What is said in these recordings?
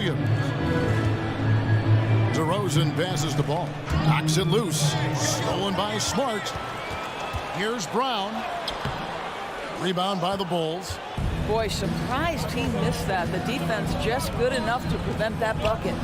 Williams. DeRozan passes the ball. Knocks it loose. Stolen by Smart. Here's Brown. Rebound by the Bulls. Boy, surprised he missed that. The defense just good enough to prevent that bucket.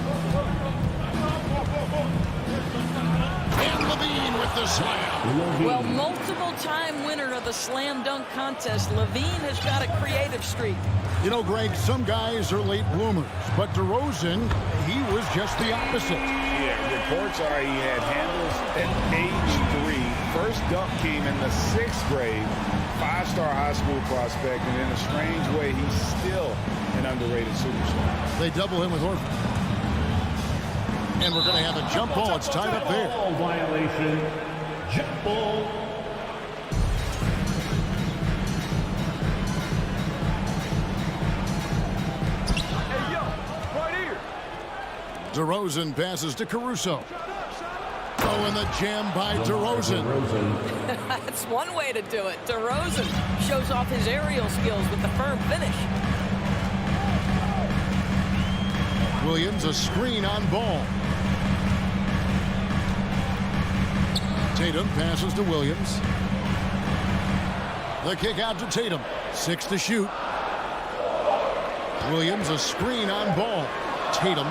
And Levine with the slam. Well, multiple-time winner of the slam dunk contest, Levine has got a creative streak. You know, Greg, some guys are late bloomers, but DeRozan, he was just the opposite. Yeah, reports are he had handles at age 3. First dunk came in the 6th grade. 5-star high school prospect, and in a strange way, he's still an underrated superstar. They double him with Horford. And we're going to have a jump ball. It's tied up there. Violation. Jump ball. Hey, yo, right here. DeRozan passes to Caruso. Oh, and the jam by DeRozan. That's one way to do it. DeRozan shows off his aerial skills with the firm finish. Williams, a screen on Ball. Tatum passes to Williams. The kick out to Tatum. 6 to shoot. Williams, a screen on Ball. Tatum.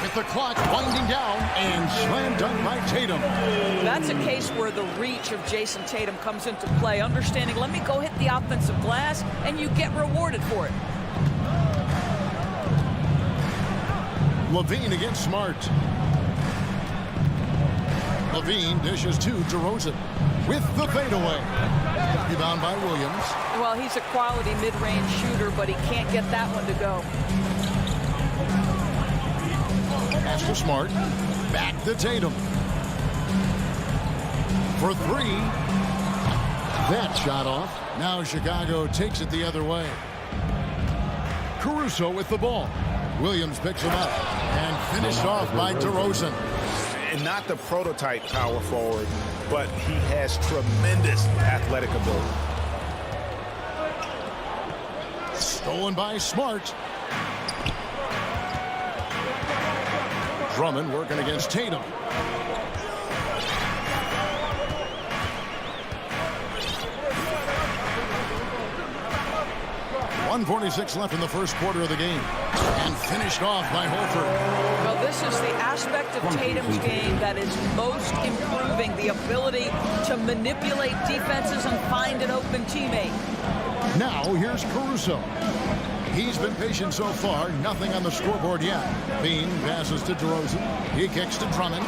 With the clock winding down, and slam dunk by Tatum. That's a case where the reach of Jason Tatum comes into play. Understanding, let me go hit the offensive glass, and you get rewarded for it. Levine against Smart. Levine dishes to DeRozan with the fadeaway. Rebound by Williams. Well, he's a quality mid-range shooter, but he can't get that one to go. Pass to Smart. Back to Tatum. For 3. That shot off. Now Chicago takes it the other way. Caruso with the ball. Williams picks him up and finished off by DeRozan. And not the prototype power forward, but he has tremendous athletic ability. Stolen by Smart. Drummond working against Tatum. .146 left in the first quarter of the game. And finished off by Horford. Well, this is the aspect of Tatum's game that is most improving, the ability to manipulate defenses and find an open teammate. Now, here's Caruso. He's been patient so far. Nothing on the scoreboard yet. Bean passes to DeRozan. He kicks to Drummond.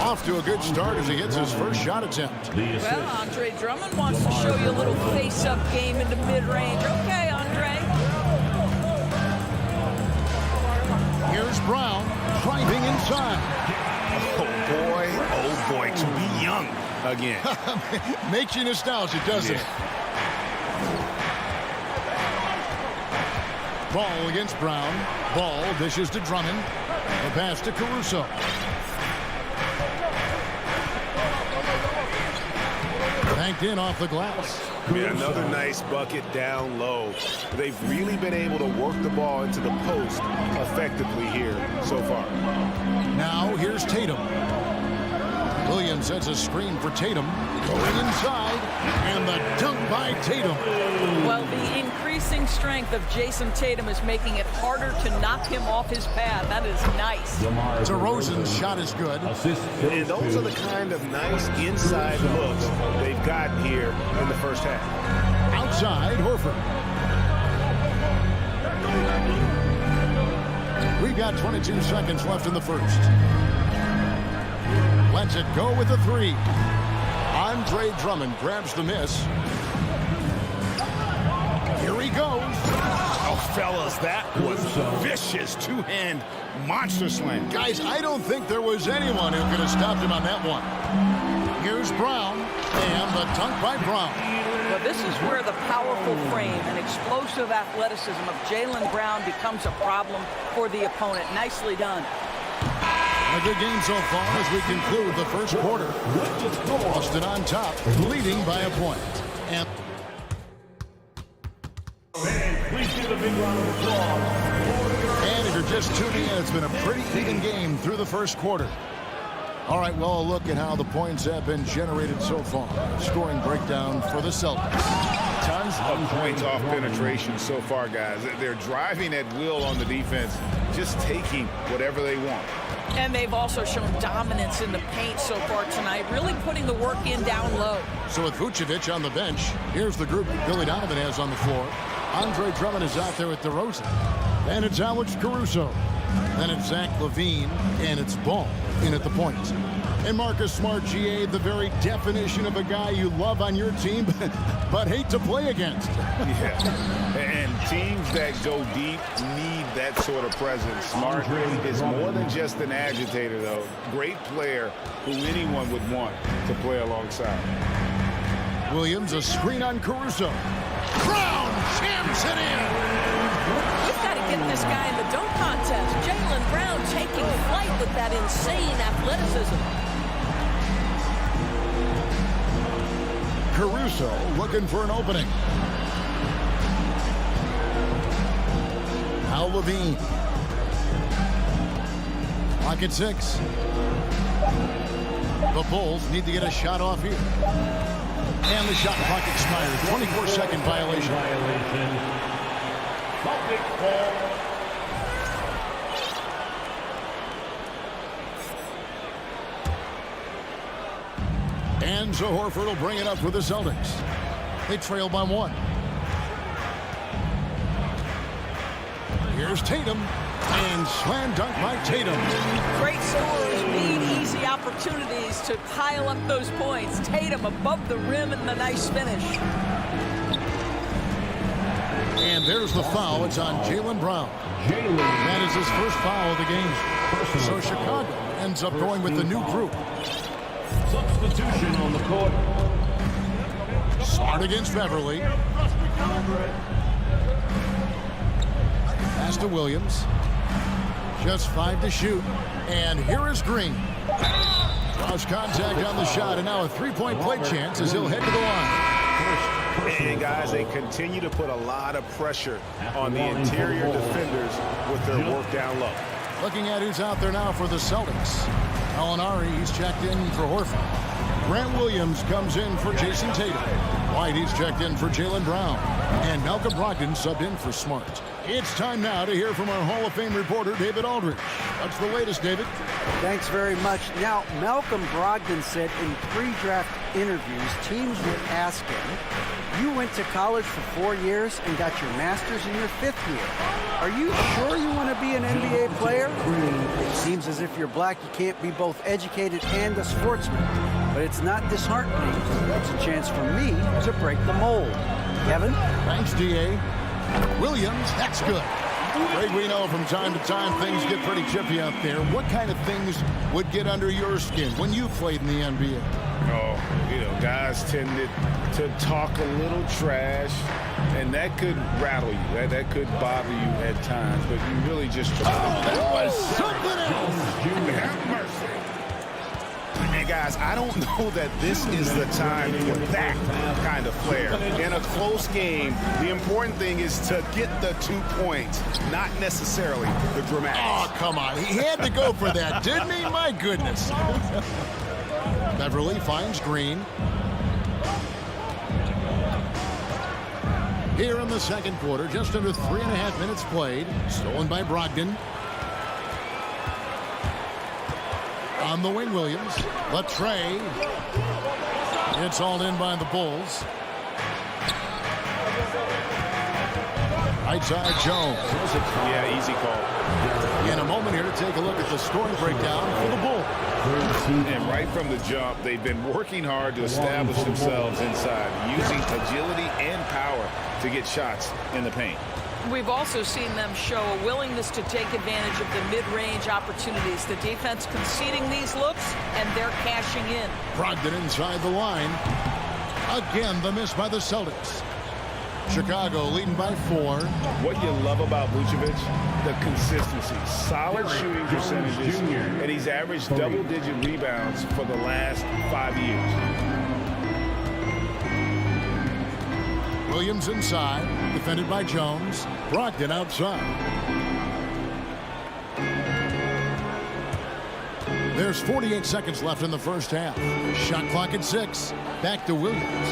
Off to a good start as he hits his first shot attempt. Well, Andre Drummond wants to show you a little face-up game into mid-range. Okay, Andre. Here's Brown driving inside. Oh boy, to be young again. Makes you nostalgic, doesn't it? Ball against Brown. Ball dishes to Drummond. A pass to Caruso. Banked in off the glass. Yeah, another nice bucket down low. They've really been able to work the ball into the post effectively here so far. Now here's Tatum. Williams sets a screen for Tatum. Going inside. And the dunk by Tatum. Well, the increasing strength of Jason Tatum is making it harder to knock him off his path. That is nice. DeRozan's shot is good. And those are the kind of nice inside looks they've gotten here in the first half. Outside, Horford. We've got 22 seconds left in the first. Lets it go with the 3. Andre Drummond grabs the miss. Here he goes. Oh, fellas, that was a vicious two-hand monster slam. Guys, I don't think there was anyone who could have stopped him on that one. Here's Brown, and the dunk by Brown. Well, this is where the powerful frame and explosive athleticism of Jaylen Brown becomes a problem for the opponent. Nicely done. A good game so far as we conclude the first quarter. Boston on top, leading by a point. And please give a big round of applause. And if you're just tuning in, it's been a pretty even game through the first quarter. All right, well, a look at how the points have been generated so far. Scoring breakdown for the Celtics. Tons of points off penetration so far, guys. They're driving at will on the defense, just taking whatever they want. And they've also shown dominance in the paint so far tonight, really putting the work in down low. So with Vucevic on the bench, here's the group Billy Donovan has on the floor. Andre Drummond is out there with DeRozan. And it's Alex Caruso. Then it's Zach LaVine, and it's Ball in at the point. And Marcus Smart, GA, the very definition of a guy you love on your team, but hate to play against. Yeah, and teams that go deep need that sort of presence. Smart is more than just an agitator, though. Great player who anyone would want to play alongside. Williams, a screen on Caruso. Brown jams it in. We've got to get this guy in the dunk contest. Jaylen Brown taking flight with that insane athleticism. Caruso looking for an opening. Now LaVine. Clock at 6. The Bulls need to get a shot off here. And the shot clock expires. 24-second violation. Celtics ball. And so Horford will bring it up for the Celtics. They trail by 1. Here's Tatum. And slam dunk by Tatum. Great scorers need easy opportunities to pile up those points. Tatum above the rim and the nice finish. And there's the foul. It's on Jaylen Brown. That is his first foul of the game. So Chicago ends up going with the new group. Substitution on the court. Smart against Beverly. Pass to Williams. Just 5 to shoot. And here is Green. Cross contact on the shot, and now a three-point play chance as he'll head to the line. And guys, they continue to put a lot of pressure on the interior defenders with their work down low. Looking at who's out there now for the Celtics. Alinari, he's checked in for Horford. Grant Williams comes in for Jason Tatum. White, he's checked in for Jaylen Brown. And Malcolm Brogdon subbed in for Smart. It's time now to hear from our Hall of Fame reporter, David Aldridge. What's the latest, David? Thanks very much. Now, Malcolm Brogdon said in pre-draft interviews, teams would ask him, you went to college for 4 years and got your master's in your 5th year. Are you sure you want to be an NBA player? It seems as if you're black, you can't be both educated and a sportsman. But it's not disheartening. It's a chance for me to break the mold. Kevin? Thanks, D.A. Williams, that's good. Greg, we know from time to time things get pretty chippy out there. What kind of things would get under your skin when you played in the NBA? Oh, you know, guys tended to talk a little trash, and that could rattle you. That could bother you at times, but you really just try. Oh, that was something else. Have mercy. And guys, I don't know that this is the time for that kind of flair. In a close game, the important thing is to get the 2 points, not necessarily the dramatics. Oh, come on. He had to go for that, didn't he? My goodness. Beverly finds Green. Here in the second quarter, just under 3.5 minutes played. Stolen by Brogdon. On the wing, Williams. Latrey. It's all in by the Bulls. Right side, Jones. Yeah, easy call. In a moment here to take a look at the scoring breakdown for the Bulls. And right from the jump, they've been working hard to establish themselves inside, using agility and power to get shots in the paint. We've also seen them show a willingness to take advantage of the mid-range opportunities. The defense conceding these looks, and they're cashing in. Brogdon inside the line. Again, the miss by the Celtics. Chicago leading by 4. What you love about Vucevic, the consistency, solid shooting percentages, and he's averaged double-digit rebounds for the last 5 years. Williams inside. Defended by Jones. Brogdon outside. There's 48 seconds left in the first half. Shot clock at 6. Back to Williams.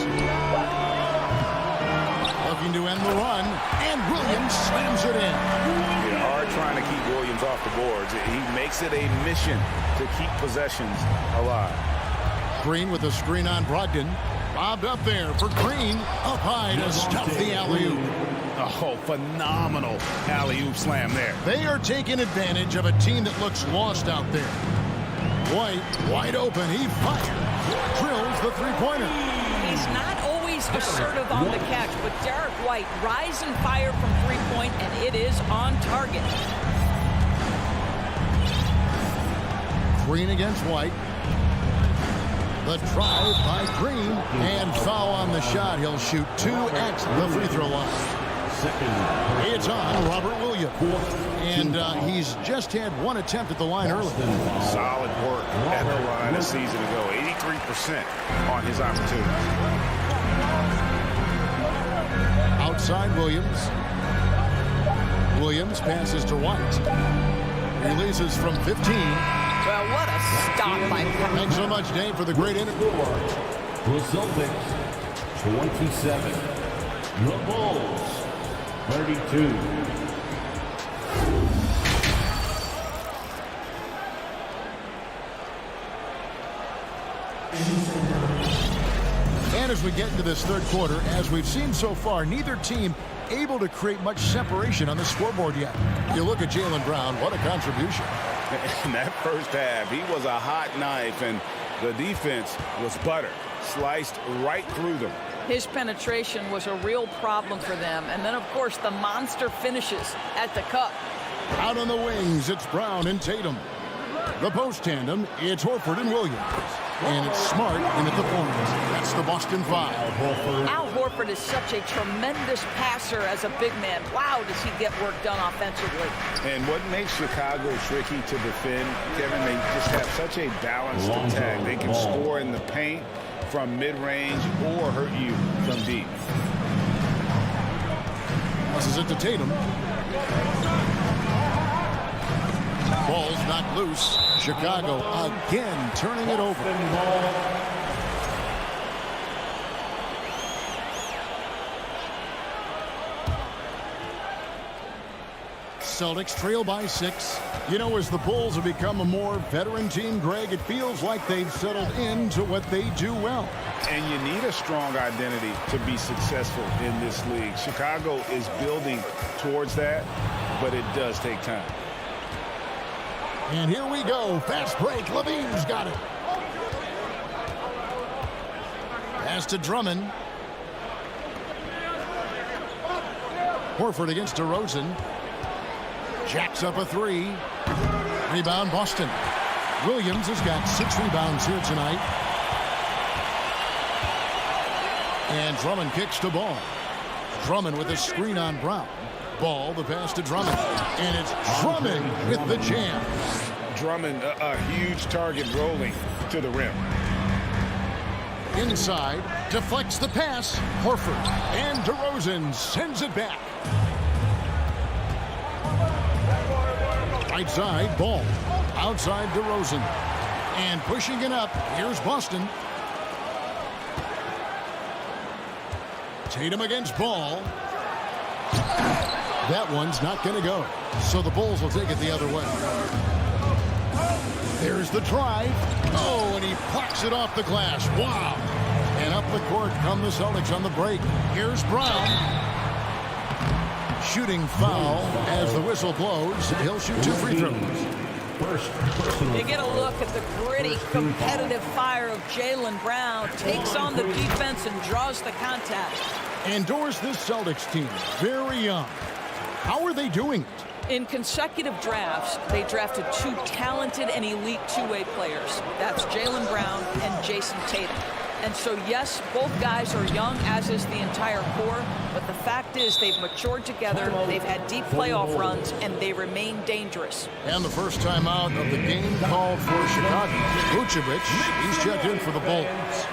Looking to end the run. And Williams slams it in. Yeah, hard trying to keep Williams off the boards. He makes it a mission to keep possessions alive. Green with a screen on Brogdon. Bobbed up there for Green. Up high to stuff the alley-oop. Oh, phenomenal alley-oop slam there. They are taking advantage of a team that looks lost out there. White, wide open. He fires. Drills the three-pointer. He's not always assertive on the catch, but Derek White rise and fire from three-point, and it is on target. Green against White. The drive by Green. And foul on the shot. He'll shoot 2 at the free throw line. It's on Robert Williams. And he's just had 1 attempt at the line early. Solid work at the line a season ago. 83% on his opportunity. Outside Williams. Williams passes to White. Releases from 15. Well, what a stop by Brown. Thanks so much, Dave, for the great interview. The Celtics, 27. The Bulls, 32. And as we get into this third quarter, as we've seen so far, neither team able to create much separation on the scoreboard yet. You look at Jaylen Brown, what a contribution. In that first half, he was a hot knife, and the defense was butter. Sliced right through them. His penetration was a real problem for them. And then, of course, the monster finishes at the cup. Out on the wings, it's Brown and Tatum. The post tandem, it's Horford and Williams. And it's Smart in at the point. That's the Boston 5. Al Horford is such a tremendous passer as a big man. Wow, does he get work done offensively. And what makes Chicago tricky to defend, Kevin, they just have such a balanced attack. They can score in the paint from mid-range or hurt you from deep. Passes it to Tatum. Ball's knocked loose. Chicago again turning it over. Celtics trail by 6. You know, as the Bulls have become a more veteran team, Greg, it feels like they've settled into what they do well. And you need a strong identity to be successful in this league. Chicago is building towards that, but it does take time. And here we go. Fast break. Levine's got it. Pass to Drummond. Horford against DeRozan. Jacks up a 3. Rebound Boston. Williams has got 6 rebounds here tonight. And Drummond kicks to Ball. Drummond with a screen on Brown. Ball, the pass to Drummond. And it's Drummond with the jam. Drummond, a huge target rolling to the rim. Inside, deflects the pass. Horford. And DeRozan sends it back. Right side, Ball. Outside, DeRozan. And pushing it up, here's Boston. Tatum against Ball. That one's not going to go. So the Bulls will take it the other way. There's the drive. Oh, and he plucks it off the glass. Wow. And up the court come the Celtics on the break. Here's Brown. Shooting foul as the whistle blows. He'll shoot 2 free throws. You get a look at the gritty, competitive fire of Jaylen Brown. Takes on the defense and draws the contact. Endorse this Celtics team. Very young. How are they doing it? In consecutive drafts, they drafted 2 talented and elite two-way players. That's Jaylen Brown and Jason Tatum. And so, yes, both guys are young, as is the entire core. But the fact is they've matured together, they've had deep playoff runs, and they remain dangerous. And the first time out of the game called for Chicago. Vucevic, he's checked in for the Bulls.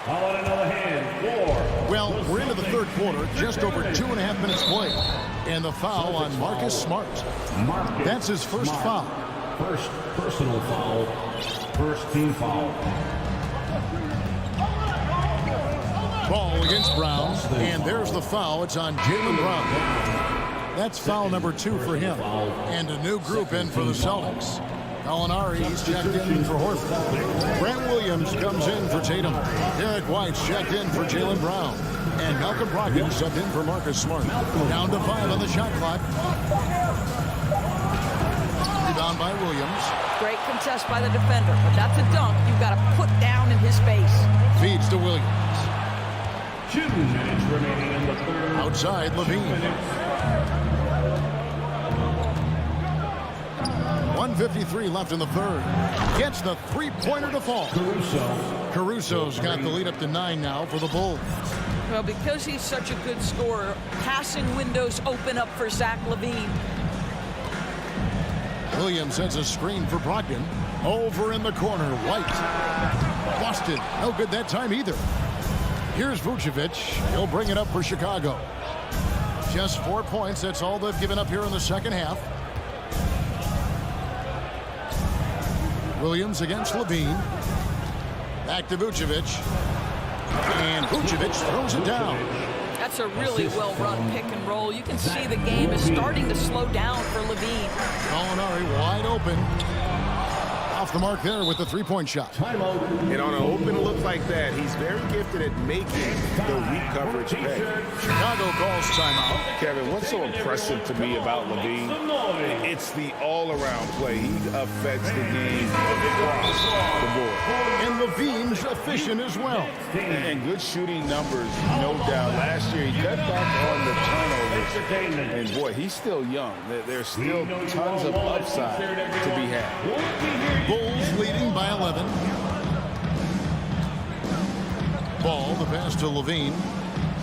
How about another hand? 4. Well, we're into the third quarter, just over 2.5 minutes played. And the foul on Marcus Smart. That's his first foul. First personal foul. First team foul. Ball against Brown, and there's the foul. It's on Jaylen Brown. That's foul number 2 for him. And a new group in for the Celtics. Gallinari's checked in for Horford. Grant Williams comes in for Tatum. Derek White's checked in for Jaylen Brown. And Malcolm Brogdon subbed in for Marcus Smart. Down to 5 on the shot clock. Rebound by Williams. Great contest by the defender, but that's a dunk you've got to put down in his face. Feeds to Williams. 2 minutes remaining in the third. Outside, Levine. 1:53 left in the third. Gets the three-pointer to fall. Caruso's got the lead up to 9 now for the Bulls. Well, because he's such a good scorer, passing windows open up for Zach LaVine. Williams sends a screen for Brogdon. Over in the corner, White. Busted. No good that time either. Here's Vucevic. He'll bring it up for Chicago. Just 4 points. That's all they've given up here in the second half. Williams against Levine. Back to Vucevic. And Vucevic throws it down. That's a really well-run pick and roll. You can see the game is starting to slow down for Levine. Gallinari wide open. Off the mark there with the three-point shot. And on an open look like that, he's very gifted at making the weak coverage pay. Chicago calls timeout. Kevin, what's so impressive to me about Levine? It's the all-around play. He affects the game across the board. And Levine's efficient as well. And good shooting numbers, no doubt. Last year, he cut back on the turnovers. And, boy, he's still young. There's still tons of upside to be had. Bulls leading by 11. Ball, the pass to Levine.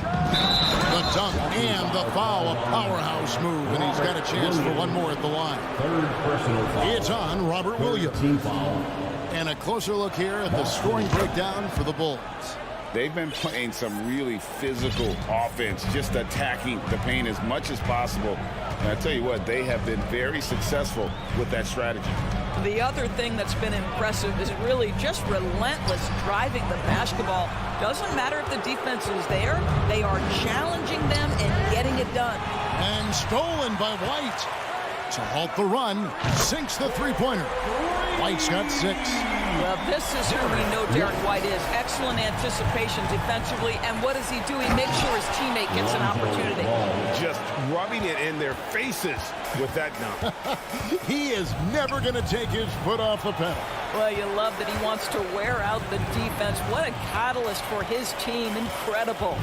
The dunk and the foul, a powerhouse move, and he's got a chance for one more at the line. Third personal foul. It's on Robert Williams. Team foul. And a closer look here at the scoring breakdown for the Bulls. They've been playing some really physical offense, just attacking the paint as much as possible. And I tell you what, they have been very successful with that strategy. The other thing that's been impressive is really just relentless driving the basketball. Doesn't matter if the defense is there, they are challenging them and getting it done. And stolen by White. To halt the run, sinks the three-pointer. White's got 6. Well, this is who we know Derek White is. Excellent anticipation defensively. And what does he do? He makes sure his teammate gets an opportunity. Just rubbing it in their faces with that dunk. He is never going to take his foot off the pedal. Well, you love that he wants to wear out the defense. What a catalyst for his team. Incredible.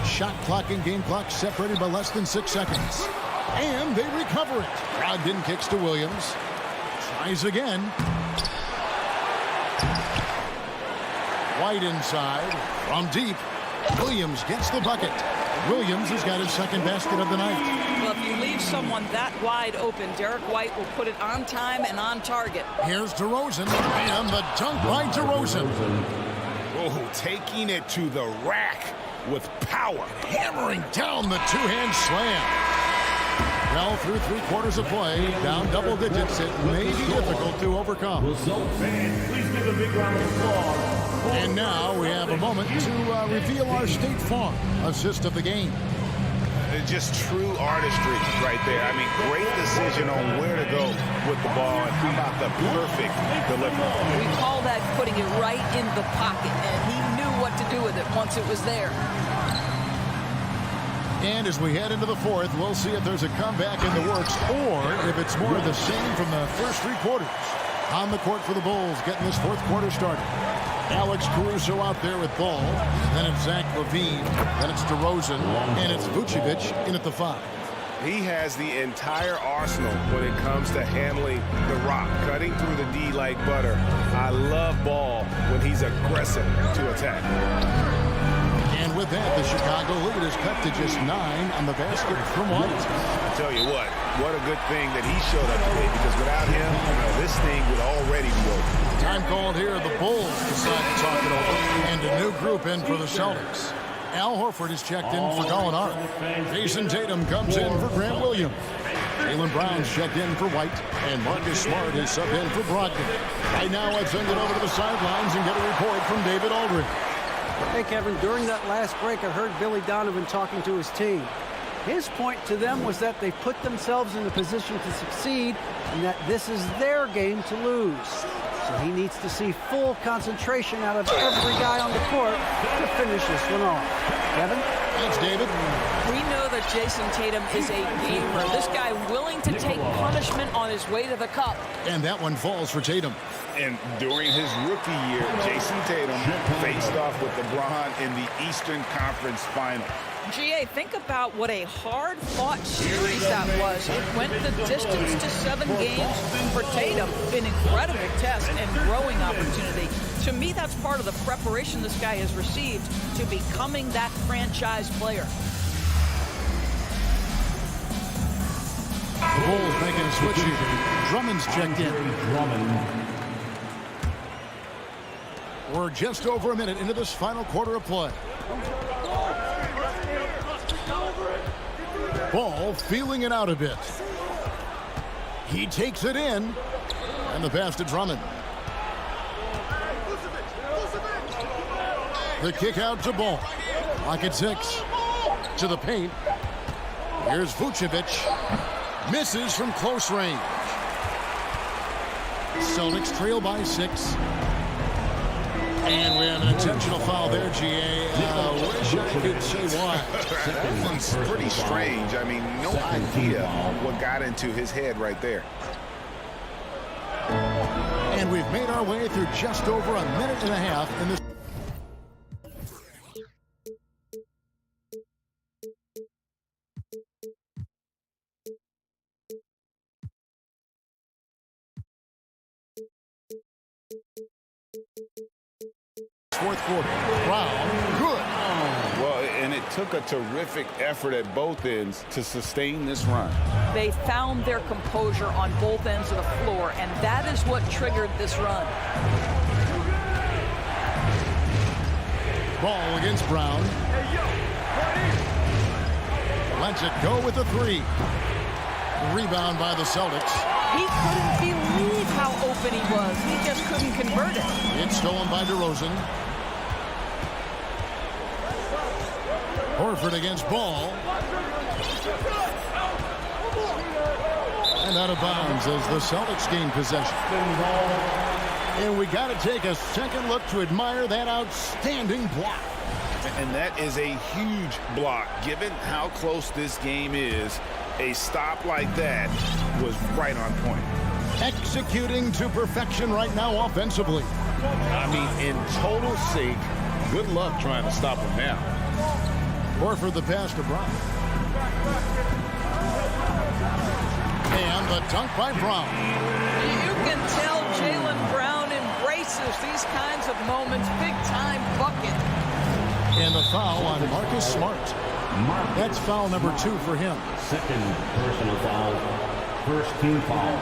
Shot clock and game clock separated by less than 6 seconds. And they recover it. Brogdon kicks to Williams. Tries again. White inside. From deep. Williams gets the bucket. Williams has got his second basket of the night. Well, if you leave someone that wide open, Derek White will put it on time and on target. Here's DeRozan. And the dunk by DeRozan. Oh, taking it to the rack with power. Hammering down the two-hand slam. Well, through 3 quarters of play, down double digits, it may be difficult to overcome. Fans, please give a big round of applause. And now we have a moment to reveal our State Farm assist of the game. Just true artistry right there. I mean, great decision on where to go with the ball. And how about the perfect delivery? We call that putting it right in the pocket, and he knew what to do with it once it was there. And as we head into the fourth, we'll see if there's a comeback in the works or if it's more of the same from the first 3 quarters. On the court for the Bulls, getting this fourth quarter started. Alex Caruso out there with ball. Then it's Zach LaVine. Then it's DeRozan. And it's Vucevic in at the 5. He has the entire arsenal when it comes to handling the rock, cutting through the D like butter. I love Ball when he's aggressive to attack. And with that, the Chicago lead is cut to just 9 on the basket from White. I tell you what a good thing that he showed up today, because without him, this thing would already be over. Time called here. The Bulls decide to talk it over. And a new group in for the Celtics. Al Horford is checked in for Gallinari. Jason Tatum comes in for Grant Williams. Jaylen Brown's checked in for White. And Marcus Smart is subbed in for Brogdon. Right now, let's send it over to the sidelines and get a report from David Aldridge. Hey, Kevin, during that last break, I heard Billy Donovan talking to his team. His point to them was that they put themselves in a position to succeed and that this is their game to lose. So he needs to see full concentration out of every guy on the court to finish this one off. Kevin? Thanks, David. We know that Jason Tatum is a gamer. This guy willing to take punishment on his way to the cup. And that one falls for Tatum. And during his rookie year, Jason Tatum faced off with LeBron in the Eastern Conference Final. GA, think about what a hard-fought series that was. It went the distance to 7 games for Tatum. An incredible test and growing opportunity. To me, that's part of the preparation this guy has received to becoming that franchise player. The Bulls making a switch here. Drummond's checked in. We're just over a minute into this final quarter of play. Ball feeling it out a bit. He takes it in. And the pass to Drummond. The kick out to Ball. Lock at 6. To the paint. Here's Vucevic. Misses from close range. Celtics trail by 6. And we have an intentional foul there, GA. Wish I could say why. That one's pretty strange. I mean, no idea what got into his head right there. And we've made our way through just over a minute and a half in this. Fourth quarter. Brown, good. Well, and it took a terrific effort at both ends to sustain this run. They found their composure on both ends of the floor, and that is what triggered this run. Ball against Brown. Lets it go with the 3. Rebound by the Celtics. He couldn't believe how open he was. He just couldn't convert it. It's stolen by DeRozan. Horford against Ball. And out of bounds as the Celtics gain possession. And we got to take a second look to admire that outstanding block. And that is a huge block. Given how close this game is, a stop like that was right on point. Executing to perfection right now offensively. I mean, in total sync. Good luck trying to stop him now. Horford the pass to Brown. And the dunk by Brown. You can tell Jaylen Brown embraces these kinds of moments. Big-time bucket. And the foul on Marcus Smart. That's foul number 2 for him. Second personal foul. First team foul.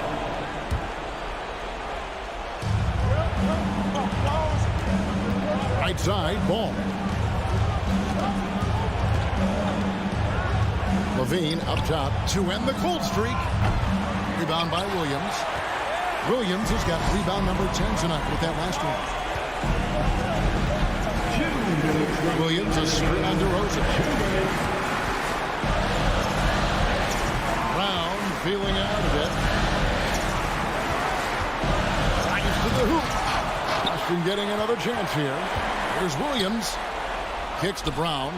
Right side, Ball. Levine up top to end the cold streak. Rebound by Williams. Williams has got rebound number 10 tonight with that last one. Williams is screwed on DeRozan. Brown feeling out of it. Drives to the hoop. Boston getting another chance here. Here's Williams. Kicks to Brown.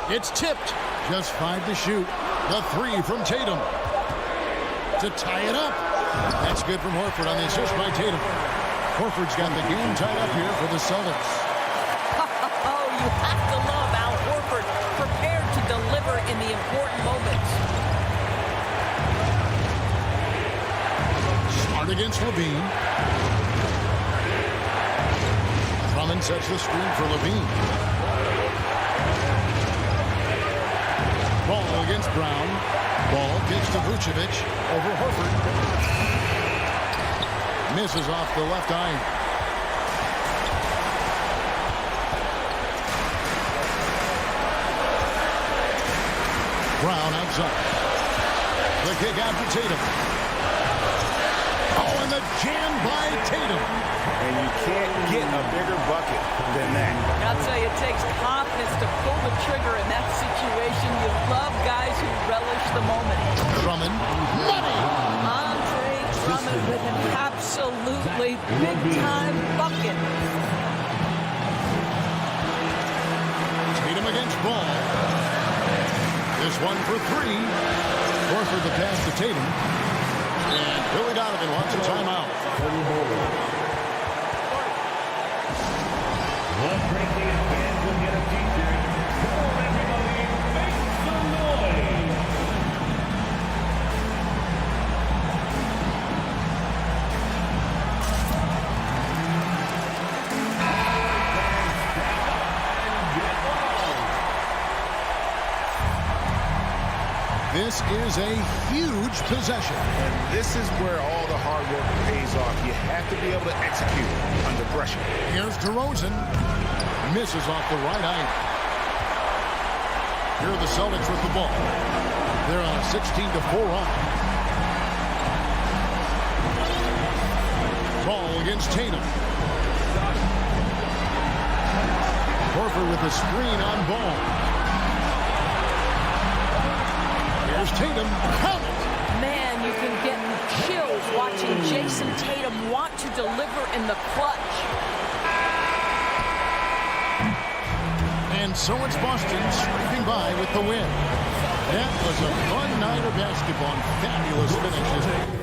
It's tipped. Just 5 to shoot. The 3 from Tatum. To tie it up. That's good from Horford on the assist by Tatum. Horford's got the game tied up here for the Celtics. Oh, you have to love Al Horford, prepared to deliver in the important moments. Smart against Levine. Drummond sets the screen for Levine. Ball against Brown. Ball kicks to Vucevic over Horford. Misses off the left iron. Brown outside. The kick out to Tatum. Oh, and the jam by Tatum. And you can't get a bigger bucket than that. I'll tell you, it takes confidence to pull the trigger in that situation. You love guys who relish the moment. Drummond, money. Andre Drummond with an absolutely big-time bucket. Tatum against Ball. This one for three. Horford the pass to Tatum. And Billy Donovan wants a timeout. Let's bring the fans will get a t-shirt. Come on, everybody, make some noise. This is a huge possession. And this is where all the hard work pays off. You have to be able to execute under pressure. Here's DeRozan. Misses off the right iron. Here are the Celtics with the ball. They're on a 16-4 run. Ball against Tatum. Horford with the screen on Ball. Here's Tatum. Count it. Man, you can get chills watching Jason Tatum want to deliver in the clutch. And so it's Boston scraping by with the win. That was a fun night of basketball and fabulous finishes.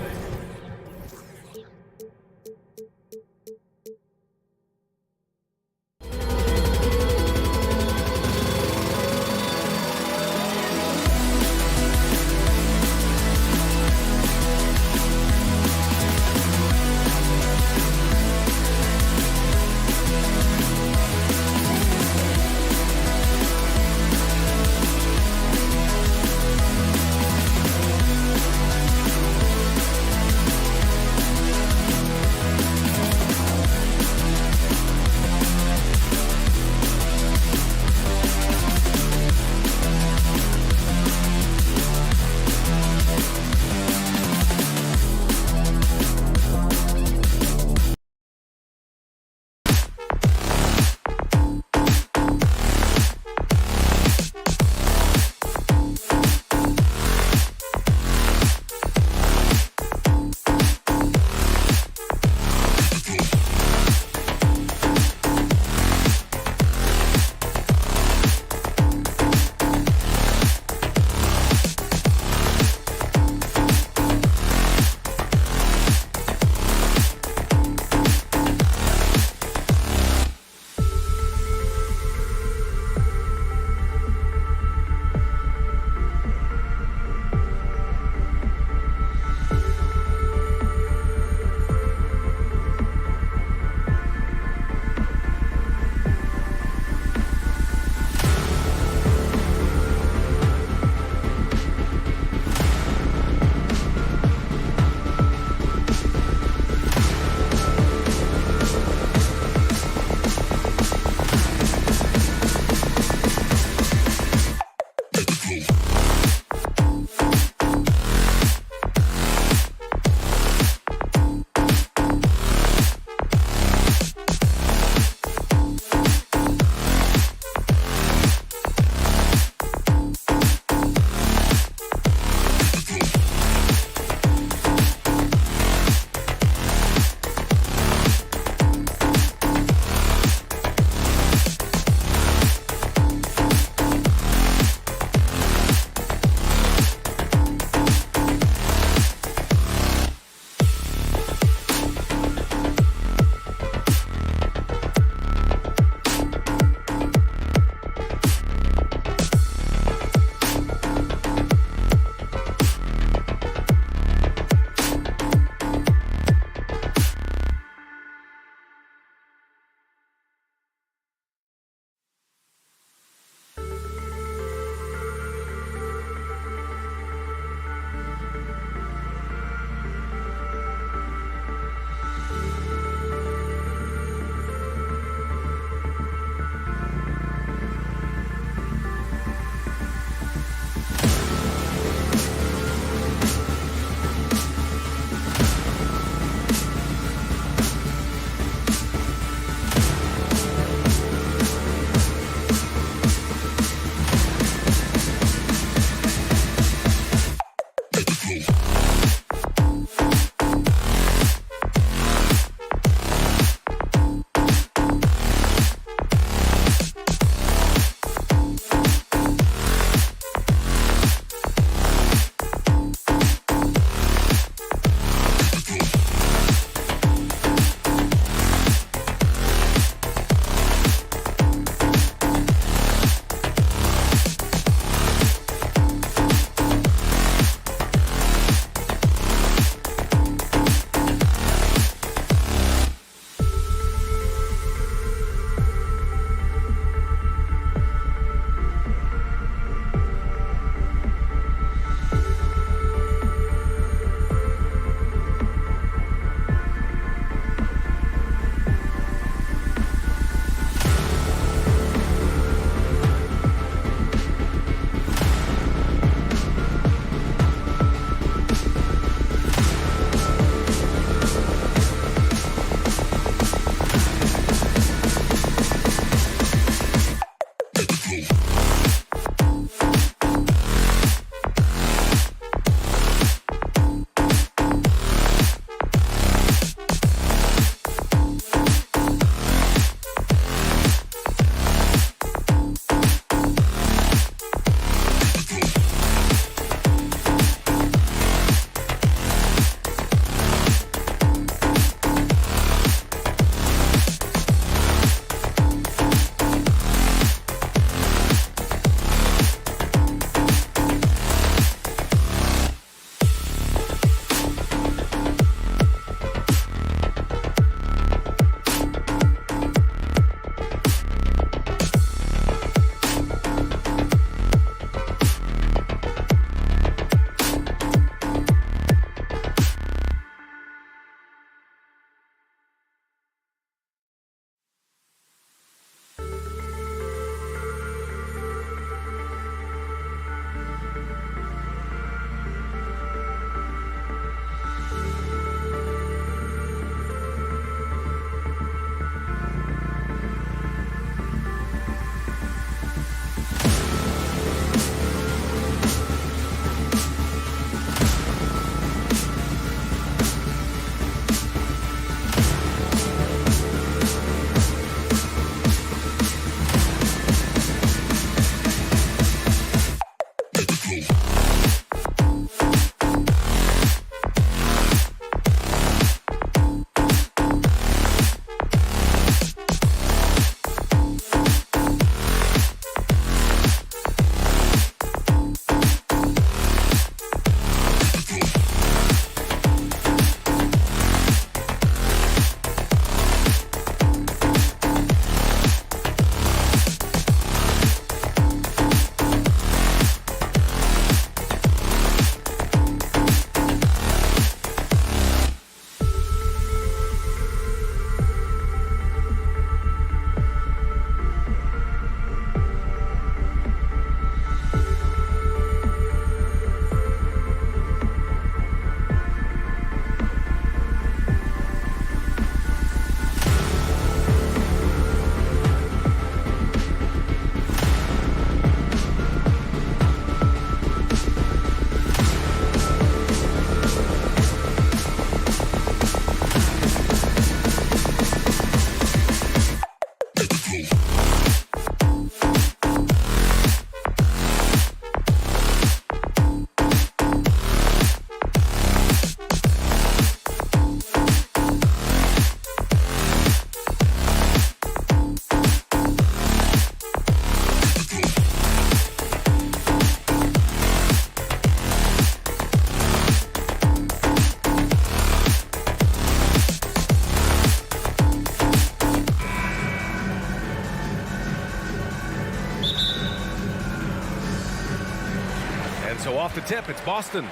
tip. It's Boston.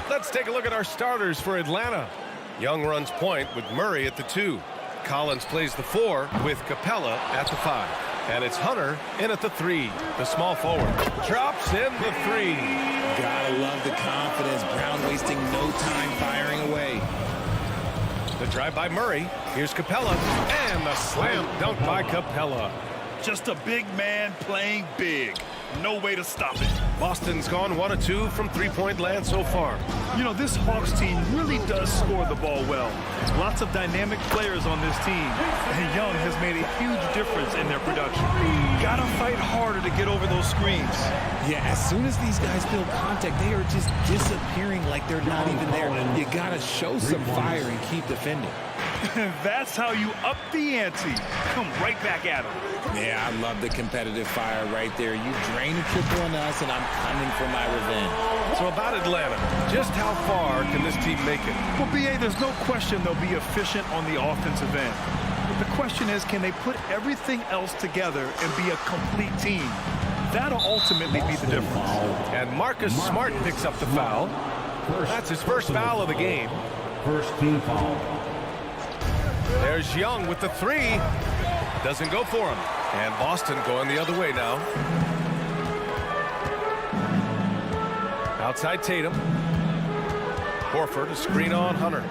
Let's take a look at our starters for Atlanta. Young runs point with Murray at the 2. Collins plays the 4 with Capella at the 5. And it's Hunter in at the 3. The small forward drops in the 3. Gotta love the confidence. Brown wasting no time firing away. The drive by Murray. Here's Capella. And the slam dunk by Capella. Just a big man playing big. No way to stop it. Boston's gone 1 of 2 from three-point land so far. You know, this Hawks team really does score the ball well. Lots of dynamic players on this team. And Young has made a huge difference in their production. Gotta fight harder to get over those screens. Yeah, as soon as these guys feel contact, they are just disappearing like they're not even there. You gotta show some fire and keep defending. That's how you up the ante. Come right back at them. Yeah, I love the competitive fire right there. You drain a triple on us, and I'm coming for my revenge. So about Atlanta, just how far can this team make it? Well, B.A., there's no question they'll be efficient on the offensive end. But the question is, can they put everything else together and be a complete team? That'll ultimately be the difference. And Marcus Smart picks up the foul. That's his first foul of the game. First team foul. There's Young with the 3. Doesn't go for him. And Boston going the other way now. Outside Tatum. Horford, a screen on Hunter.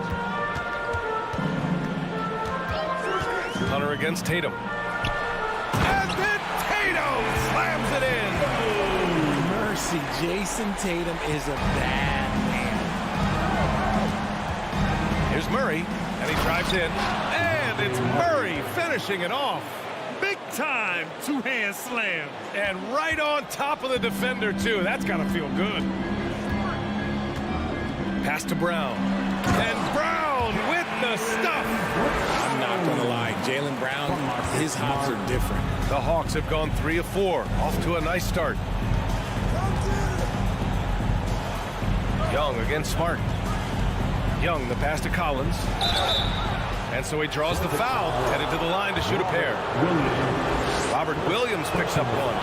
Hunter against Tatum. And then Tatum slams it in. Oh, mercy. Jason Tatum is a bad man. Here's Murray, and he drives in. And it's Murray finishing it off. Big time two-hand slam. And right on top of the defender, too. That's got to feel good. Pass to Brown. And Brown with the stuff. I'm not going to lie. Jaylen Brown, his hops are different. The Hawks have gone 3 of 4. Off to a nice start. Young against Smart. Young, the pass to Collins. And so he draws the foul, headed to the line to shoot a pair. Robert Williams picks up one.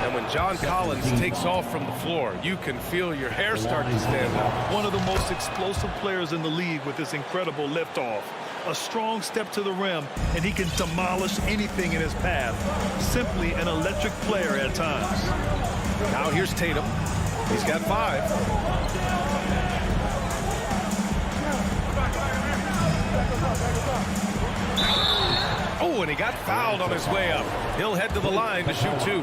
And when John Collins takes off from the floor, you can feel your hair start to stand up. One of the most explosive players in the league with this incredible liftoff. A strong step to the rim, and he can demolish anything in his path. Simply an electric player at times. Now here's Tatum. He's got 5. Oh, and he got fouled on his way up. He'll head to the line to shoot 2.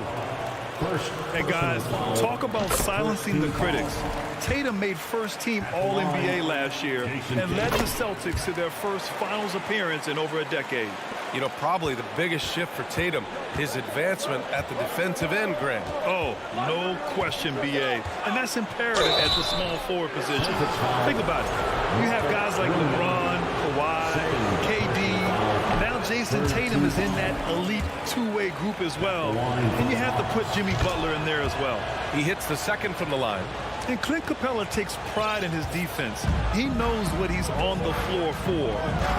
Hey, guys, talk about silencing the critics. Tatum made first-team All-NBA last year and led the Celtics to their first finals appearance in over a decade. You know, probably the biggest shift for Tatum, his advancement at the defensive end, Grant. Oh, no question, B.A. And that's imperative at the small forward position. Think about it. You have guys like LeBron, Kawhi, KD. Now Jason Tatum is in that elite two-way group as well. And you have to put Jimmy Butler in there as well. He hits the second from the line. And Clint Capella takes pride in his defense. He knows what he's on the floor for.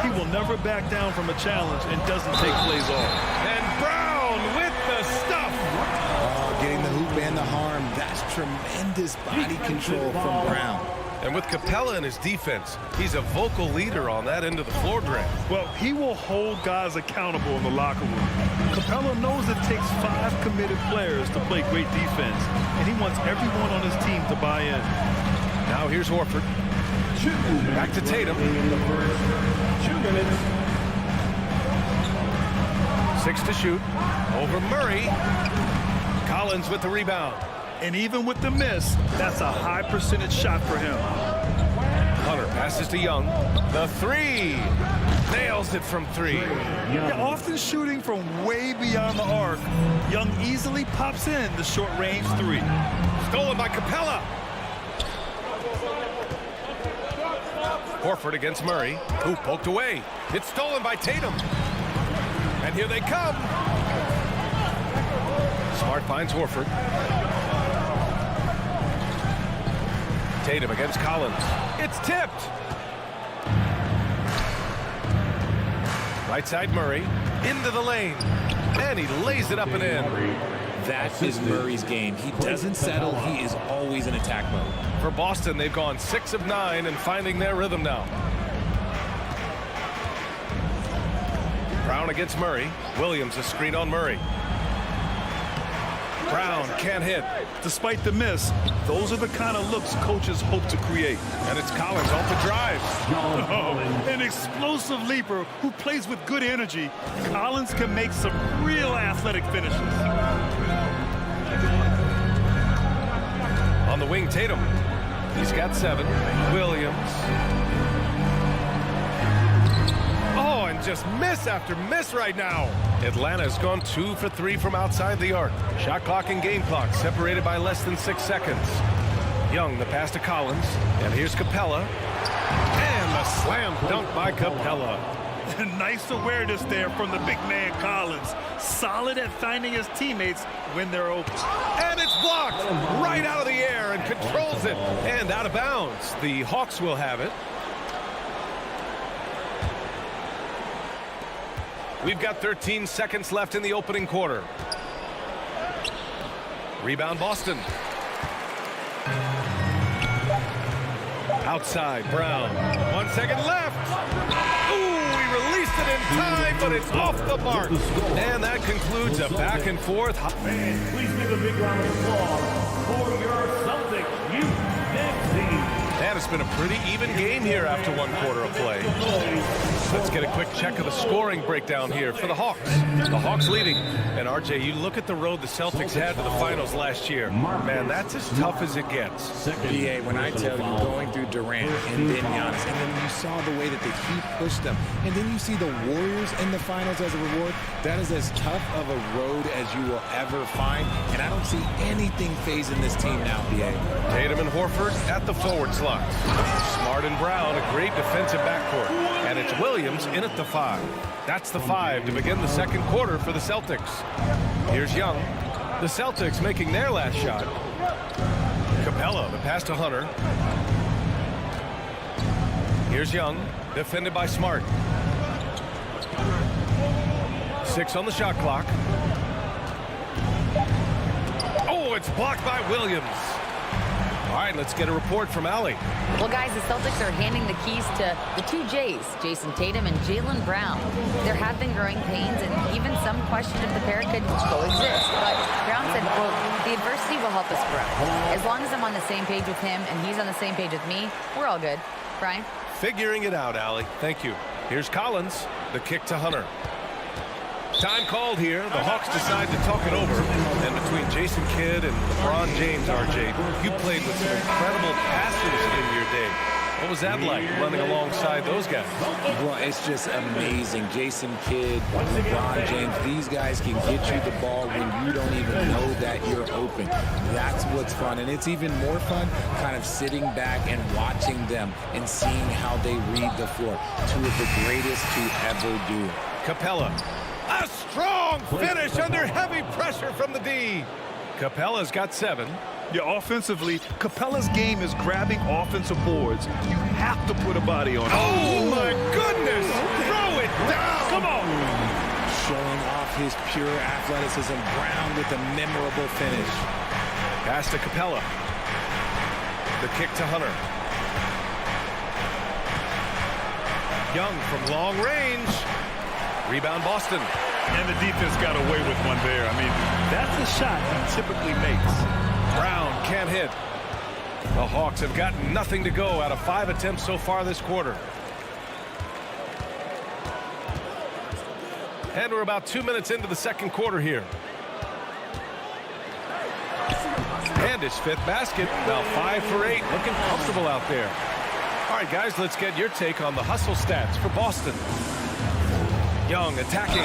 He will never back down from a challenge and doesn't take plays off. And Brown with the stuff. Oh, getting the hoop and the harm. That's tremendous body control from Brown. And with Capella in his defense, he's a vocal leader on that end of the floor draft. Well, he will hold guys accountable in the locker room. Capella knows it takes 5 committed players to play great defense, and he wants everyone on his team to buy in. Now here's Horford. Back to Tatum. 2 minutes. 6 to shoot. Over Murray. Collins with the rebound. And even with the miss, that's a high percentage shot for him. Hunter passes to Young. The 3. Nails it from 3. Yeah, often shooting from way beyond the arc. Young easily pops in the short-range 3. Stolen by Capella. Horford against Murray, who poked away. It's stolen by Tatum. And here they come. Smart finds Horford. Tatum against Collins. It's tipped. Right side Murray. Into the lane. And he lays it up and in. That is Murray's game. He doesn't settle. He is always in attack mode. For Boston, they've gone 6 of 9 and finding their rhythm now. Brown against Murray. Williams a screen on Murray. Brown can't hit. Despite the miss, those are the kind of looks coaches hope to create. And it's Collins off the drive. Oh, an explosive leaper who plays with good energy. Collins can make some real athletic finishes. On the wing, Tatum. He's got 7. Williams. Oh, and just miss after miss right now. Atlanta's gone 2 for 3 from outside the arc. Shot clock and game clock separated by less than 6 seconds. Young, the pass to Collins. And here's Capella. And the slam dunk by Capella. Nice awareness there from the big man Collins. Solid at finding his teammates when they're open. And it's blocked right out of the air and controls it. And out of bounds. The Hawks will have it. We've got 13 seconds left in the opening quarter. Rebound Boston. Outside, Brown. 1 second left. Ooh, he released it in time, but it's off the mark. And that concludes a back and forth. Fans, please give a big round of applause for your Celtics youth next team. And it's been a pretty even game here after 1 quarter of play. Let's get a quick check of the scoring breakdown here for the Hawks. The Hawks leading. And RJ, you look at the road the Celtics had to the finals last year. Man, that's as tough as it gets. BA, when I tell you, going through Durant and then Giannis, and then you saw the way that the Heat pushed them, and then you see the Warriors in the finals as a reward, that is as tough of a road as you will ever find. And I don't see anything phasing this team now, BA. Tatum and Horford at the forward slots. Smart and Brown, a great defensive backcourt. And it's Williams in at the 5. That's the 5 to begin the second quarter for the Celtics. Here's Young. The Celtics making their last shot. Capella, the pass to Hunter. Here's Young, defended by Smart. 6 on the shot clock. Oh, it's blocked by Williams. All right, let's get a report from Allie. Well, guys, the Celtics are handing the keys to the 2 J's, Jason Tatum and Jaylen Brown. There have been growing pains and even some question if the pair could coexist. But Brown said, quote, the adversity will help us grow. As long as I'm on the same page with him and he's on the same page with me, we're all good. Brian? Figuring it out, Allie. Thank you. Here's Collins, the kick to Hunter. Time called here. The Hawks decide to talk it over. And between Jason Kidd and LeBron James, RJ, you played with some incredible passers in your day. What was that like, running alongside those guys? Well, it's just amazing. Jason Kidd, LeBron James, these guys can get you the ball when you don't even know that you're open. That's what's fun. And it's even more fun kind of sitting back and watching them and seeing how they read the floor. 2 of the greatest to ever do it. Capella. A strong finish under heavy pressure from the D. Capella's got 7. Yeah, offensively, Capella's game is grabbing offensive boards. You have to put a body on it. Oh, my goodness! Throw it down! Come on! Showing off his pure athleticism. Brown with a memorable finish. Pass to Capella. The kick to Hunter. Young from long range. Rebound Boston. And the defense got away with one there. I mean, that's a shot he typically makes. Brown can't hit. The Hawks have gotten nothing to go out of 5 attempts so far this quarter. And we're about 2 minutes into the second quarter here. And his 5th basket. Now 5 for 8. Looking comfortable out there. All right, guys, let's get your take on the hustle stats for Boston. Young attacking.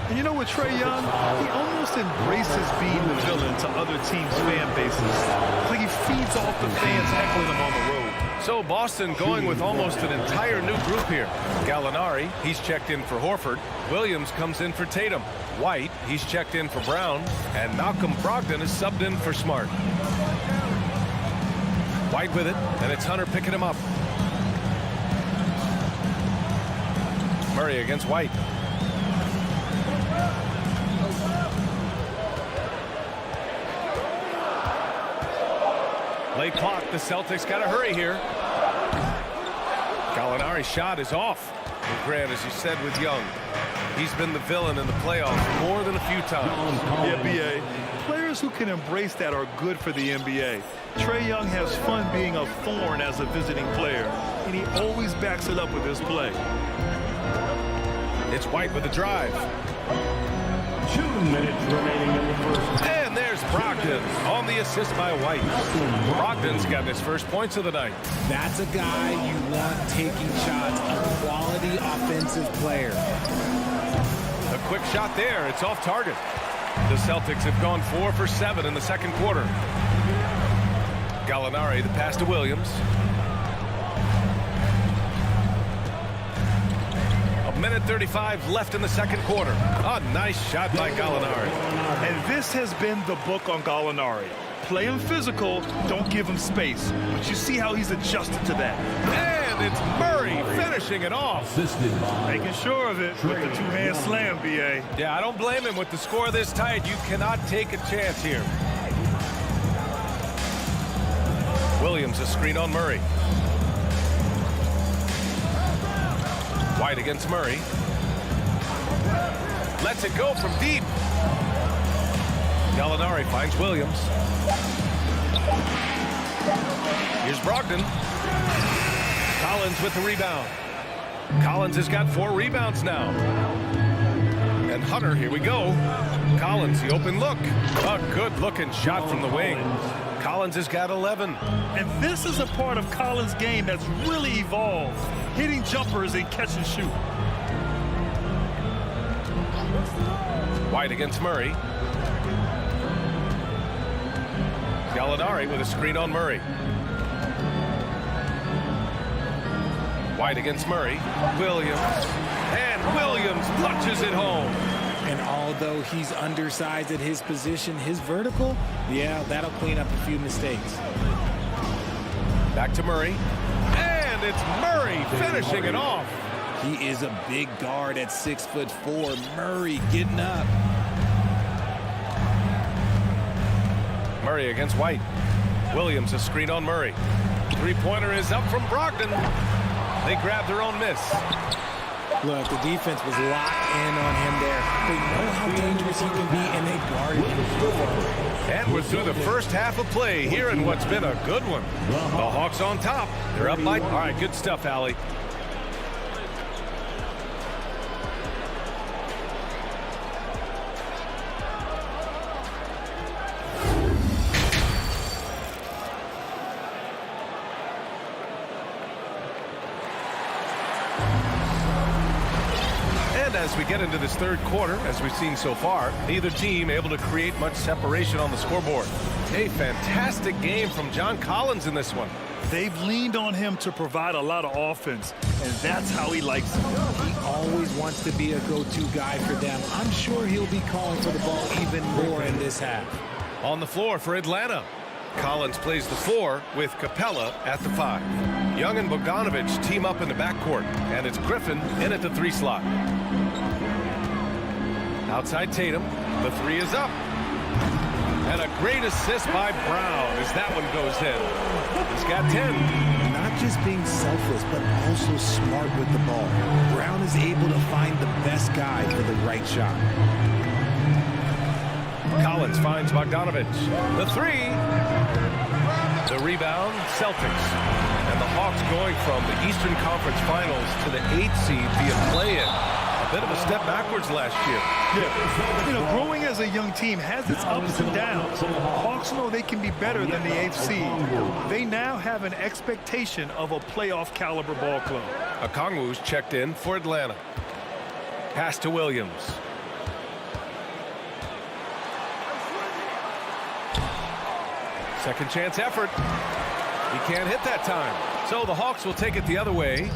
And you know what, Trae Young? He almost embraces being the villain to other teams' fan bases. It's like he feeds off the fans heckling him on the road. So Boston going with almost an entire new group here. Gallinari, he's checked in for Horford. Williams comes in for Tatum. White, he's checked in for Brown. And Malcolm Brogdon is subbed in for Smart. White with it, and it's Hunter picking him up. Murray against White. Play clock. The Celtics got to hurry here. Gallinari's shot is off. And Grant, as you said with Young, he's been the villain in the playoffs more than a few times. Yeah, B.A. Players who can embrace that are good for the NBA. Trae Young has fun being a thorn as a visiting player, and he always backs it up with his play. It's White with the drive. 2 minutes remaining in the first. And there's Brogdon on the assist by White. Brogdon's got his first points of the night. That's a guy you want taking shots, a quality offensive player. A quick shot there. It's off target. The Celtics have gone 4 for 7 in the second quarter. Gallinari, the pass to Williams. A minute 35 left in the second quarter. A nice shot by Gallinari. And this has been the book on Gallinari. Play him physical, don't give him space. But you see how he's adjusted to that. And it's Murray finishing it off. Making sure of it with the two-hand slam, B.A. Yeah, I don't blame him. With the score this tight, you cannot take a chance here. Williams a screen on Murray. White against Murray. Lets it go from deep. Gallinari finds Williams. Here's Brogdon. Collins with the rebound. Collins has got 4 rebounds now. And Hunter, here we go. Collins, the open look. A good-looking shot from the wing. Collins has got 11. And this is a part of Collins' game that's really evolved. Hitting jumpers and catch and shoot. White against Murray. Gallinari with a screen on Murray. White against Murray. Williams. And Williams punches it home. And although he's undersized at his position, his vertical, yeah, that'll clean up a few mistakes. Back to Murray. And it's Murray finishing it off. He is a big guard at 6'4". Murray getting up. Murray against White. Williams a screen on Murray. Three-pointer is up from Brogdon. They grabbed their own miss. Look, the defense was locked in on him there. They know how dangerous he can be, and they guarded him. And we're through the first half of play here in what's been a good one. The Hawks on top. They're up by... All right, good stuff, Allie. As we get into this third quarter, as we've seen so far, neither team able to create much separation on the scoreboard. A fantastic game from John Collins in this one. They've leaned on him to provide a lot of offense, and that's how he likes it. He always wants to be a go-to guy for them. I'm sure he'll be calling for the ball even more in this half. On the floor for Atlanta, Collins plays the 4 with Capella at the 5. Young and Bogdanovich team up in the backcourt, and it's Griffin in at the 3 slot. Outside Tatum, the 3 is up. And a great assist by Brown as that one goes in. He's got 10. Not just being selfless, but also smart with the ball. Brown is able to find the best guy for the right shot. Collins finds Bogdanovich. The 3. The rebound, Celtics. And the Hawks going from the Eastern Conference Finals to the 8th seed via play-in. A bit of a step backwards last year. Yeah. You know, growing as a young team has its ups and downs. Hawks know they can be better than the 8th seed. They now have an expectation of a playoff caliber ball club. Okongwu's checked in for Atlanta. Pass to Williams. Second chance effort. He can't hit that time. So the Hawks will take it the other way.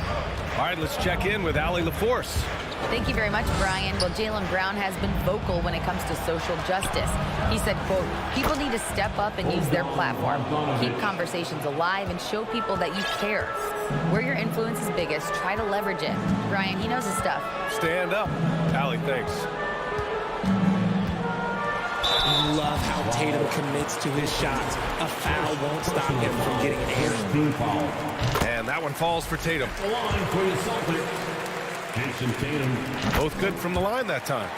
All right, let's check in with Allie LaForce. Thank you very much, Brian. Well, Jaylen Brown has been vocal when it comes to social justice. He said, quote, people need to step up and use their platform. Keep conversations alive and show people that you care. Where your influence is biggest, try to leverage it. Brian, he knows his stuff. Stand up. Allie, thanks. I love how Tatum commits to his shots. A foul won't stop him from getting air. And that one falls for Tatum. The line for the Celtics, Jason Tatum. Both good from the line that time.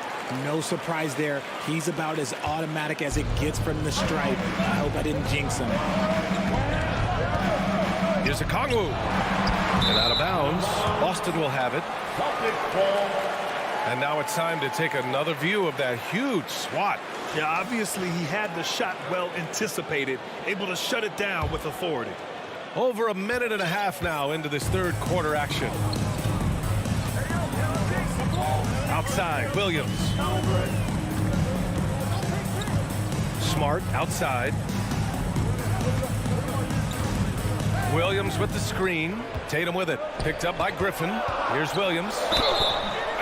No surprise there. He's about as automatic as it gets from the stripe. I hope I didn't jinx him. Here's a Kongwu. And out of bounds. Boston will have it. And now it's time to take another view of that huge swat. Yeah, obviously he had the shot well anticipated, able to shut it down with authority. Over a minute and a half now into this third quarter action. Outside, Williams. Smart outside. Williams with the screen. Tatum with it. Picked up by Griffin. Here's Williams.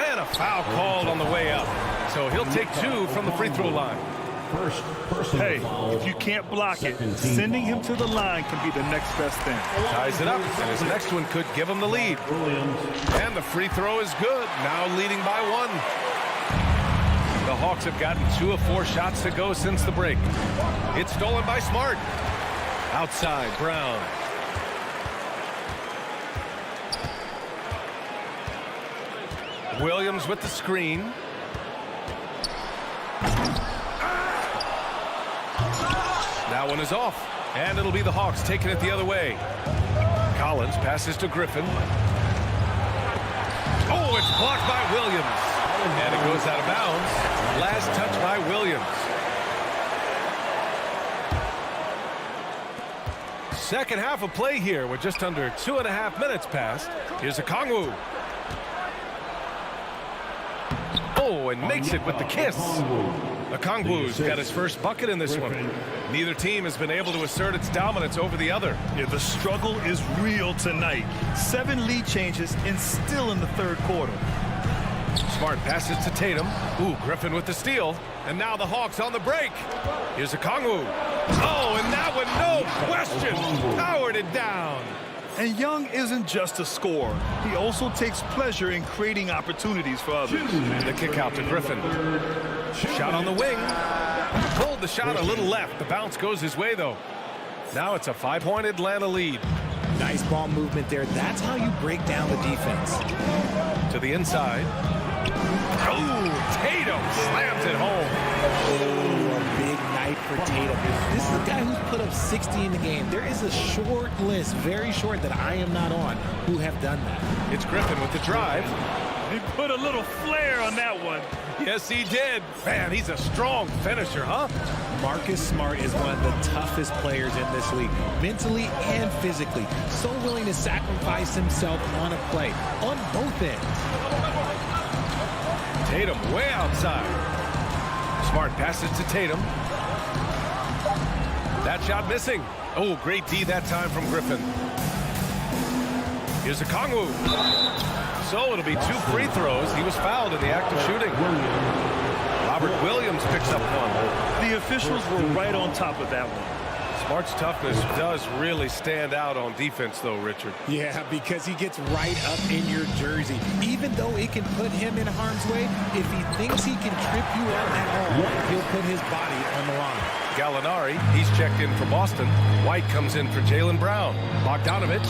And a foul called on the way up. So he'll take 2 from the free throw line. Hey, if you can't block it, sending him to the line can be the next best thing. Ties it up, and his next one could give him the lead. And the free throw is good. Now leading by 1. The Hawks have gotten 2 of 4 shots to go since the break. It's stolen by Smart. Outside, Brown. Williams with the screen. That one is off, and it'll be the Hawks taking it the other way. Collins passes to Griffin. Oh, it's blocked by Williams. And it goes out of bounds. Last touch by Williams. Second half of play here with just under 2.5 minutes passed. Here's a Kongwu. Oh, and makes it with the kiss. Okongwu's got his first bucket in this one. Neither team has been able to assert its dominance over the other. Yeah, the struggle is real tonight. 7 lead changes and still in the third quarter. Smart passes to Tatum. Ooh, Griffin with the steal. And now the Hawks on the break. Here's a Kongwu. Oh, and that one, no question, powered it down. And Young isn't just a scorer. He also takes pleasure in creating opportunities for others. The kick out to Griffin. Shot on the wing. Pulled the shot a little left. The bounce goes his way, though. Now it's a 5-point Atlanta lead. Nice ball movement there. That's how you break down the defense. To the inside. Oh, Tatum slams it home. Oh, a big night for Tatum. This is a guy who's put up 60 in the game. There is a short list, very short, that I am not on, who have done that. It's Griffin with the drive. He put a little flair on that one. Yes, he did. Man, he's a strong finisher, huh? Marcus Smart is one of the toughest players in this league, mentally and physically. So willing to sacrifice himself on a play, on both ends. Tatum way outside. Smart passes to Tatum. That shot missing. Oh, great D that time from Griffin. Here's a Kongwu. So it'll be 2 free throws. He was fouled in the act of shooting. Robert Williams picks up one. The officials were right on top of that one. Smart's toughness does really stand out on defense, though, Richard. Yeah, because he gets right up in your jersey. Even though it can put him in harm's way, if he thinks he can trip you up at all, he'll put his body on the line. Gallinari, he's checked in for Boston. White comes in for Jaylen Brown. Bogdanovich,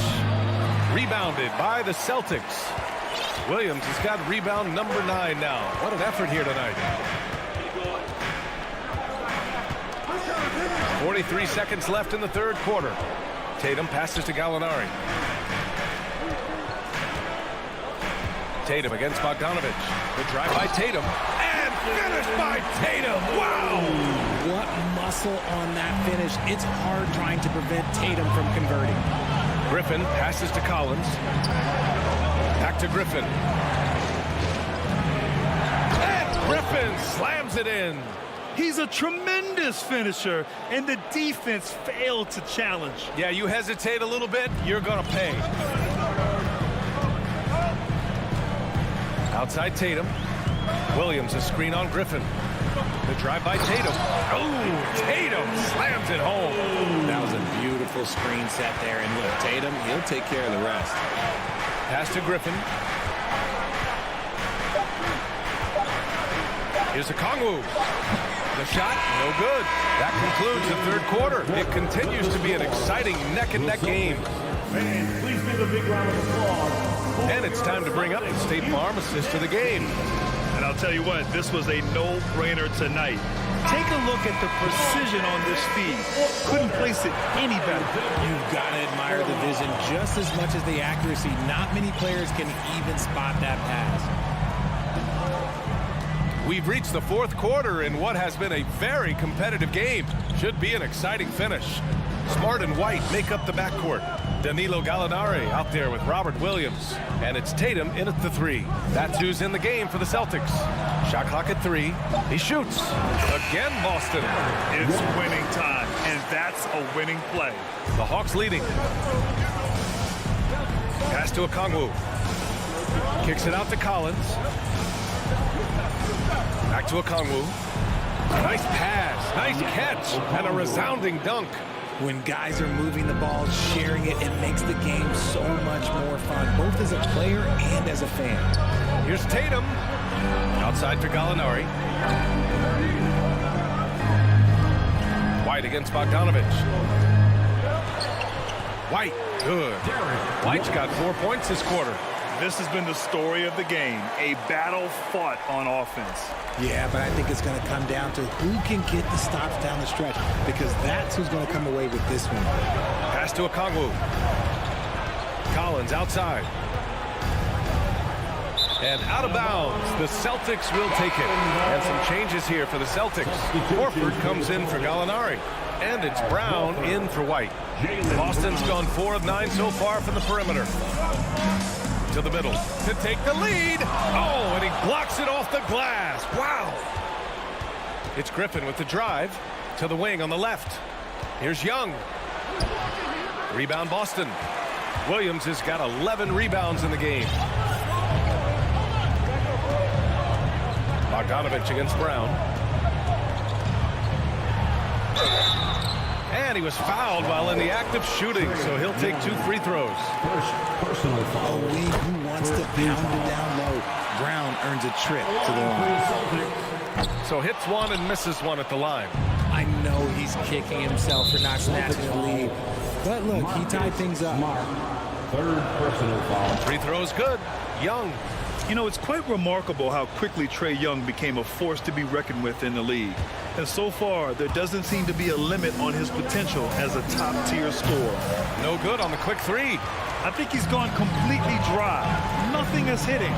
rebounded by the Celtics. Williams has got rebound number 9 now. What an effort here tonight. 43 seconds left in the third quarter. Tatum passes to Gallinari. Tatum against Bogdanovich. The drive by Tatum. And finished by Tatum. Wow! What muscle on that finish. It's hard trying to prevent Tatum from converting. Griffin passes to Collins. Back to Griffin. And Griffin slams it in. He's a tremendous finisher, and the defense failed to challenge. Yeah, you hesitate a little bit, you're going to pay. Outside Tatum. Williams, a screen on Griffin. The drive by Tatum. Oh, Tatum slams it home. That was a beautiful screen set there. And look, Tatum, he'll take care of the rest. Pass to Griffin. Here's a Kongwu. The shot, no good. That concludes the third quarter. It continues to be an exciting neck-and-neck game. Fans, please give a big round of applause. And it's time to bring up the State Farm assist of the game. And I'll tell you what, this was a no-brainer tonight. Take a look at the precision on this feed. Couldn't place it any better. You've got to admire the vision just as much as the accuracy. Not many players can even spot that pass. We've reached the fourth quarter in what has been a very competitive game. Should be an exciting finish. Smart and White make up the backcourt. Danilo Gallinari out there with Robert Williams. And it's Tatum in at the three. That's who's in the game for the Celtics. Shot clock at 3. He shoots. Again, Boston. It's winning time, and that's a winning play. The Hawks leading. Pass to Okongwu. Kicks it out to Collins. Back to Okongwu. Nice pass, nice catch, and a resounding dunk. When guys are moving the ball, sharing it, it makes the game so much more fun, both as a player and as a fan. Here's Tatum. Outside for Gallinari. White against Bogdanovich. White, good. White's got 4 points this quarter. This has been the story of the game, a battle fought on offense. Yeah, but I think it's going to come down to who can get the stops down the stretch, because that's who's going to come away with this one. Pass to Okongwu. Collins outside. And out of bounds, the Celtics will take it. And some changes here for the Celtics. Horford comes in for Gallinari. And it's Brown in for White. Boston's gone 4 of 9 so far from the perimeter. To the middle to take the lead. Oh, and he blocks it off the glass. Wow. It's Griffin with the drive to the wing on the left. Here's Young. Rebound Boston. Williams has got 11 rebounds in the game. Bogdanovich against Brown. And he was fouled while in the act of shooting, so he'll take 2 free throws. A lead who wants to pound it down low. Brown earns a trip to the line. So hits one and misses one at the line. I know he's kicking himself for not snatching the lead. But look, he tied things up. Third personal foul. Free throws good. Young. You know, it's quite remarkable how quickly Trae Young became a force to be reckoned with in the league. And so far, there doesn't seem to be a limit on his potential as a top-tier scorer. No good on the quick 3. I think he's gone completely dry. Nothing is hitting.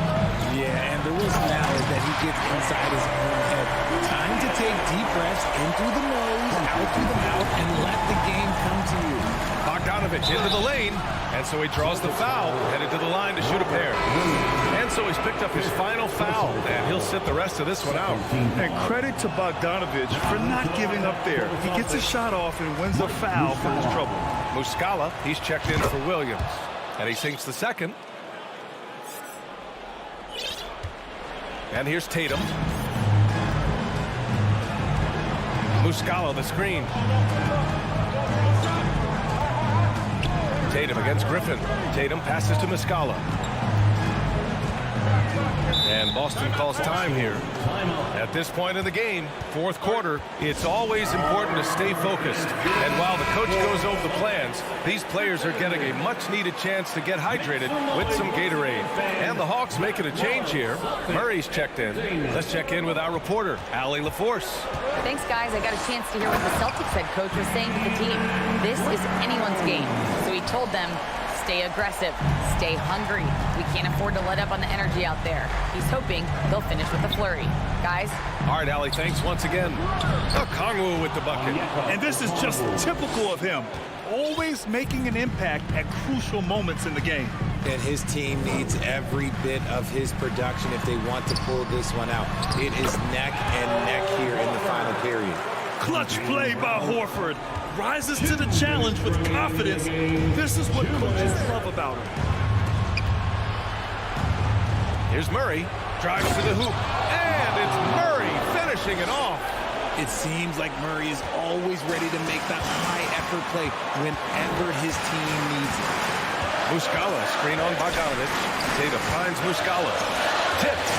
Yeah, and the risk now is that he gets inside his own head. Time to take deep breaths in through the nose, out through the mouth, and let the game come to you. Bogdanovich into the lane, and so he draws the foul, headed to the line to shoot a pair. And so he's picked up his final foul, and he'll sit the rest of this one out. And credit to Bogdanovich for not giving up there. He gets a shot off and wins a foul for his trouble. Muscala, he's checked in for Williams, and he sinks the second. And here's Tatum. Muscala the screen. Tatum against Griffin. Tatum passes to Muscala. And Boston calls time here. At this point in the game, fourth quarter, it's always important to stay focused. And while the coach goes over the plans, these players are getting a much-needed chance to get hydrated with some Gatorade. And the Hawks making a change here. Murray's checked in. Let's check in with our reporter, Allie LaForce. Thanks, guys. I got a chance to hear what the Celtics head coach was saying to the team. This is anyone's game. So he told them, stay aggressive, stay hungry. We can't afford to let up on the energy out there. He's hoping they'll finish with a flurry. Guys? All right, Allie, thanks once again. Okongwu with the bucket. And this is just typical of him. Always making an impact at crucial moments in the game. And his team needs every bit of his production if they want to pull this one out. It is neck and neck here in the final period. Clutch play by Horford. Rises to the challenge with confidence. This is what coaches love about him. Here's Murray. Drives to the hoop. And it's Murray finishing it off. It seems like Murray is always ready to make that high-effort play whenever his team needs it. Muscala, screen on Bogdanovich. Tatum finds Muscala. Tipped.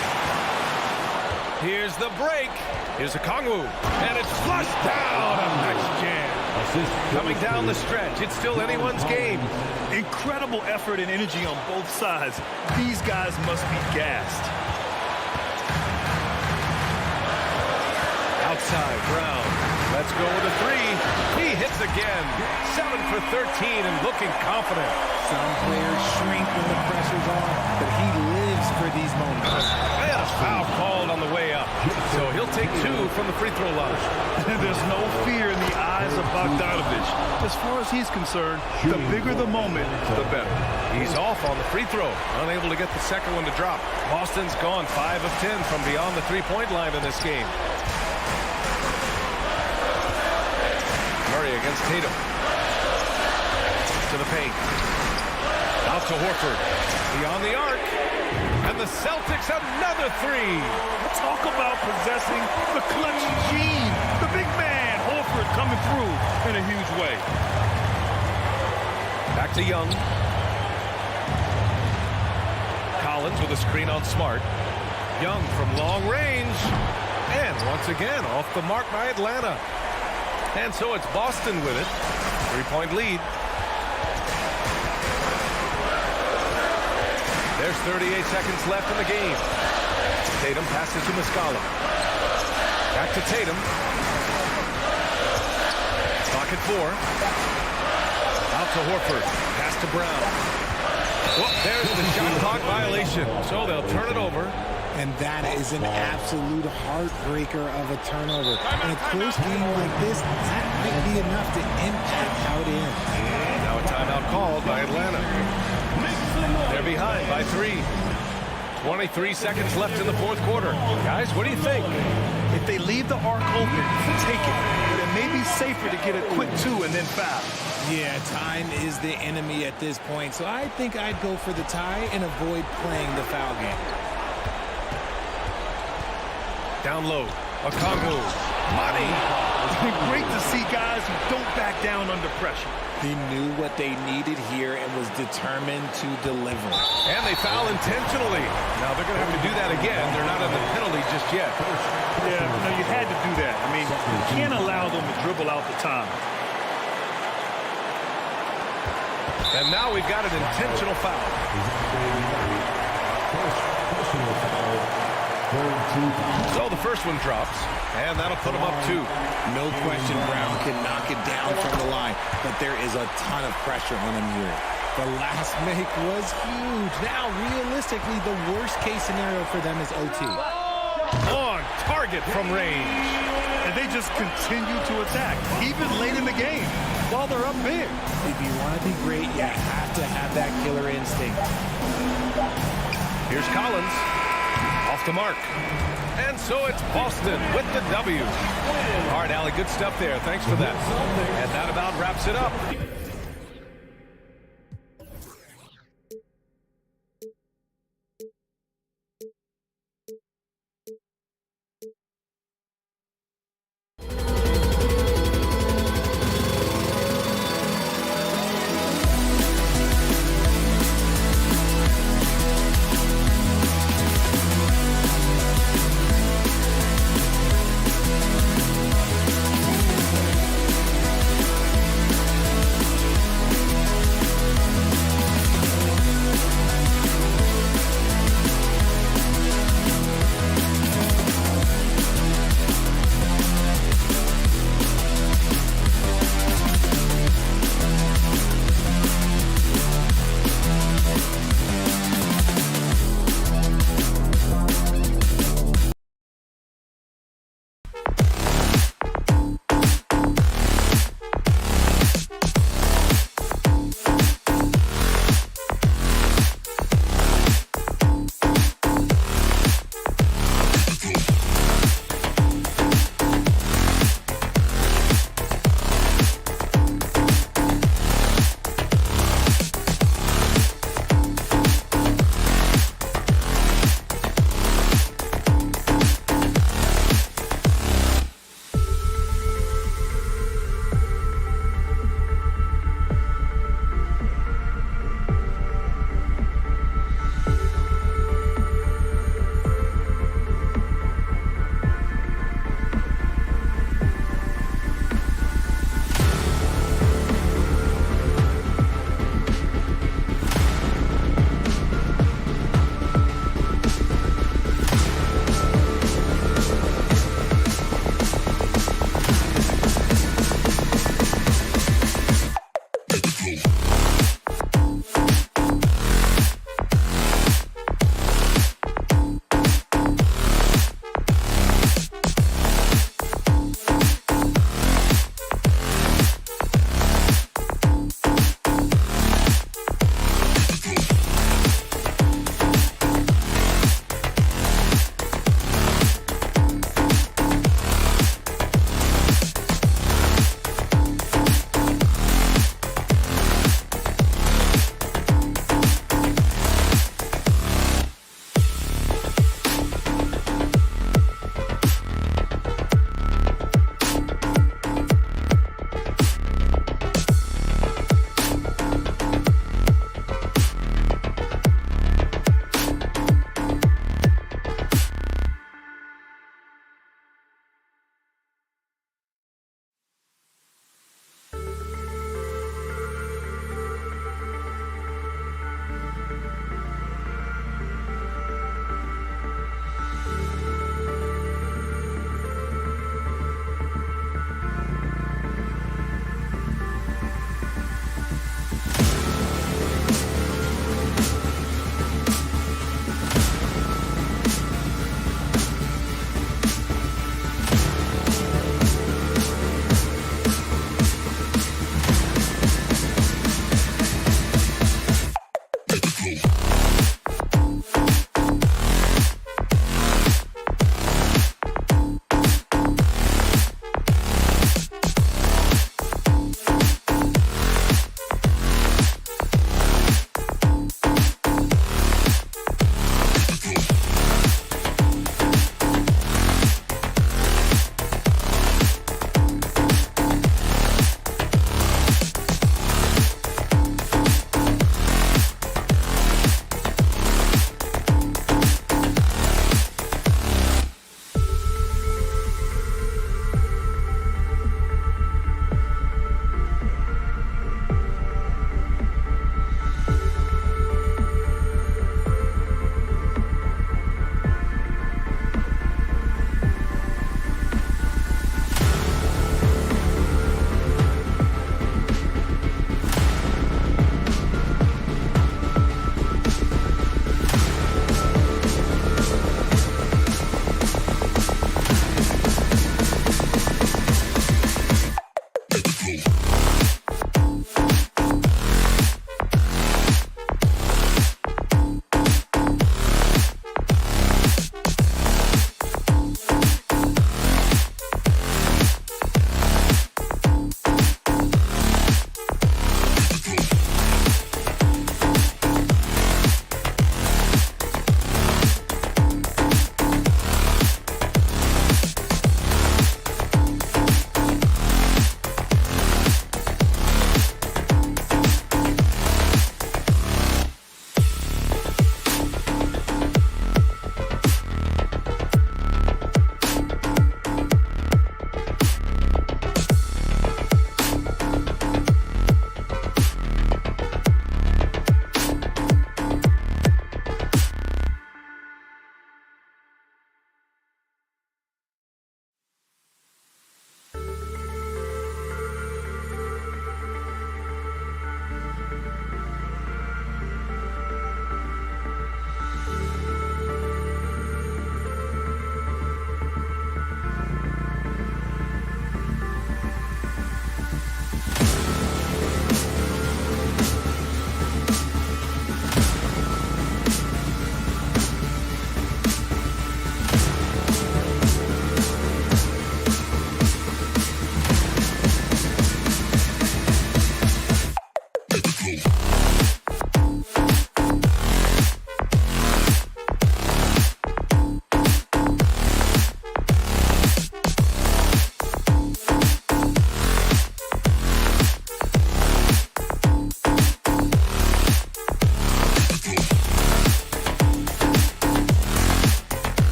Here's the break. Here's a Kongwu. And it's flushed down. A nice jam. Coming down the stretch. It's still anyone's game. Incredible effort and energy on both sides. These guys must be gassed. Outside, Brown. Let's go with a three. He hits again. 7 for 13 and looking confident. Some players shrink when the pressure's on, but he lives for these moments. And a foul called on the way up. So he'll take 2 from the free throw line. There's no fear in the eyes of Bogdanovich. As far as he's concerned, the bigger the moment, the better. He's off on the free throw. Unable to get the second one to drop. Boston's gone 5 of 10 from beyond the three-point line in this game. Murray against Tatum. To the paint. Out to Horford. Beyond the arc. And the Celtics another three. Talk about possessing the clutch gene. The big man, Horford, coming through in a huge way. Back to Young. Collins with a screen on Smart. Young from long range. And once again, off the mark by Atlanta. And so it's Boston with it. 3-point lead. There's 38 seconds left in the game. Tatum passes to Muscala. Back to Tatum. Clock at 4. Out to Horford. Pass to Brown. Well, there's the shot clock violation. So they'll turn it over. And that is an absolute heartbreaker of a turnover. In a close game like this, that might be enough to impact how it ends. And now a timeout called by Atlanta. They're behind by 3. 23 seconds left in the fourth quarter. Guys, what do you think? If they leave the arc open, take it. But it may be safer to get a quick 2 and then foul. Yeah, time is the enemy at this point. So I think I'd go for the tie and avoid playing the foul game. Down low. A Kongwu. Money. It's been great to see guys who don't back down under pressure. He knew what they needed here and was determined to deliver. And they foul intentionally. Now they're going to have to do that again. They're not in the penalty just yet. Yeah, no, you had to do that. I mean, you can't allow them to dribble out the time. And now we've got an intentional foul. So the first one drops, and that'll put them up 2. No question Brown can knock it down from the line, but there is a ton of pressure on him here. The last make was huge. Now, realistically, the worst-case scenario for them is OT. On target from range. And they just continue to attack, even late in the game, while they're up big. If you want to be great, you have to have that killer instinct. Here's Collins. Off the mark. And so it's Boston with the W. All right, Allie, good stuff there. Thanks for that. And that about wraps it up.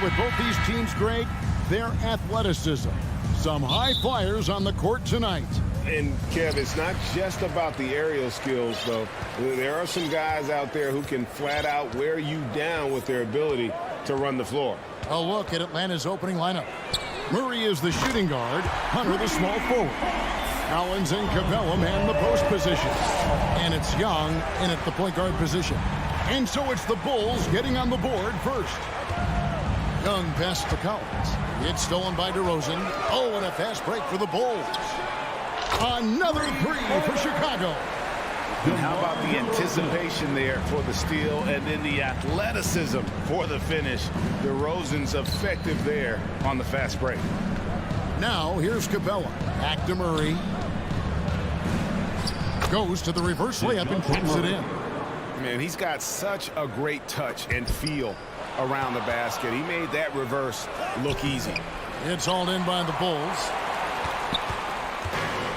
With both these teams, Greg, their athleticism. Some high flyers on the court tonight. And, Kev, it's not just about the aerial skills, though. There are some guys out there who can flat out wear you down with their ability to run the floor. A look at Atlanta's opening lineup. Murray is the shooting guard. Hunter the small forward. Collins and Capella man the post position. And it's Young in at the point guard position. And so it's the Bulls getting on the board first. Young pass to Collins. It's stolen by DeRozan. Oh, and a fast break for the Bulls. Another three for Chicago. And how about the anticipation there for the steal and then the athleticism for the finish. DeRozan's effective there on the fast break. Now here's Capella. Back to Murray. Goes to the reverse layup and puts it in. Man, he's got such a great touch and feel around the basket. He made that reverse look easy. It's hauled in by the Bulls.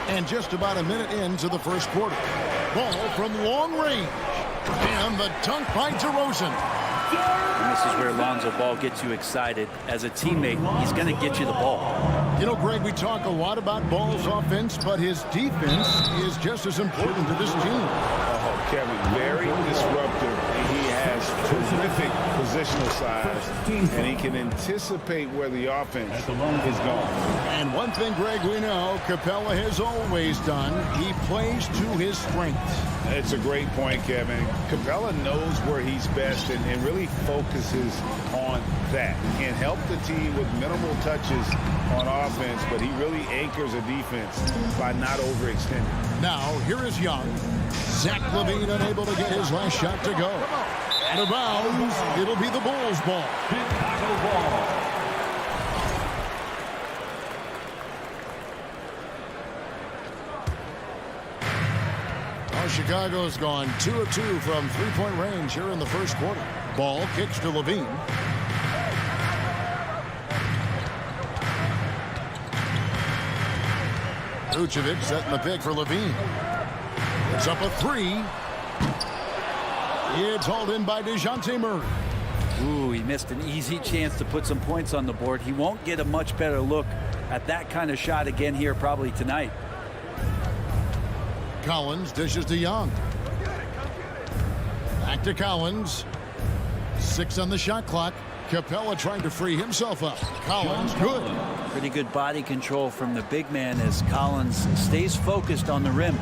And just about a minute into the first quarter. Ball from long range. And the dunk by DeRozan. And this is where Lonzo Ball gets you excited. As a teammate, he's going to get you the ball. You know, Greg, we talk a lot about Ball's offense, but his defense is just as important to this team. Oh, Kevin, very disruptive. He has terrific positional size, and he can anticipate where the offense is going. And one thing, Greg, we know Capella has always done, he plays to his strengths. It's a great point, Kevin. Capella knows where he's best and really focuses on that. He can help the team with minimal touches on offense, but he really anchors a defense by not overextending. Now, here is Young. Zach LaVine unable to get his last shot to go. Out of bounds, it'll be the Bulls' ball. Chicago ball. Well, Chicago's gone 2 of 2 from three-point range here in the first quarter. Ball kicks to LaVine. Vucevic setting the pick for LaVine. It's up a three. It's hauled in by DeJounte Murray. Ooh, he missed an easy chance to put some points on the board. He won't get a much better look at that kind of shot again here probably tonight. Collins dishes to Young. Back to Collins. 6 on the shot clock. Capella trying to free himself up. Collins, good. Pretty good body control from the big man as Collins stays focused on the rim.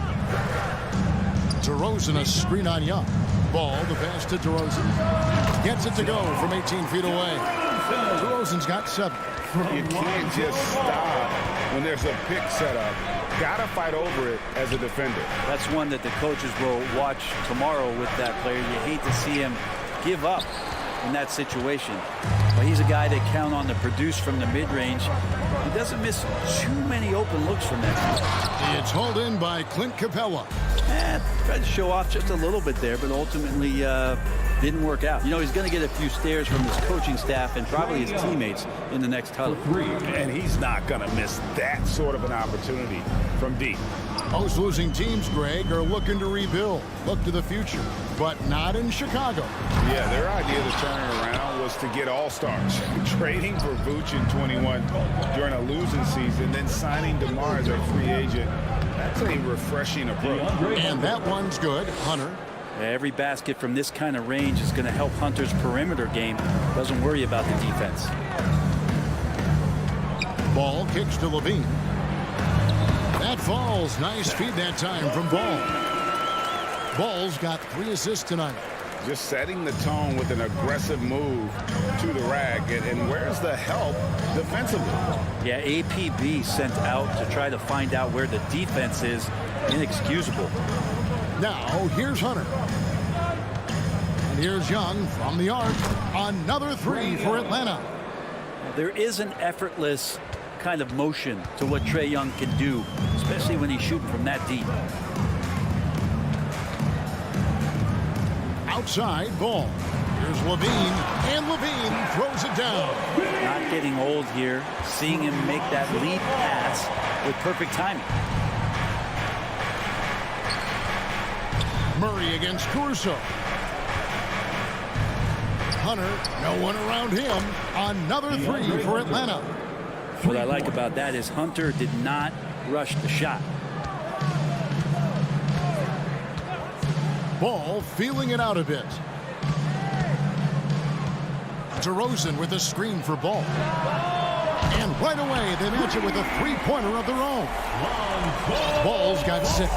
DeRozan a screen on Young. Ball, the pass to DeRozan. Gets it to go from 18 feet away. DeRozan's got 7. You can't just stop when there's a pick set up. Got to fight over it as a defender. That's one that the coaches will watch tomorrow with that player. You hate to see him give up in that situation. But he's a guy that count on to produce from the mid-range. He doesn't miss too many open looks from that. It's hauled in by Clint Capella. Tried to show off just a little bit there, but ultimately didn't work out. You know, he's going to get a few stares from his coaching staff and probably his teammates in the next huddle. And he's not going to miss that sort of an opportunity from deep. Most losing teams, Greg, are looking to rebuild, look to the future, but not in Chicago. Yeah, their idea to turn it around was to get all-stars. Trading for Vooch in 21 during a losing season, then signing DeMar as a free agent. That's a refreshing approach. And that one's good. Hunter. Every basket from this kind of range is going to help Hunter's perimeter game. Doesn't worry about the defense. Ball kicks to Levine. That falls. Nice feed that time from Ball. Ball's got 3 assists tonight. Just setting the tone with an aggressive move to the rack. And where's the help defensively? Yeah, APB sent out to try to find out where the defense is. Inexcusable. Now, here's Hunter. And here's Young from the arc. Another 3 for Atlanta. There is an effortless kind of motion to what Trae Young can do, especially when he's shooting from that deep. Outside Ball. Here's Levine, and Levine throws it down. Not getting old here. Seeing him make that lead pass with perfect timing. Murray against Caruso. Hunter, no one around him. Another 3 for Atlanta. What I like about that is Hunter did not rush the shot. Ball feeling it out a bit. DeRozan with a screen for Ball. And right away, they match it with a 3-pointer of their own. Ball's got 6.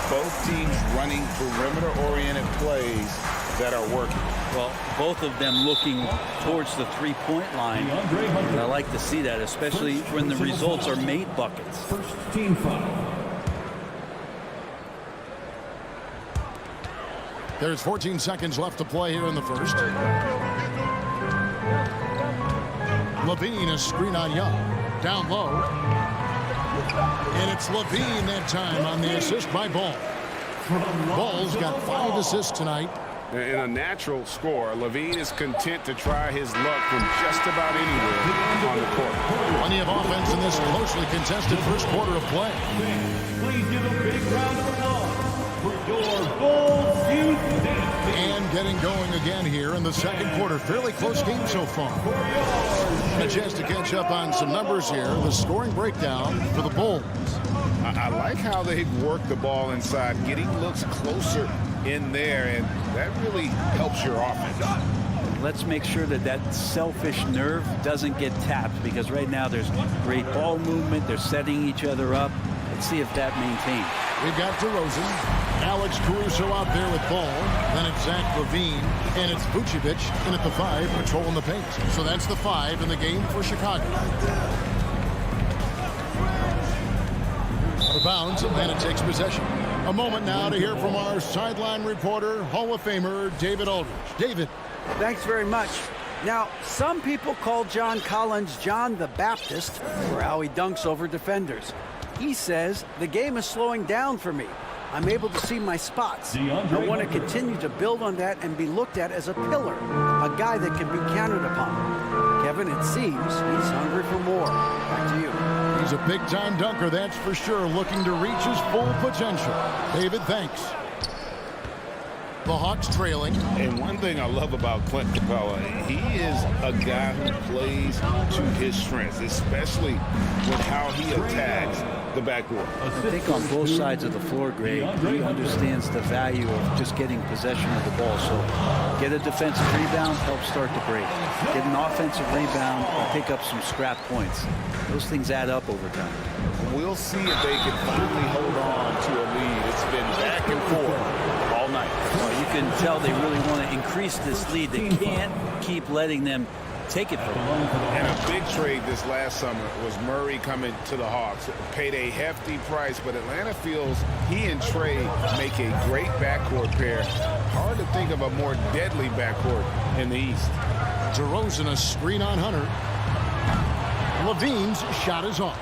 Both teams running perimeter-oriented plays that are working. Well, both of them looking towards the 3-point line. And I like to see that, especially when the results are made buckets. First team foul. There's 14 seconds left to play here in the first. Levine, a screen on Young. Down low. And it's Levine that time on the assist by Ball. Ball's got 5 assists tonight. In a natural score, Levine is content to try his luck from just about anywhere on the court. Plenty of offense in this closely contested first quarter of play. Please give a big round of applause for your Bulls youth. And getting going again here in the second quarter. Fairly close game so far. A chance to catch up on some numbers here. The scoring breakdown for the Bulls. I like how they've worked the ball inside, getting looks closer in there, and that really helps your offense. Let's make sure that that selfish nerve doesn't get tapped, because right now there's great ball movement. They're setting each other up. Let's see if that maintains. We've got DeRozan, Alex Caruso out there with Ball. Then it's Zach LaVine, and it's Vucevic in at the 5, patrolling the paint. So that's the 5 in the game for Chicago. Out of bounds, Atlanta takes possession. A moment now to hear from our sideline reporter, Hall of Famer David Aldridge. David. Thanks very much. Now, some people call John Collins John the Baptist for how he dunks over defenders. He says, the game is slowing down for me. I'm able to see my spots. I want to continue to build on that and be looked at as a pillar, a guy that can be counted upon. Kevin, it seems he's hungry for more. Back to you. He's a big-time dunker, that's for sure, looking to reach his full potential. David, thanks. The Hawks trailing. And one thing I love about Clint Capella, he is a guy who plays to his strengths, especially with how he attacks the backboard. I think on both sides of the floor, Greg, he understands the value of just getting possession of the ball. So get a defensive rebound, help start the break. Get an offensive rebound and pick up some scrap points. Those things add up over time. We'll see if they can finally hold on to a lead. It's been back and forth all night. Well, you can tell they really want to increase this lead. They can't keep letting them take it from them. And a big trade this last summer was Murray coming to the Hawks. Paid a hefty price, but Atlanta feels he and Trae make a great backcourt pair. Hard to think of a more deadly backcourt in the East. DeRozan, a screen on Hunter. Levine's shot is off.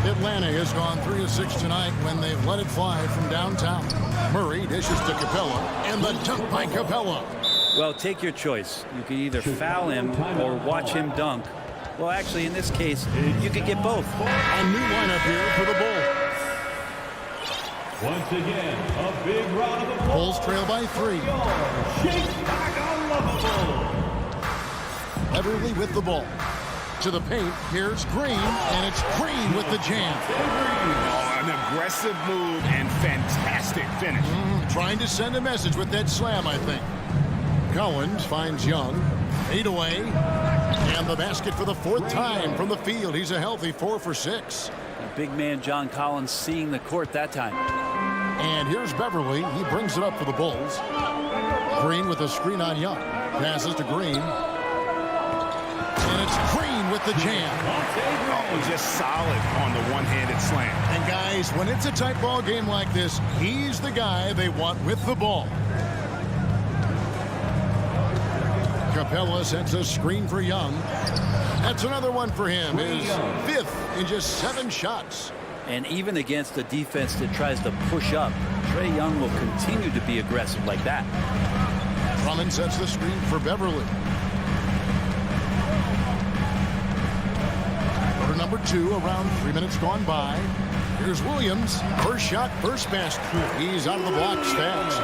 Atlanta has gone 3 of 6 tonight when they've let it fly from downtown. Murray dishes to Capella, and the dunk by Capella. Well, take your choice. You could either foul him or watch him dunk. Well, actually, in this case, you could get both. A new lineup here for the Bulls. Once again, a big round of applause. Bulls trail by 3. Beverly with the ball. To the paint. Here's Green, and it's Green with the jam. Oh, an aggressive move and fantastic finish. Trying to send a message with that slam, I think. Collins finds Young. 8 away. And the basket for the 4th time from the field. He's a healthy 4 for 6. A big man John Collins seeing the court that time. And here's Beverly. He brings it up for the Bulls. Green with a screen on Young. Passes to Green. And it's Green with the jam. Oh, just solid on the one-handed slam. And guys, when it's a tight ball game like this, he's the guy they want with the ball. Capella sends a screen for Young. That's another one for him. His 5th in just 7 shots. And even against a defense that tries to push up, Trae Young will continue to be aggressive like that. Drummond sets the screen for Beverly. Quarter number 2, around 3 minutes gone by. Here's Williams. First shot, first basket. He's out of the blocks fast.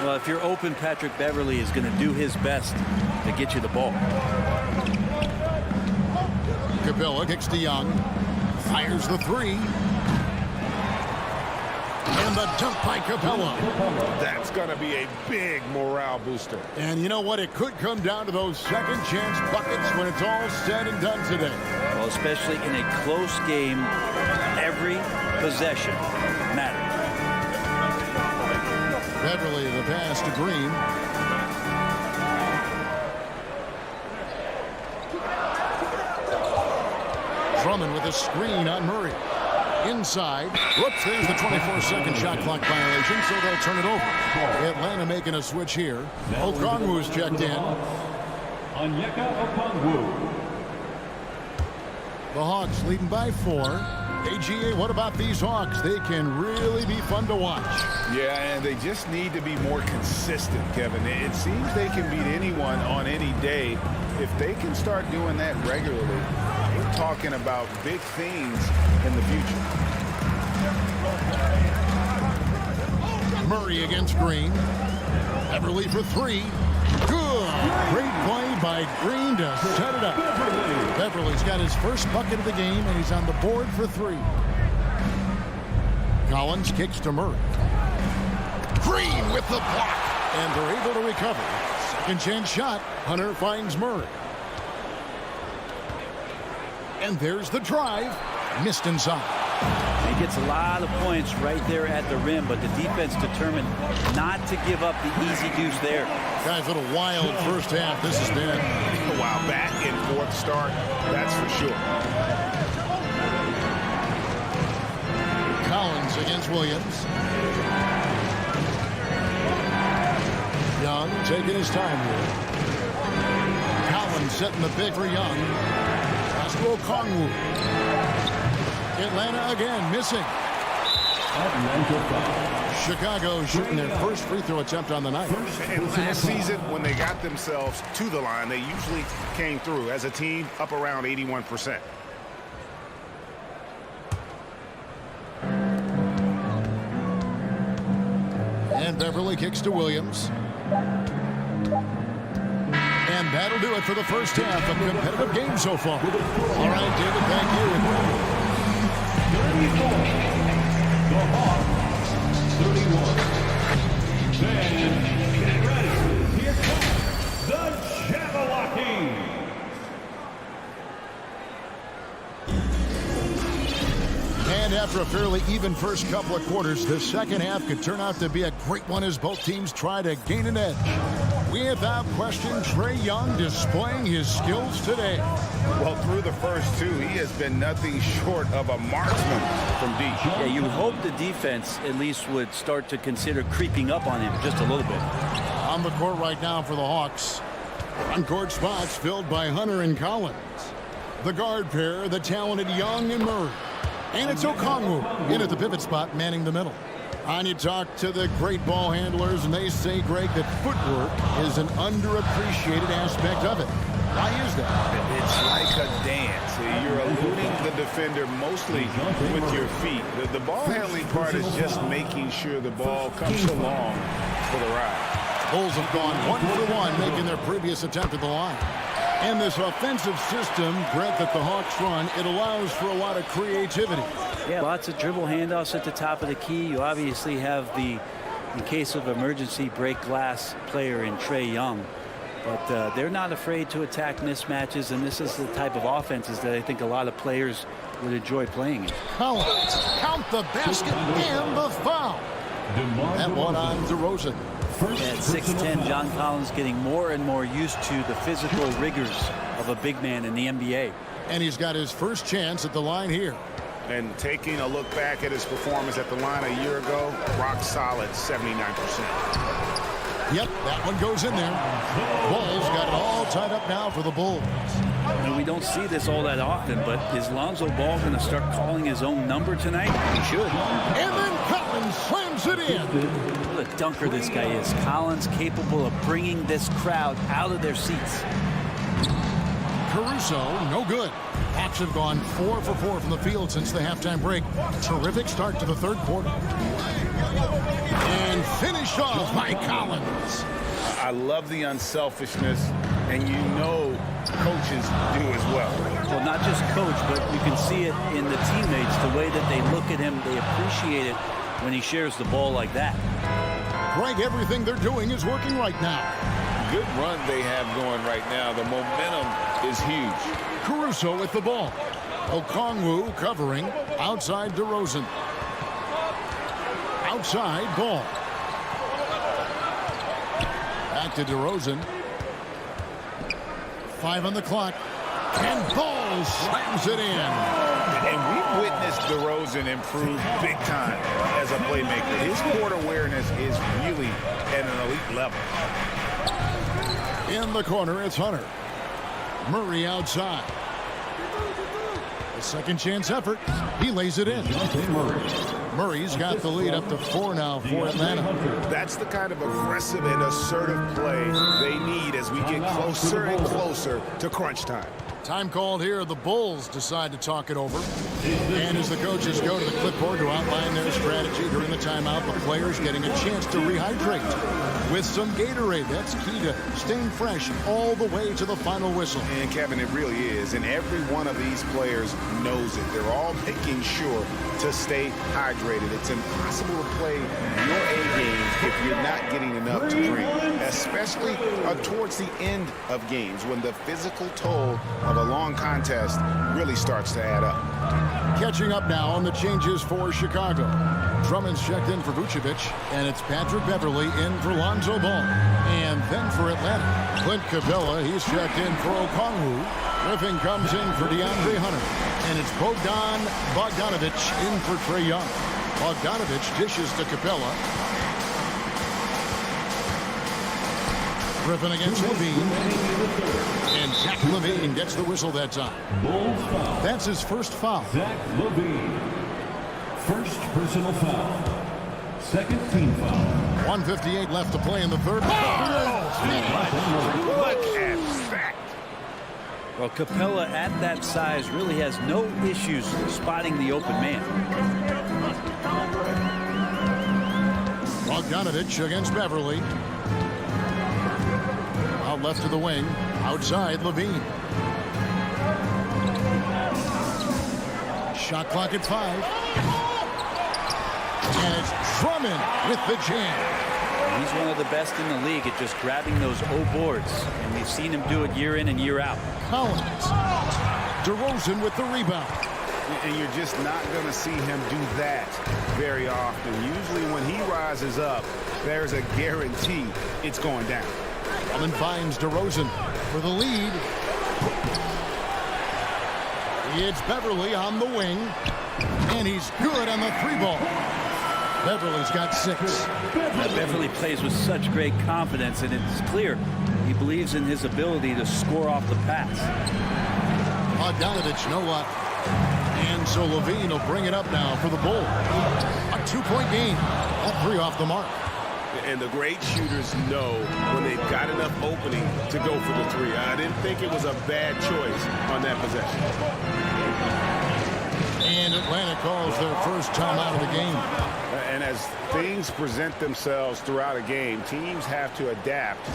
Well, if you're open, Patrick Beverly is going to do his best to get you the ball. Capella kicks to Young. Fires the 3. And the dunk by Capella. That's going to be a big morale booster. And you know what? It could come down to those second chance buckets when it's all said and done today. Well, especially in a close game, every possession matters. Beverly, the pass to Green. Drummond with a screen on Murray. Inside. Whoops, there's the 24-second shot clock violation, so they'll turn it over. Atlanta making a switch here. Okongwu's checked in. Onyeka Okongwu. The Hawks leading by 4. AGA, what about these Hawks? They can really be fun to watch. Yeah, and they just need to be more consistent, Kevin. It seems they can beat anyone on any day. If they can start doing that regularly, we're talking about big things in the future. Murray against Green. Beverly for 3. Good. Great play by Green to set it up. Beverly's got his first bucket of the game, and he's on the board for 3. Collins kicks to Murray. Green with the block, and they're able to recover. Second chance shot. Hunter finds Murray. And there's the drive. Missed inside. He gets a lot of points right there at the rim, but the defense determined not to give up the easy deuce there. Guys, a little wild first half this has been. Wow, back and forth start, that's for sure. Collins against Williams. Young taking his time here. Collins setting the big for Young. Pass to Okongwu. Atlanta again missing. Chicago shooting their first free throw attempt on the night. And last season, when they got themselves to the line, they usually came through as a team up around 81%. And Beverly kicks to Williams. And that'll do it for the first half. A competitive game so far. All right, David, thank you. 34. The Hawks, 31. Fans, get ready. Here comes the Jabberwocky. And after a fairly even first couple of quarters, the second half could turn out to be a great one as both teams try to gain an edge. Without question, Trae Young displaying his skills today. Well, through the first 2, he has been nothing short of a marksman from deep. Yeah, you hope the defense at least would start to consider creeping up on him just a little bit. On the court right now for the Hawks. On-court spots filled by Hunter and Collins. The guard pair, the talented Young and Murray. And it's Okongwu in at the pivot spot, manning the middle. And you talk to the great ball handlers, and they say, Greg, that footwork is an underappreciated aspect of it. Why is that? It's like a dance. You're eluding the defender mostly with your feet. The ball handling part is just making sure the ball comes along for the ride. Bulls have gone 1-for-1, making their previous attempt at the line. And this offensive system, Brett, that the Hawks run, it allows for a lot of creativity. Yeah, lots of dribble handoffs at the top of the key. You obviously have the, in case of emergency, break glass player in Trae Young. But they're not afraid to attack mismatches, and this is the type of offenses that I think a lot of players would enjoy playing in. Collins, count the basket and the foul. That one on DeRozan. At 6'10", John Collins getting more and more used to the physical rigors of a big man in the NBA. And he's got his first chance at the line here. And taking a look back at his performance at the line a year ago, rock solid 79%. Yep, that one goes in there. Bulls got it all tied up now for the Bulls. And we don't see this all that often, but is Lonzo Ball going to start calling his own number tonight? He should. And then Collins slams it in. What a dunker this guy is. Collins capable of bringing this crowd out of their seats. Caruso, no good. Hawks have gone 4 for 4 from the field since the halftime break. Terrific start to the third quarter. And finished off by Collins. I love the unselfishness, and you know coaches do as well. Well, not just coach, but you can see it in the teammates, the way that they look at him. They appreciate it when he shares the ball like that. Greg, everything they're doing is working right now. Good run they have going right now. The momentum is huge. Caruso with the ball. Okongwu covering outside DeRozan. Outside Ball. Back to DeRozan. 5 on the clock. And Ball slams it in. And we've witnessed DeRozan improve big time as a playmaker. His court awareness is really at an elite level. In the corner, it's Hunter. Murray outside. A second chance effort. He lays it in. Murray's got the lead up to 4 now for Atlanta. That's the kind of aggressive and assertive play they need as we get closer and closer to crunch time. Time called here. The Bulls decide to talk it over. And as the coaches go to the clipboard to outline their strategy during the timeout, the players getting a chance to rehydrate with some Gatorade. That's key to staying fresh all the way to the final whistle. And Kevin, it really is. And every one of these players knows it. They're all making sure to stay hydrated. It's impossible to play your A game if you're not getting enough to drink, especially towards the end of games when the physical toll of a long contest really starts to add up. Catching up now on the changes for Chicago. Drummond's checked in for Vucevic, and it's Patrick Beverley in for Lonzo Ball. And then for Atlanta, Clint Capella, he's checked in for Okongwu. Griffin comes in for DeAndre Hunter. And it's Bogdanovic in for Trae Young. Bogdanovic dishes to Capella. Griffin against Levine. And Zach Levine gets the whistle that time. That's his first foul. Zach Levine. First personal foul. Second team foul. 1:58 left to play in the third. Look at that. Well, Capella at that size really has no issues spotting the open man. Bogdanovic against Beverley. Out left to the wing. Outside Levine. Shot clock at 5. And it's Drummond with the jam. He's one of the best in the league at just grabbing those O boards. And we've seen him do it year in and year out. Collins. DeRozan with the rebound. And you're just not going to see him do that very often. Usually when he rises up, there's a guarantee it's going down. Drummond finds DeRozan for the lead. It's Beverley on the wing. And he's good on the 3-ball. Beverley's got 6. Beverley plays with such great confidence, and it's clear he believes in his ability to score off the pass. Bogdanovic, no luck. And so Levine will bring it up now for the Bulls. A 2-point game. That 3 off the mark. And the great shooters know when they've got enough opening to go for the three. I didn't think it was a bad choice on that possession. And Atlanta calls their first timeout of the game. And as things present themselves throughout a game, teams have to adapt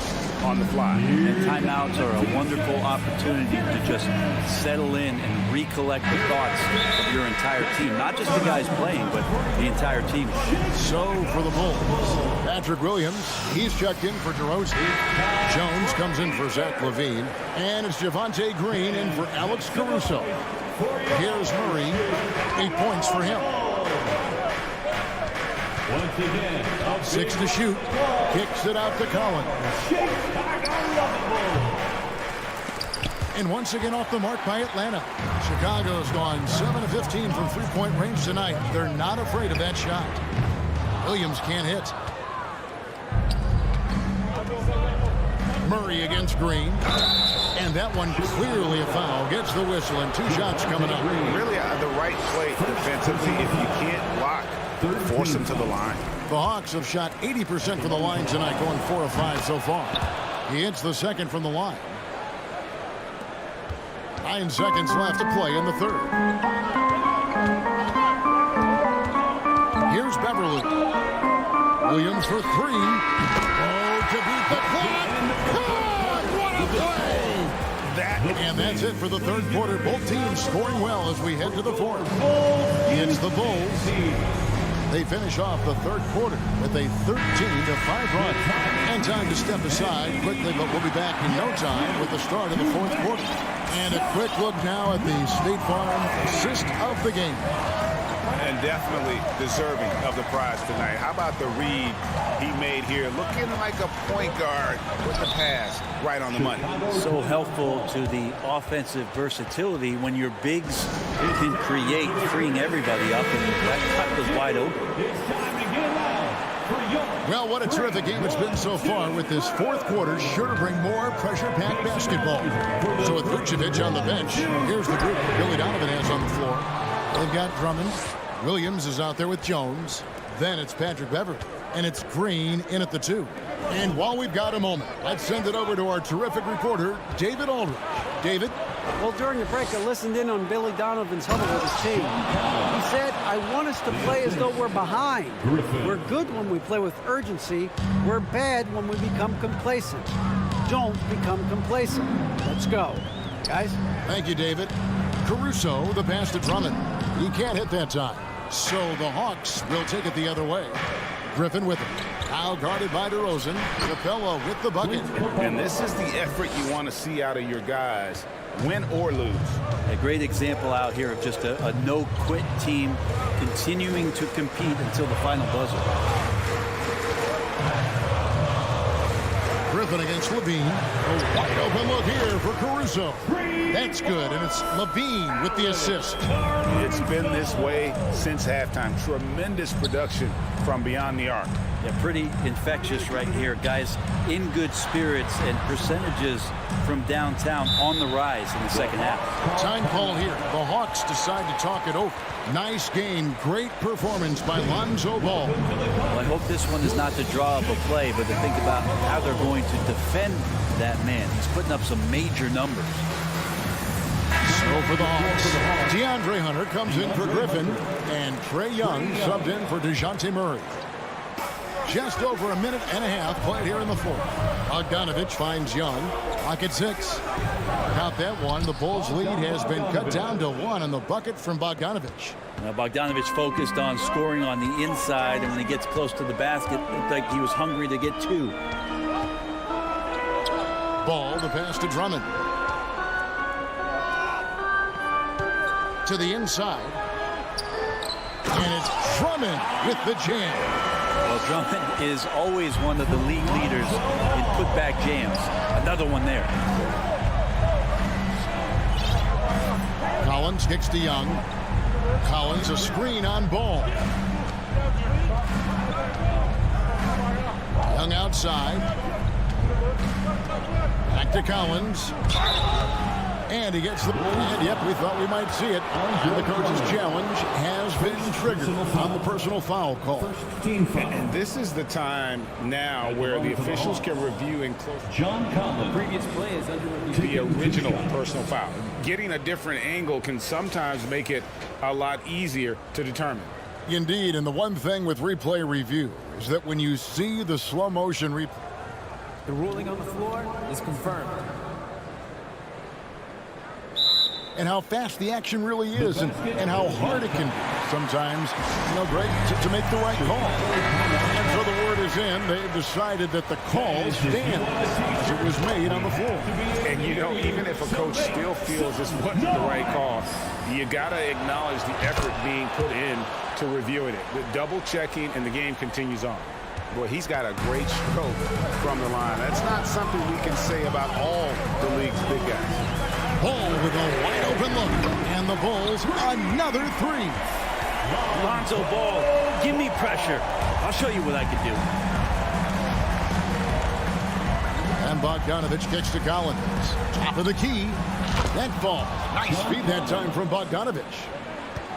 on the fly. And timeouts are a wonderful opportunity to just settle in and recollect the thoughts of your entire team. Not just the guys playing, but the entire team. So for the Bulls, Patrick Williams, he's checked in for DeRozan. Jones comes in for Zach LaVine. And it's Javonte Green in for Alex Caruso. Here's Murray, 8 points for him. 6 to shoot. Kicks it out to Collins. And once again off the mark by Atlanta. Chicago's gone 7 of 15 from three-point range tonight. They're not afraid of that shot. Williams can't hit. Murray against Green. And that one clearly a foul. Gets the whistle and 2 shots coming up. Really the right play defensively. If you can't block, force them to the line. The Hawks have shot 80% from the line tonight, going 4 of 5 so far. He hits the second from the line. 9 seconds left to play in the third. Here's Beverly. Williams for 3. Oh, to beat the clock. God, what a play! And that's it for the third quarter. Both teams scoring well as we head to the fourth. It's the Bulls. They finish off the third quarter with a 13-5 run. And time to step aside quickly, but we'll be back in no time with the start of the fourth quarter. And a quick look now at the State Farm assist of the game. And definitely deserving of the prize tonight. How about the read he made here? Looking like a point guard with the pass right on the money. So helpful to the offensive versatility when your bigs can create, freeing everybody up, and that cut was wide open. Well, what a terrific game it's been so far, with this fourth quarter sure to bring more pressure-packed basketball. So with Vucevic on the bench, here's the group Billy Donovan has on the floor. They've got Drummond. Williams is out there with Jones. Then it's Patrick Beverly. And it's Green in at the 2. And while we've got a moment, let's send it over to our terrific reporter, David Aldridge. David? Well, during the break, I listened in on Billy Donovan's huddle with his team. He said, I want us to play as though we're behind. We're good when we play with urgency. We're bad when we become complacent. Don't become complacent. Let's go. Guys? Thank you, David. Caruso, the pass to Drummond. He can't hit that time. So the Hawks will take it the other way. Griffin with him. Now guarded by DeRozan. Capella with the bucket. And this is the effort you want to see out of your guys, win or lose. A great example out here of just a no-quit team continuing to compete until the final buzzer. Griffin against Levine. A wide open look here for Caruso. That's good, and it's Levine with the assist. It's been this way since halftime. Tremendous production from beyond the arc. Yeah, pretty infectious right here. Guys in good spirits, and percentages from downtown on the rise in the second half. Time call here. The Hawks decide to talk it over. Nice game. Great performance by Lonzo Ball. Well, I hope this one is not to draw up a play, but to think about how they're going to defend that man. He's putting up some major numbers. So for the Hawks, DeAndre Hunter comes in for Griffin, and Trae Young subbed in for DeJounte Murray. Just over a minute and a half played here in the fourth. Bogdanovich finds Young. Clock at 6. Count that one. The Bulls' lead has been cut down to 1 on the bucket from Bogdanovich. Now Bogdanovich focused on scoring on the inside, and when he gets close to the basket, it looked like he was hungry to get 2. Ball, the pass to Drummond. To the inside. And it's Drummond with the jam. Well, Drummond is always one of the league leaders in putback jams. Another one there. Collins kicks to Young. Collins a screen on Ball. Young outside. Back to Collins. And he gets the and yep, we thought we might see it. And the coach's challenge has been triggered on the personal foul call. And this is the time now where the officials can review and close The previous play is under the original personal foul. Getting a different angle can sometimes make it a lot easier to determine. Indeed, and the one thing with replay review is that when you see the slow motion replay, The ruling on the floor is confirmed. and how fast the action really is and how hard it can be sometimes, Greg, to make the right call. And so the word is in. They've decided that the call stands as it was made on the floor. And, even if a coach still feels this wasn't the right call, you got to acknowledge the effort being put in to reviewing it. The double checking, and the game continues on. Boy, he's got a great stroke from the line. That's not something we can say about all the league's big guys. Ball with a wide open look. And the Bulls, another three. Lonzo Ball, give me pressure. I'll show you what I can do. And Bogdanovich kicks to Collins. Top of the key. That ball. Nice feed that time from Bogdanovich.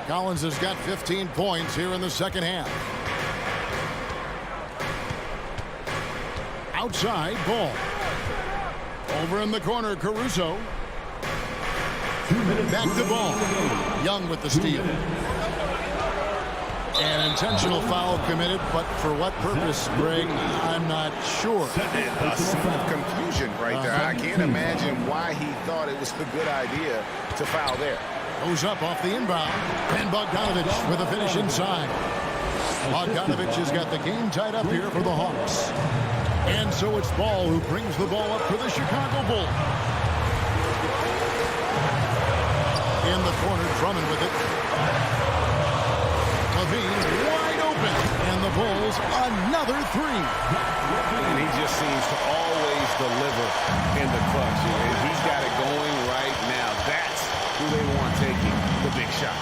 Collins has got 15 points here in the second half. Outside, Ball. Over in the corner, Caruso. Back to Ball. Young with the steal. An intentional foul committed, but for what purpose, Greg, I'm not sure. A scene of confusion right there. I can't imagine why he thought it was a good idea to foul there. Goes up off the inbound. And Bogdanovich with a finish inside. Bogdanovich has got the game tied up here for the Hawks. And so it's Ball who brings the ball up for the Chicago Bulls. In the corner, Drummond with it. Levine wide open. And the Bulls, another three. And he just seems to always deliver in the clutch. And he's got it going right now. That's who they want taking the big shot.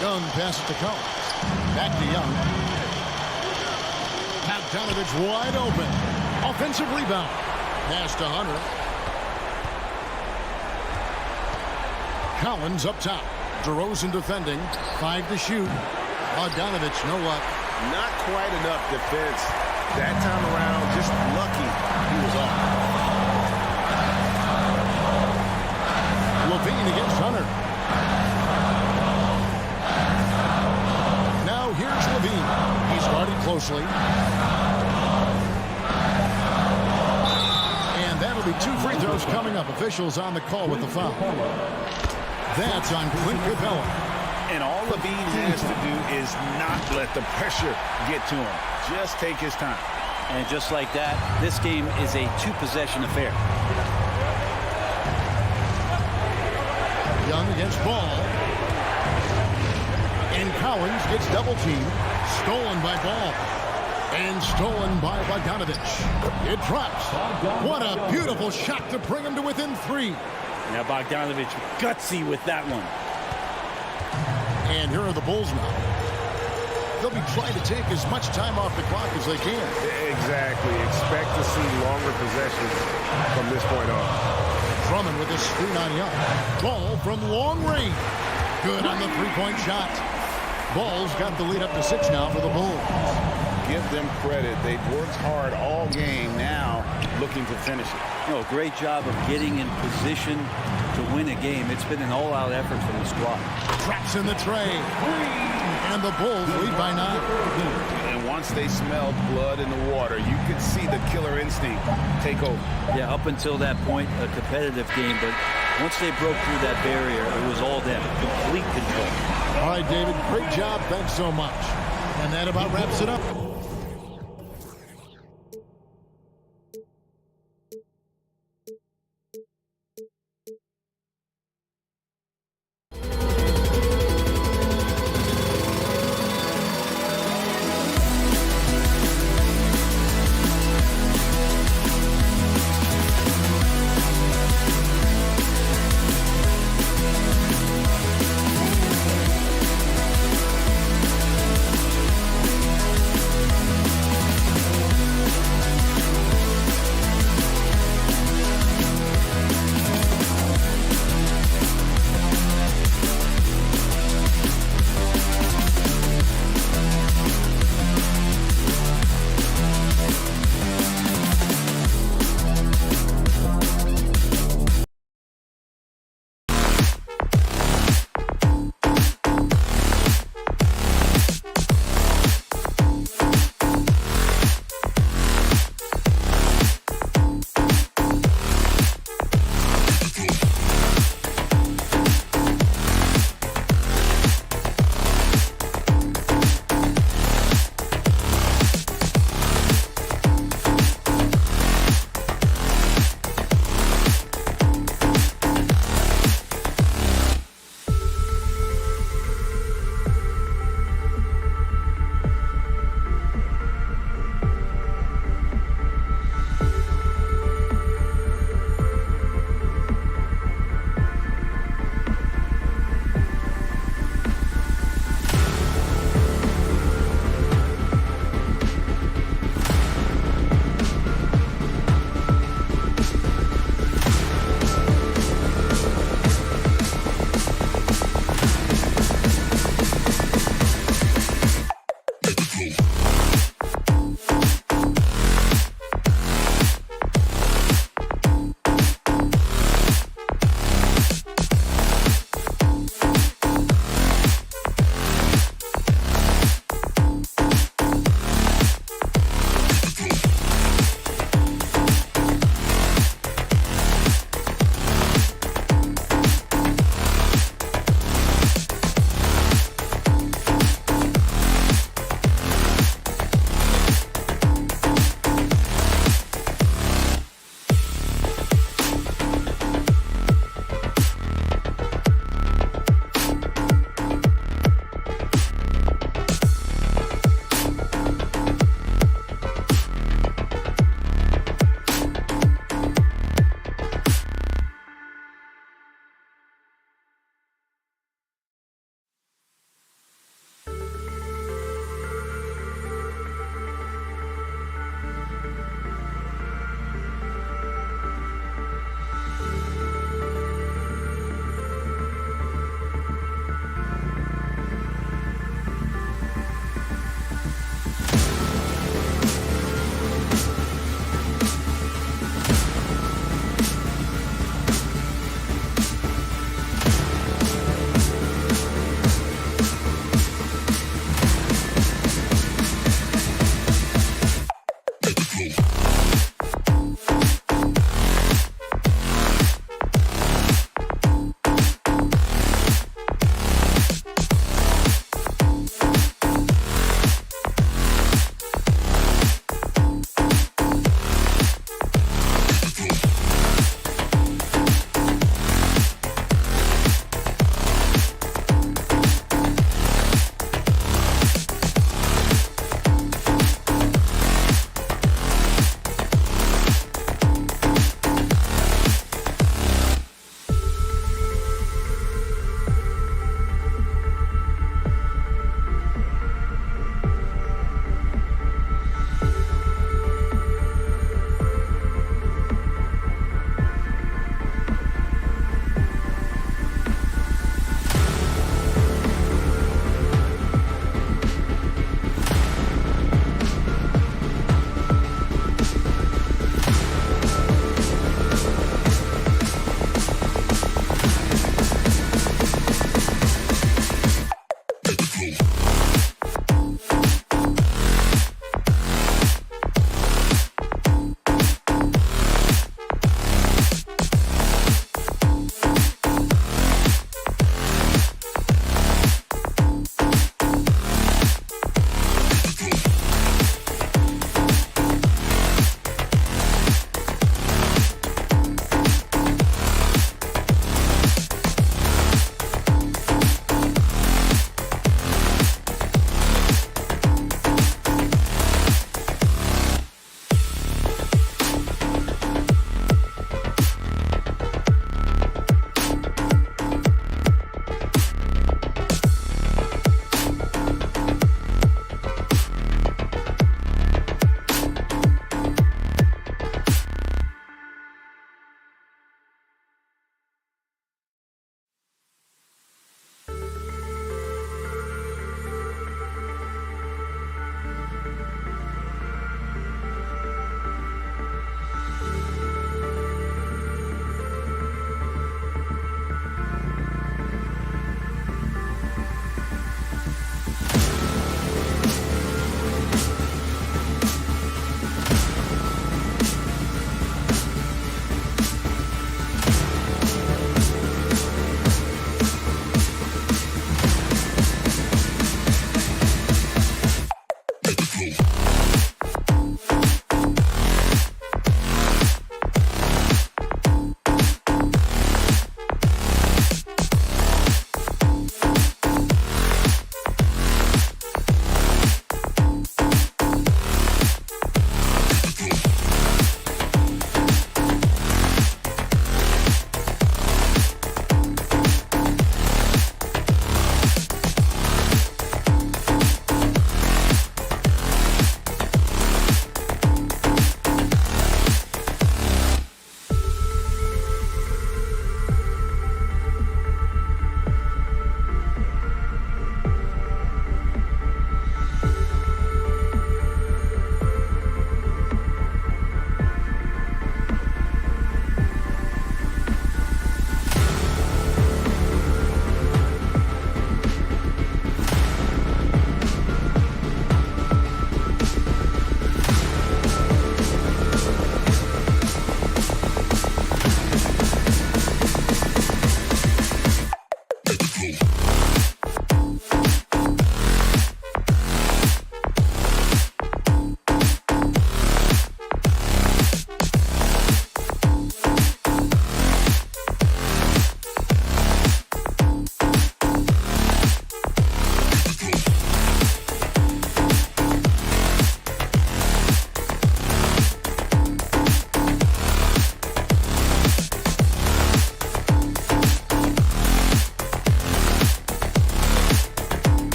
Young passes to Collins. Back to Young. Bogdanovich wide open. Offensive rebound. Pass to Hunter. Collins up top. DeRozan defending. 5 to shoot. Bogdanovich, no luck. Not quite enough defense. That time around, just lucky he was off. Levine against Hunter. Now here's Levine. He's guarded closely. And that'll be 2 free throws coming up. Officials on the call with the foul. That's on Clint Capella. And all Levine has to do is not let the pressure get to him. Just take his time. And just like that, this game is a 2-possession affair. Young against Ball. And Collins gets double teamed. Stolen by Ball. And stolen by Bogdanovich. It drops. What a beautiful shot to bring him to within 3. Now Bogdanovich gutsy with that one. And here are the Bulls now. They'll be trying to take as much time off the clock as they can. Exactly. Expect to see longer possessions from this point on. Drummond with his screen on Young. Ball from long range. Good on the three-point shot. Ball's got the lead up to 6 now for the Bulls. Give them credit. They've worked hard all game, now looking to finish it. Great job of getting in position to win a game. It's been an all-out effort from the squad. Traps in the tray. And the Bulls lead by 9. And once they smelled blood in the water, you could see the killer instinct take over. Yeah, up until that point, a competitive game, but once they broke through that barrier, it was all them. Complete control. All right, David, great job. Thanks so much. And that about wraps it up.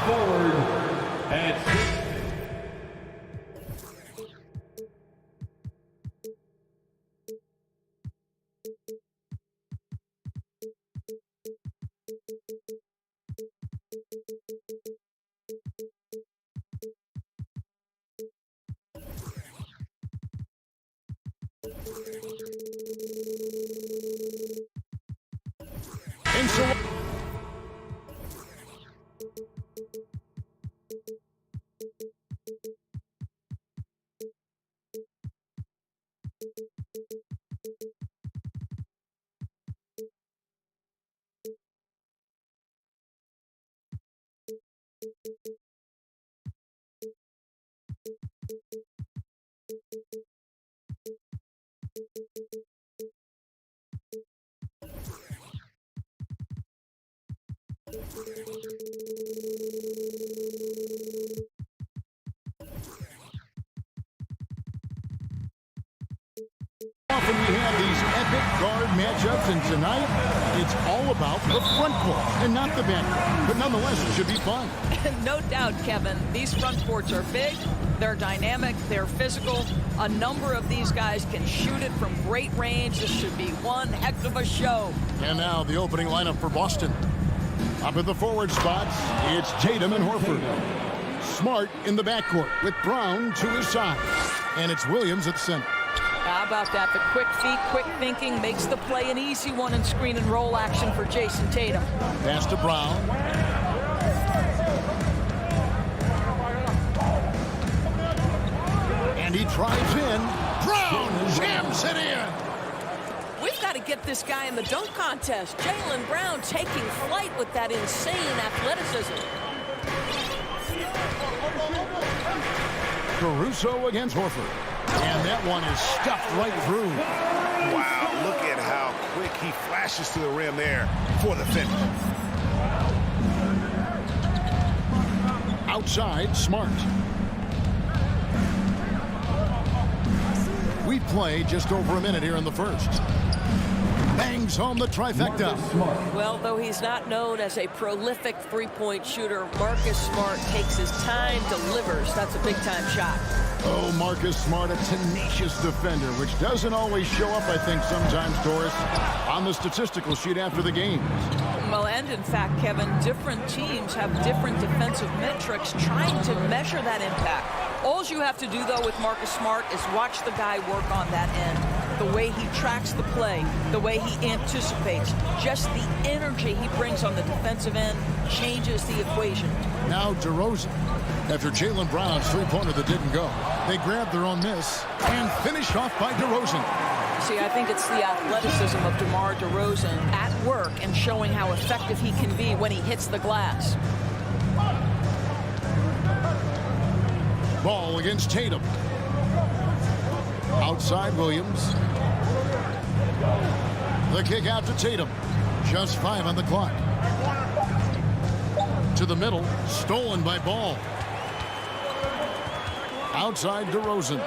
forward at 6. And so often we have these epic guard matchups, and tonight it's all about the front court and not the back court. But nonetheless, it should be fun. No doubt, Kevin. These front courts are big, they're dynamic, they're physical. A number of these guys can shoot it from great range. This should be one heck of a show. And now the opening lineup for Boston. Up at the forward spots, it's Tatum and Horford. Smart in the backcourt with Brown to his side. And it's Williams at center. How about that? The quick feet, quick thinking makes the play an easy one in screen and roll action for Jason Tatum. Pass to Brown. And he drives in. Brown jams it in. We've got to get this guy in the dunk contest. Jaylen Brown taking flight with that insane athleticism. Caruso against Horford. And that one is stuffed right through. Wow, look at how quick he flashes to the rim there for the finish. Outside, Smart. We play just over a minute here in the first. Bangs home the trifecta. Well, though he's not known as a prolific three-point shooter, Marcus Smart takes his time, delivers. That's a big-time shot. Oh, Marcus Smart, a tenacious defender, which doesn't always show up, I think, sometimes, Doris, on the statistical sheet after the games. Well, and in fact, Kevin, different teams have different defensive metrics trying to measure that impact. All you have to do, though, with Marcus Smart is watch the guy work on that end. The way he tracks the play, the way he anticipates, just the energy he brings on the defensive end changes the equation. Now DeRozan. After Jaylen Brown's three-pointer that didn't go, they grabbed their own miss and finished off by DeRozan. See, I think it's the athleticism of DeMar DeRozan at work and showing how effective he can be when he hits the glass. Ball against Tatum. Outside Williams. The kick out to Tatum. Just 5 on the clock. To the middle. Stolen by Ball. Outside DeRozan.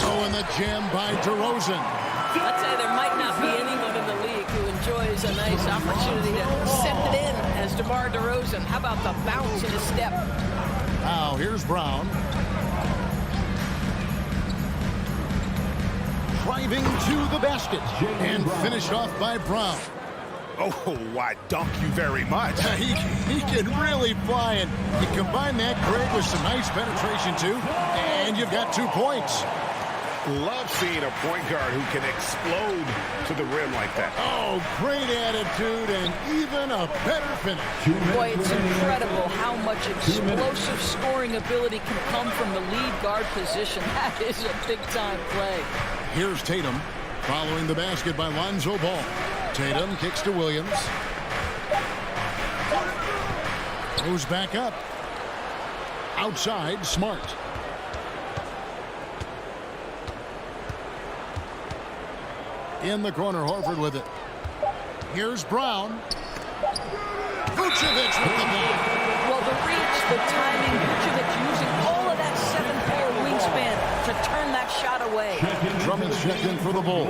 Oh, and the jam by DeRozan. I'd say there might not be anyone in the league who enjoys a nice opportunity to send it in as DeMar DeRozan. How about the bounce in his step? Now here's Brown. Driving to the basket and finished off by Brown. Oh, I dunk you very much. He can really fly, and you combine that, Greg, with some nice penetration, too, and you've got 2 points. Love seeing a point guard who can explode to the rim like that. Oh, great attitude and even a better finish. Boy, it's incredible how much explosive scoring ability can come from the lead guard position. That is a big-time play. Here's Tatum following the basket by Lonzo Ball. Tatum kicks to Williams. Goes back up. Outside, Smart. In the corner, Horford with it. Here's Brown. Vucevic with the ball. Well, the reach, the timing, Vucevic using all of that 7'4" wingspan to turn that shot away. Drummond's checked in for the Bull.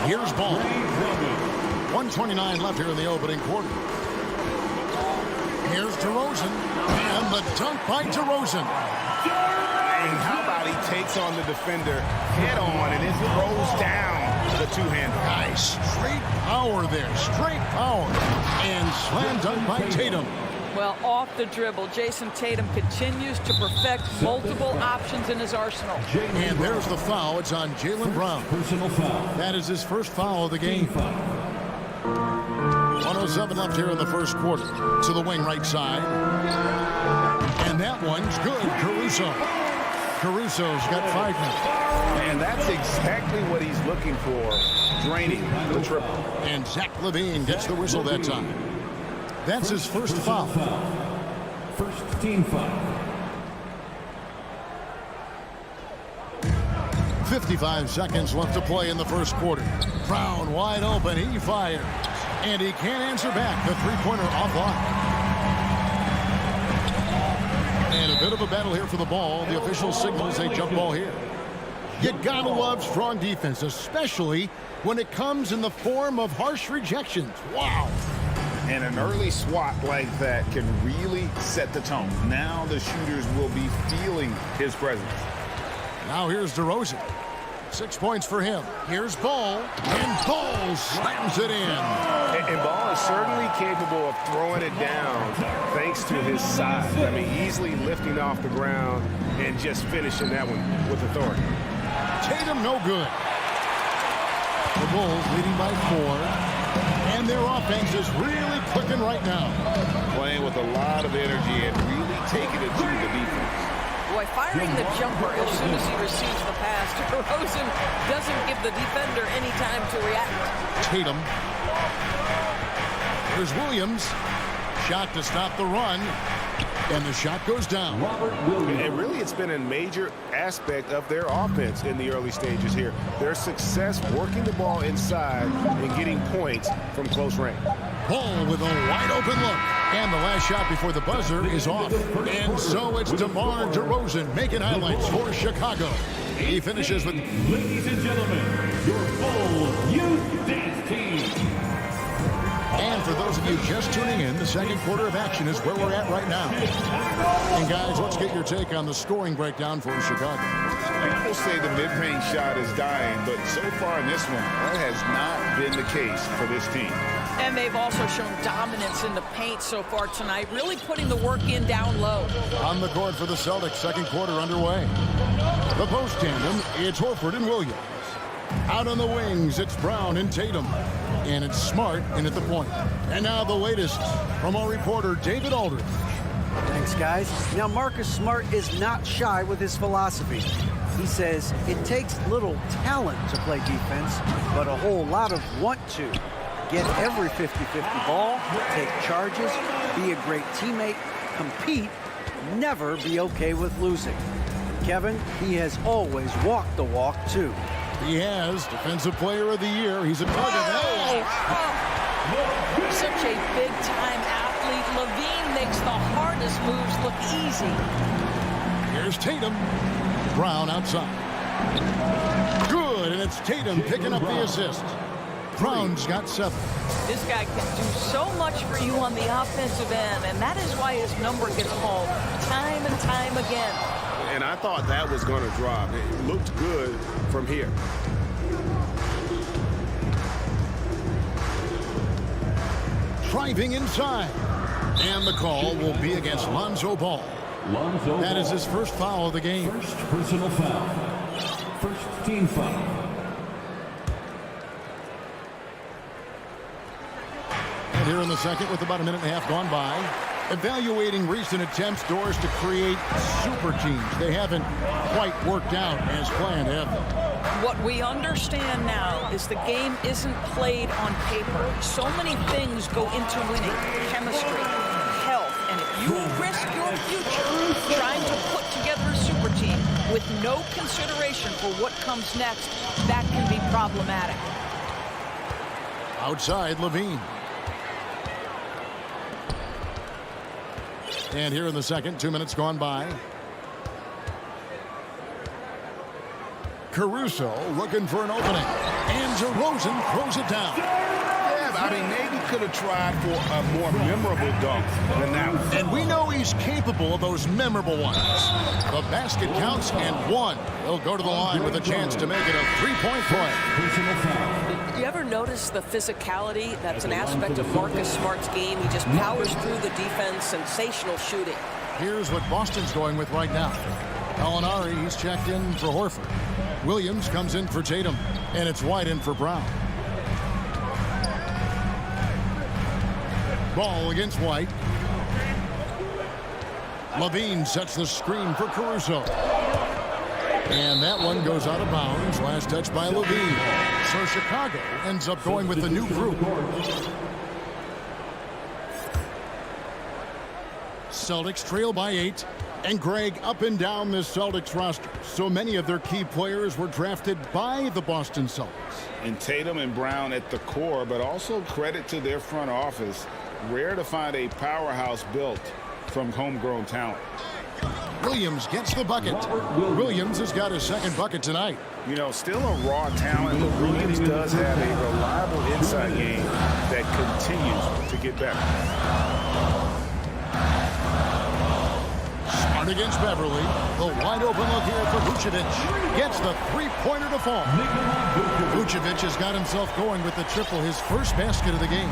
Here's Ball. 1:29 left here in the opening quarter. DeRozan. And the dunk by DeRozan. And how about he takes on the defender head on and it throws down the two-hander. Nice. Straight power there. Straight power. And slam dunk by Tatum. Well, off the dribble, Jason Tatum continues to perfect multiple options in his arsenal. And there's the foul. It's on Jaylen Brown. Personal foul. That is his first foul of the game. 1:07 left here in the first quarter. To the wing right side. And that one's good. Caruso. Caruso's got 5 minutes. And that's exactly what he's looking for, draining the triple. And Zach LaVine gets the whistle that time. That's his first foul. First team foul. 55 seconds left to play in the first quarter. Brown wide open. He fires. And he can't answer back. The three-pointer offline. And a bit of a battle here for the ball. The official signals a jump ball here. You gotta love strong defense, especially when it comes in the form of harsh rejections. Wow. And an early swat like that can really set the tone. Now the shooters will be feeling his presence. Now here's DeRozan. 6 points for him. Here's Ball. And Ball slams it in. And Ball is certainly capable of throwing it down thanks to his size. I mean, easily lifting off the ground and just finishing that one with authority. Tatum no good. The Bulls leading by 4. And their offense is really clicking right now. Playing with a lot of energy and really taking it to the defense. Boy, firing the jumper as soon as he receives the pass to DeRozan doesn't give the defender any time to react. Tatum. There's Williams. Shot to stop the run. And the shot goes down. And really, it's been a major aspect of their offense in the early stages here. Their success working the ball inside and getting points from close range. Ball with a wide open look. And the last shot before the buzzer is off. And so it's DeMar DeRozan making highlights for Chicago. He finishes with... Ladies and gentlemen, your Bulls Youth Dance Team. And for those of you just tuning in, the second quarter of action is where we're at right now. And guys, let's get your take on the scoring breakdown for Chicago. People say the mid-range shot is dying, but so far in this one, that has not been the case for this team. And they've also shown dominance in the paint so far tonight, really putting the work in down low. On the court for the Celtics, second quarter underway. The post tandem, it's Horford and Williams. Out on the wings, it's Brown and Tatum. And it's Smart in at the point. And now the latest from our reporter, David Aldridge. Thanks, guys. Now, Marcus Smart is not shy with his philosophy. He says it takes little talent to play defense, but a whole lot of want to. Get every 50-50 ball, take charges, be a great teammate, compete, never be okay with losing. Kevin, he has always walked the walk, too. He has Defensive Player of the Year. He's a target. Such a big-time athlete. LaVine makes the hardest moves look easy. Here's Tatum. Brown outside. Good, and it's Tatum picking up the assist. Brown's got 7. This guy can do so much for you on the offensive end, and that is why his number gets called time and time again. And I thought that was going to drop. It looked good from here. Driving inside. And the call will be against Lonzo Ball. That is his first foul of the game. First personal foul. First team foul. And here in the second with about a minute and a half gone by. Evaluating recent attempts, Doris, to create super teams. They haven't quite worked out as planned, have they? What we understand now is the game isn't played on paper. So many things go into winning. Chemistry, health, and if you risk your future trying to put together a super team with no consideration for what comes next, that can be problematic. Outside, LaVine. And here in the second, 2 minutes gone by. Caruso looking for an opening. And DeRozan throws it down. Yeah, I mean, maybe could have tried for a more memorable dunk than that one. And we know he's capable of those memorable ones. The basket counts and one. He'll go to the line with a chance to make it a three-point play. You ever notice the physicality? That's an aspect of Marcus Smart's game. He just powers through the defense. Sensational shooting. Here's what Boston's going with right now. Gallinari, he's checked in for Horford. Williams comes in for Tatum, and it's White in for Brown. Ball against White. Levine sets the screen for Caruso. And that one goes out of bounds. Last touch by Levine. So Chicago ends up going with the new group. Celtics trail by 8. And Greg, up and down this Celtics roster, so many of their key players were drafted by the Boston Celtics. And Tatum and Brown at the core, but also credit to their front office. Rare to find a powerhouse built from homegrown talent. Williams gets the bucket. Williams has got his second bucket tonight. You know, still a raw talent, but Williams does have a reliable inside game that continues to get better. Smart against Beverly. The wide open look here for Vucevic. Gets the three-pointer to fall. Vucevic has got himself going with the triple, his first basket of the game.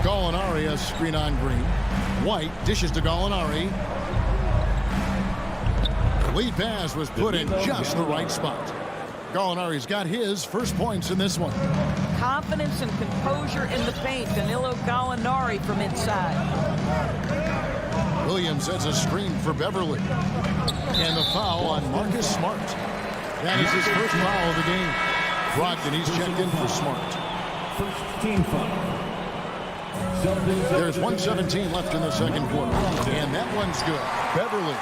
Gallinari, a screen on Green. White dishes to Gallinari. The lead pass was put in just the right spot. Gallinari's got his first points in this one. Confidence and composure in the paint. Danilo Gallinari from inside. Williams sets a screen for Beverly. And the foul on Marcus Smart. That is his first foul of the game. Brogdon, he's checked in for Smart. First team foul. There's 1:17 left in the second quarter. And that one's good. Beverly.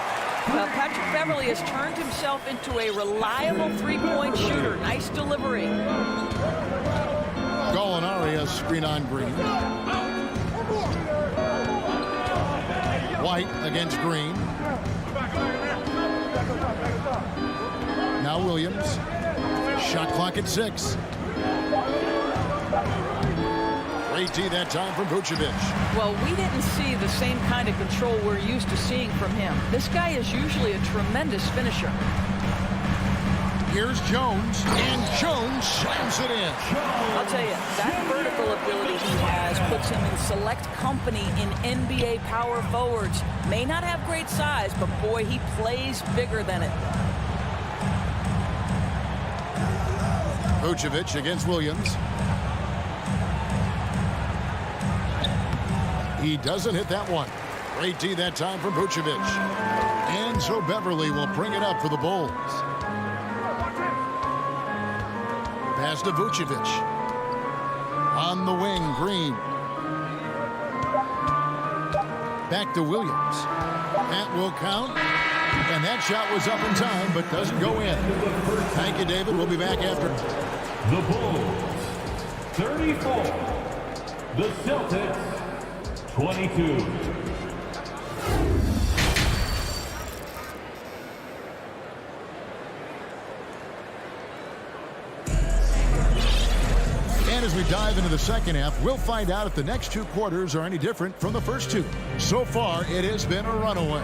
Well, Patrick Beverly has turned himself into a reliable three-point shooter. Nice delivery. Gallinari, a screen on Green. White against Green. Now Williams. Shot clock at 6. Great D that time from Vucevic. Well, we didn't see the same kind of control we're used to seeing from him. This guy is usually a tremendous finisher. Here's Jones, and Jones slams it in. I'll tell you, that vertical ability he has puts him in select company in NBA power forwards. May not have great size, but boy, he plays bigger than it. Vucevic against Williams. He doesn't hit that one. Great D that time from Vucevic. And so Beverly will bring it up for the Bulls. Pass to Vucevic. On the wing, Green. Back to Williams. That will count. And that shot was up in time, but doesn't go in. Thank you, David. We'll be back after. The Bulls, 34. The Celtics, 22. And as we dive into the second half, we'll find out if the next two quarters are any different from the first two. So far, it has been a runaway.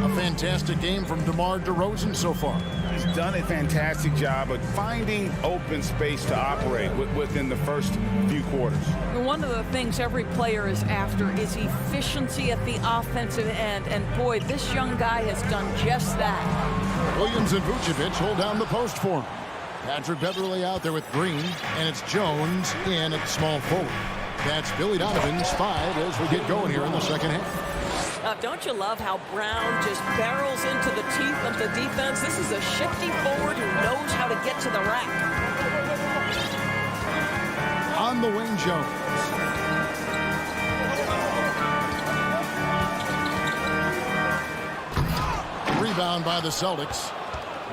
A fantastic game from DeMar DeRozan so far. He's done a fantastic job of finding open space to operate within the first few quarters. One of the things every player is after is efficiency at the offensive end. And boy, this young guy has done just that. Williams and Vucevic hold down the post for him. Patrick Beverly out there with Green, and it's Jones in at small forward. That's Billy Donovan's 5 as we get going here in the second half. Don't you love how Brown just barrels into the teeth of the defense? This is a shifty forward who knows how to get to the rack. On the wing, Jones. Rebound by the Celtics.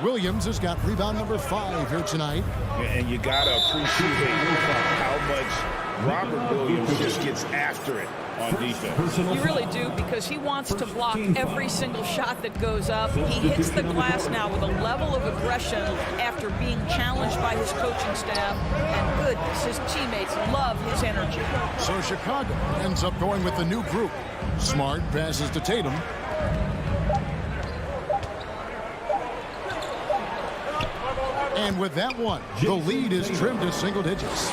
Williams has got rebound number 5 here tonight. And you got to appreciate how much Robert Williams just gets after it on defense. You really do, because he wants to block every single shot that goes up. He hits the glass now with a level of aggression after being challenged by his coaching staff. And goodness, his teammates love his energy. So Chicago ends up going with the new group. Smart passes to Tatum. And with that one, the lead is trimmed to single digits.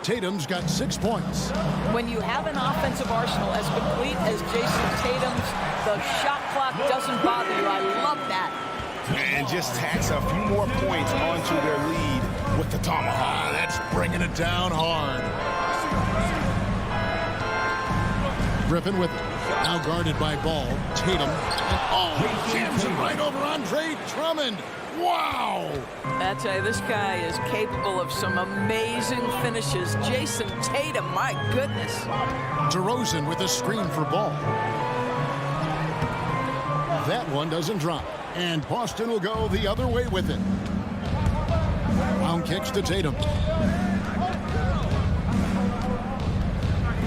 Tatum's got 6 points. When you have an offensive arsenal as complete as Jason Tatum's, the shot clock doesn't bother you. I love that. And just tacks a few more points onto their lead with the tomahawk. That's bringing it down hard. Griffin with it. Now guarded by Ball. Tatum. And jams it right over Andre Drummond. Wow! I tell you, this guy is capable of some amazing finishes. Jason Tatum, my goodness. DeRozan with a screen for Ball. That one doesn't drop. And Boston will go the other way with it. Brown kicks to Tatum.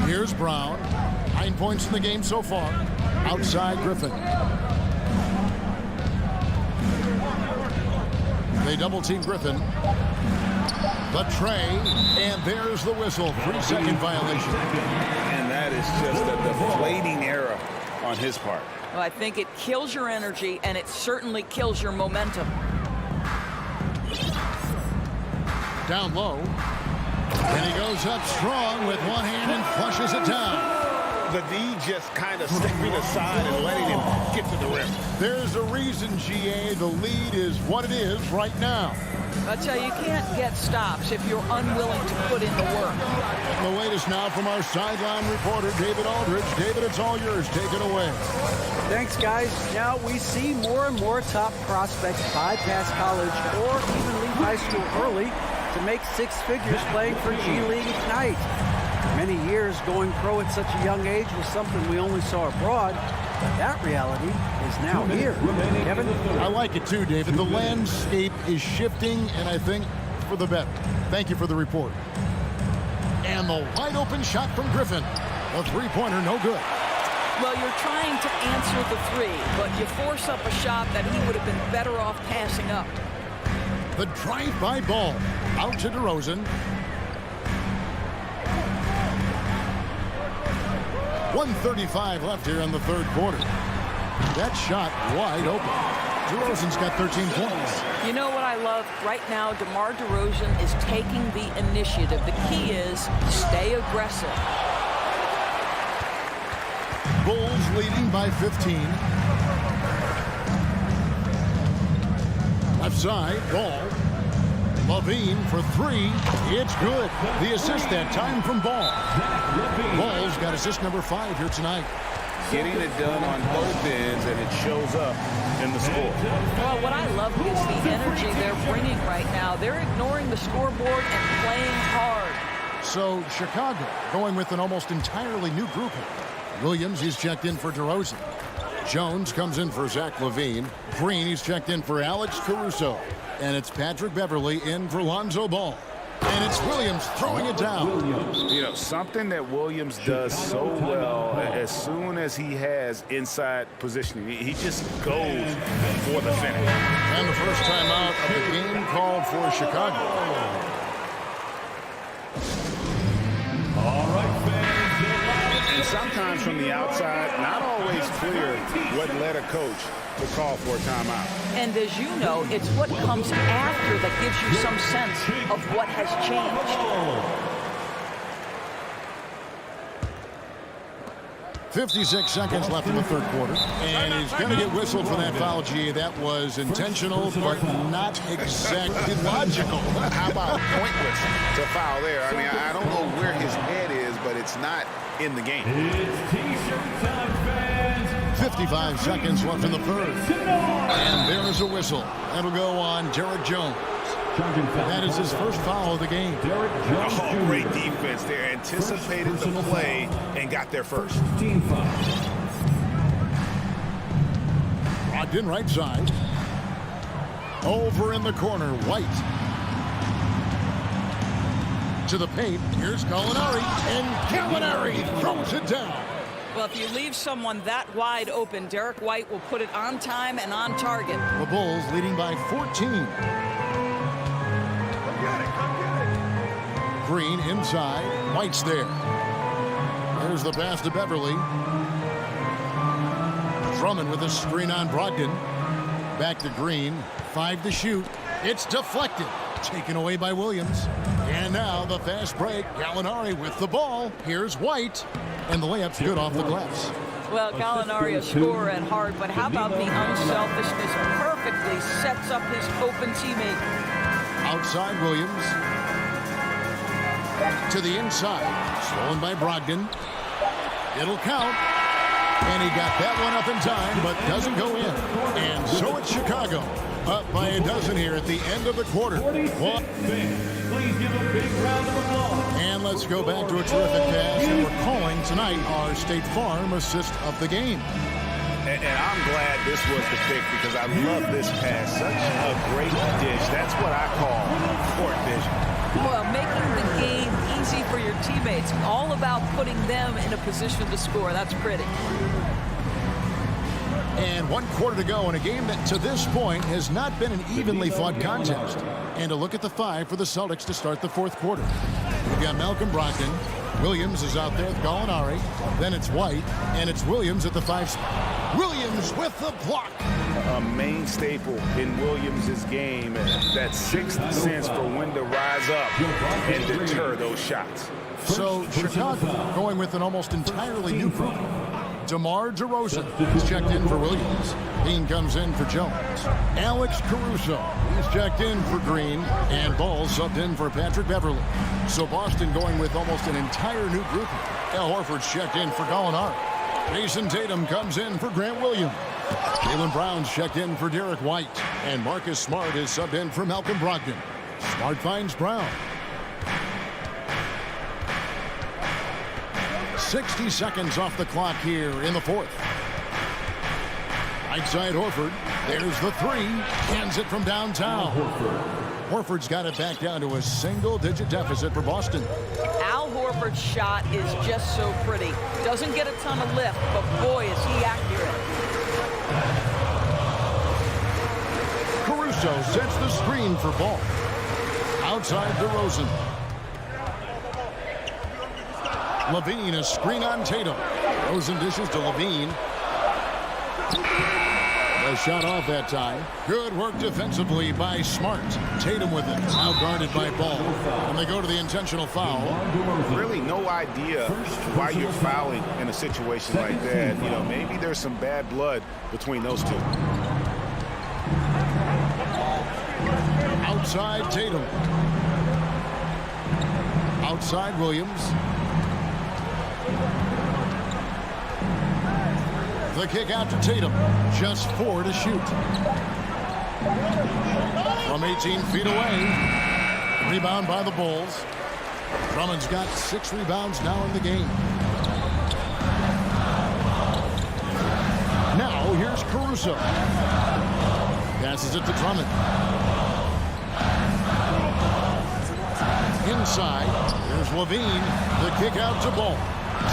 Here's Brown. 9 points in the game so far. Outside Griffin. They double-team Griffin. The tray, and there's the whistle. 3-second violation. And that is just a deflating error on his part. Well, I think it kills your energy, and it certainly kills your momentum. Down low. And he goes up strong with one hand and flushes it down. The D just kind of stepping aside and letting him get to the rim. There's a reason, GA. The lead is what it is right now. I tell you, you can't get stops if you're unwilling to put in the work. The latest now from our sideline reporter, David Aldridge. David, it's all yours. Take it away. Thanks, guys. Now we see more and more top prospects bypass college or even leave high school early to make 6 figures playing for G League Ignite. Many years going pro at such a young age was something we only saw abroad. But that reality is now here. Kevin? I like it too, David. The landscape is shifting, and I think for the better. Thank you for the report. And the wide open shot from Griffin. A three-pointer, no good. Well, you're trying to answer the three, but you force up a shot that he would have been better off passing up. The drive-by Ball. Out to DeRozan. 1:35 left here in the third quarter. That shot wide open. DeRozan's got 13 points. You know what I love? Right now, DeMar DeRozan is taking the initiative. The key is stay aggressive. Bulls leading by 15. Left side, Ball. Levine for 3. It's good. The assist that time from Ball. Ball's got assist number 5 here tonight. Getting it done on both ends, and it shows up in the score. Well, what I love is the energy they're bringing right now. They're ignoring the scoreboard and playing hard. So Chicago going with an almost entirely new grouping. Williams, he's checked in for DeRozan. Jones comes in for Zach LaVine. Green, he's checked in for Alex Caruso. And it's Patrick Beverly in for Lonzo Ball. And it's Williams throwing it down. You know, something that Williams does so well, as soon as he has inside positioning, he just goes for the finish. And the first time out of the game called for Chicago. All right, fans. And sometimes from the outside, not always clear what led a coach to call for a timeout. And as you know, it's what comes after that gives you some sense of what has changed. 56 seconds left in the third quarter. And he's going to get whistled for that foul, G. That was intentional, but not exactly logical. How about pointless to foul there? I mean, I don't know where his head is, but it's not in the game. It's T-shirt time, fans. 55 seconds left in the third. And there is a whistle. That'll go on Derek Jones. That is his first foul of the game. Oh, great defense there. Anticipated the play and got there first. Team foul. Brogdon right side. Over in the corner, White. into the paint. Here's Gallinari, and Gallinari throws it down. Well, if you leave someone that wide open, Derek White will put it on time and on target. The Bulls leading by 14. Green inside. White's there. There's the pass to Beverly. Drummond with a screen on Brogdon. Back to Green. 5 to shoot. It's deflected. Taken away by Williams. And now the fast break. Gallinari with the ball. Here's White. And the layup's good off the glass. Well, Gallinari a scorer at heart, but how about the unselfishness? Perfectly sets up his open teammate. Outside Williams. To the inside. Stolen by Brogdon. It'll count. And he got that one up in time, but doesn't go in. And so it's Chicago. Up by a dozen here at the end of the quarter. Please give a big round of applause. And let's go back to a terrific pass. And we're calling tonight our State Farm assist of the game. And I'm glad this was the pick because I love this pass. Such a great dish. That's what I call court vision. Well, making the game easy for your teammates. All about putting them in a position to score. That's pretty. And 1 quarter to go in a game that to this point has not been an evenly fought contest. And a look at the 5 for the Celtics to start the 4th quarter. We've got Malcolm Brogdon. Williams is out there with Gallinari. Then it's White. And it's Williams at the 5 spot. Williams with the block. A main staple in Williams' game. That sixth sense for when to rise up and deter those shots. So Chicago going with an almost entirely new group. DeMar DeRozan is checked in for Williams. Bean comes in for Jones. Alex Caruso is checked in for Green. And Ball subbed in for Patrick Beverly. So Boston going with almost an entire new group. Al Horford's checked in for Gallinari. Jason Tatum comes in for Grant Williams. Jaylen Brown's checked in for Derek White. And Marcus Smart is subbed in for Malcolm Brogdon. Smart finds Brown. 60 seconds off the clock here in the 4th. Right side Horford. There's the 3. Hands it from downtown. Horford's got it back down to a single-digit deficit for Boston. Al Horford's shot is just so pretty. Doesn't get a ton of lift, but boy, is he accurate. Caruso sets the screen for Ball. Outside DeRozan. Levine, a screen on Tatum. Rosen dishes to Levine. A shot off that time. Good work defensively by Smart. Tatum with it. Now guarded by Ball. And they go to the intentional foul. Really no idea why you're fouling in a situation like that. You know, maybe there's some bad blood between those two. Outside Tatum. Outside Williams. The kick out to Tatum. Just 4 to shoot. From 18 feet away. Rebound by the Bulls. Drummond's got 6 rebounds now in the game. Now here's Caruso. Passes it to Drummond. Inside. Here's Levine. The kick out to Ball.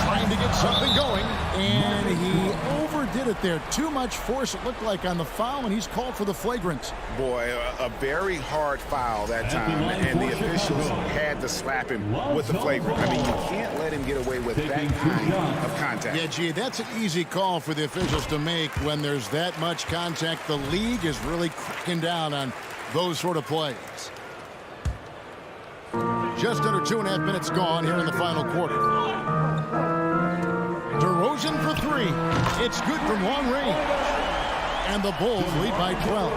Trying to get something going, and he overdid it there. Too much force, it looked like, on the foul, and he's called for the flagrant. Boy, a very hard foul that time, and the officials had to slap him with the flagrant. I mean, you can't let him get away with that kind of contact. Yeah, gee, that's an easy call for the officials to make when there's that much contact. The league is really cracking down on those sort of plays. Just under 2.5 minutes gone here in the final quarter. DeRozan for 3. It's good from long range. And the Bulls lead by 12.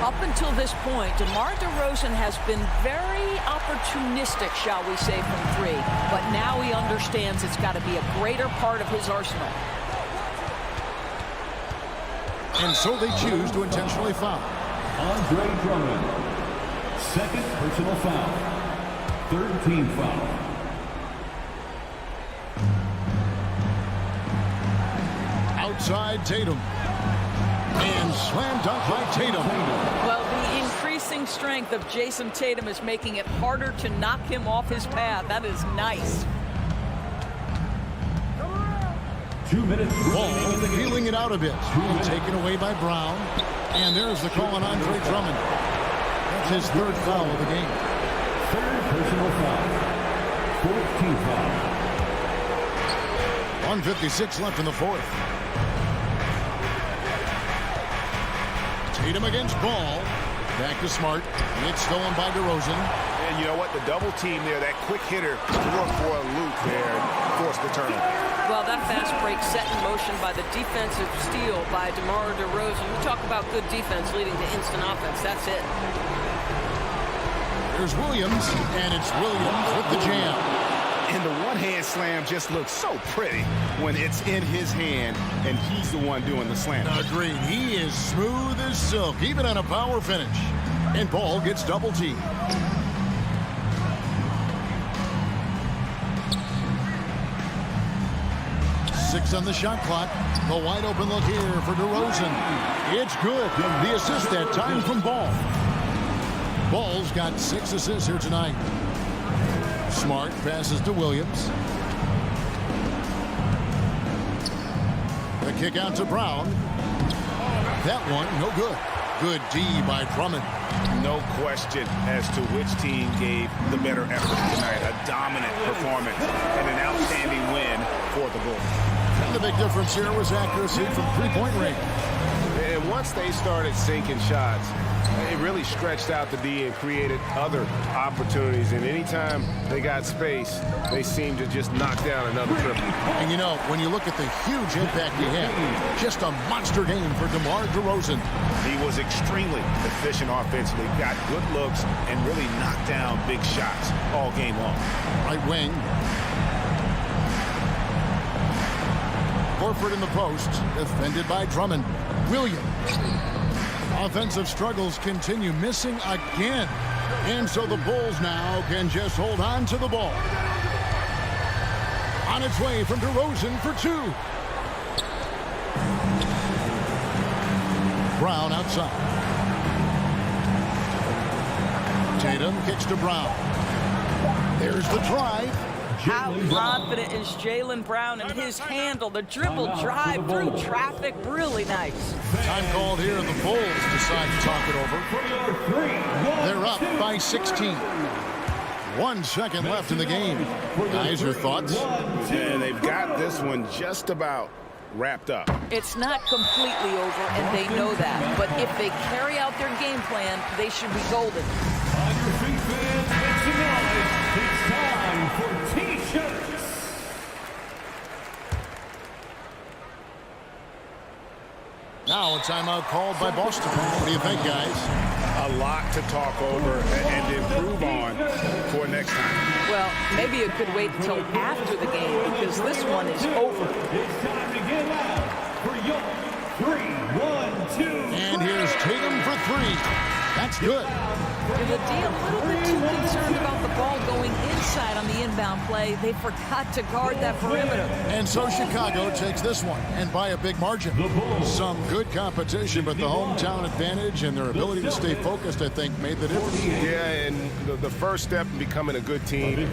Up until this point, DeMar DeRozan has been very opportunistic, shall we say, from 3. But now he understands it's got to be a greater part of his arsenal. And so they choose to intentionally foul. Andre Drummond. Second personal foul. Third team foul. Outside Tatum. And slam dunk by Tatum. Well, the increase increasing strength of Jason Tatum is making it harder to knock him off his path. That is nice. 2 minutes. Ball feeling it out a bit. Taken away by Brown. And there's the call on Andre Drummond. That's his third foul of the game. Third personal foul. 14th foul. 1:56 left in the fourth. Tatum against Ball. Back to Smart. It's stolen by DeRozan. And you know what? The double team there, that quick hitter looked for a loop there and forced the turnover. Well, that fast break set in motion by the defensive steal by DeMar DeRozan. You talk about good defense leading to instant offense. That's it. There's Williams, and it's Williams with the jam. And the one-hand slam just looks so pretty when it's in his hand, and he's the one doing the slam. Agreed. He is smooth as silk, even on a power finish. And Ball gets double teamed. Six on the shot clock. The wide open look here for DeRozan. It's good. The assist that time from Ball. Ball's got 6 assists here tonight. Smart passes to Williams. The kick out to Brown. That one, no good. Good D by Drummond. No question as to which team gave the better effort tonight. A dominant performance and an outstanding win for the Bulls. And the big difference here was accuracy from three-point range. And once they started sinking shots, it really stretched out the D and created other opportunities. And anytime they got space, they seemed to just knock down another triple. And you know, when you look at the huge impact he had, just a monster game for DeMar DeRozan. He was extremely efficient offensively, got good looks, and really knocked down big shots all game long. Right wing. Horford in the post, defended by Drummond. Williams. Offensive struggles continue, missing again. And so the Bulls now can just hold on to the ball. On its way from DeRozan for 2. Brown outside. Tatum kicks to Brown. There's the drive. How confident is Jaylen Brown in his handle? The dribble drive through traffic, really nice. Time called here, and the Bulls decide to talk it over. They're up by 16. 1 second left in the game. Guys, your thoughts? Yeah, they've got this one just about wrapped up. It's not completely over, and they know that. But if they carry out their game plan, they should be golden. On your feet, fans, make some noise. It's time for T-shirts. Now a timeout called by Boston. What do you think, guys? A lot to talk over and improve on for next time. Well, maybe it could wait until after the game because this one is over. It's time to get out for your 3-1-2. And here's Tatum for 3. That's good. The D a little bit too concerned about the ball going inside on the inbound play. They forgot to guard that perimeter. And so Chicago takes this one, and by a big margin. Some good competition, but the hometown advantage and their ability to stay focused, I think, made the difference. Yeah, and the first step in becoming a good team.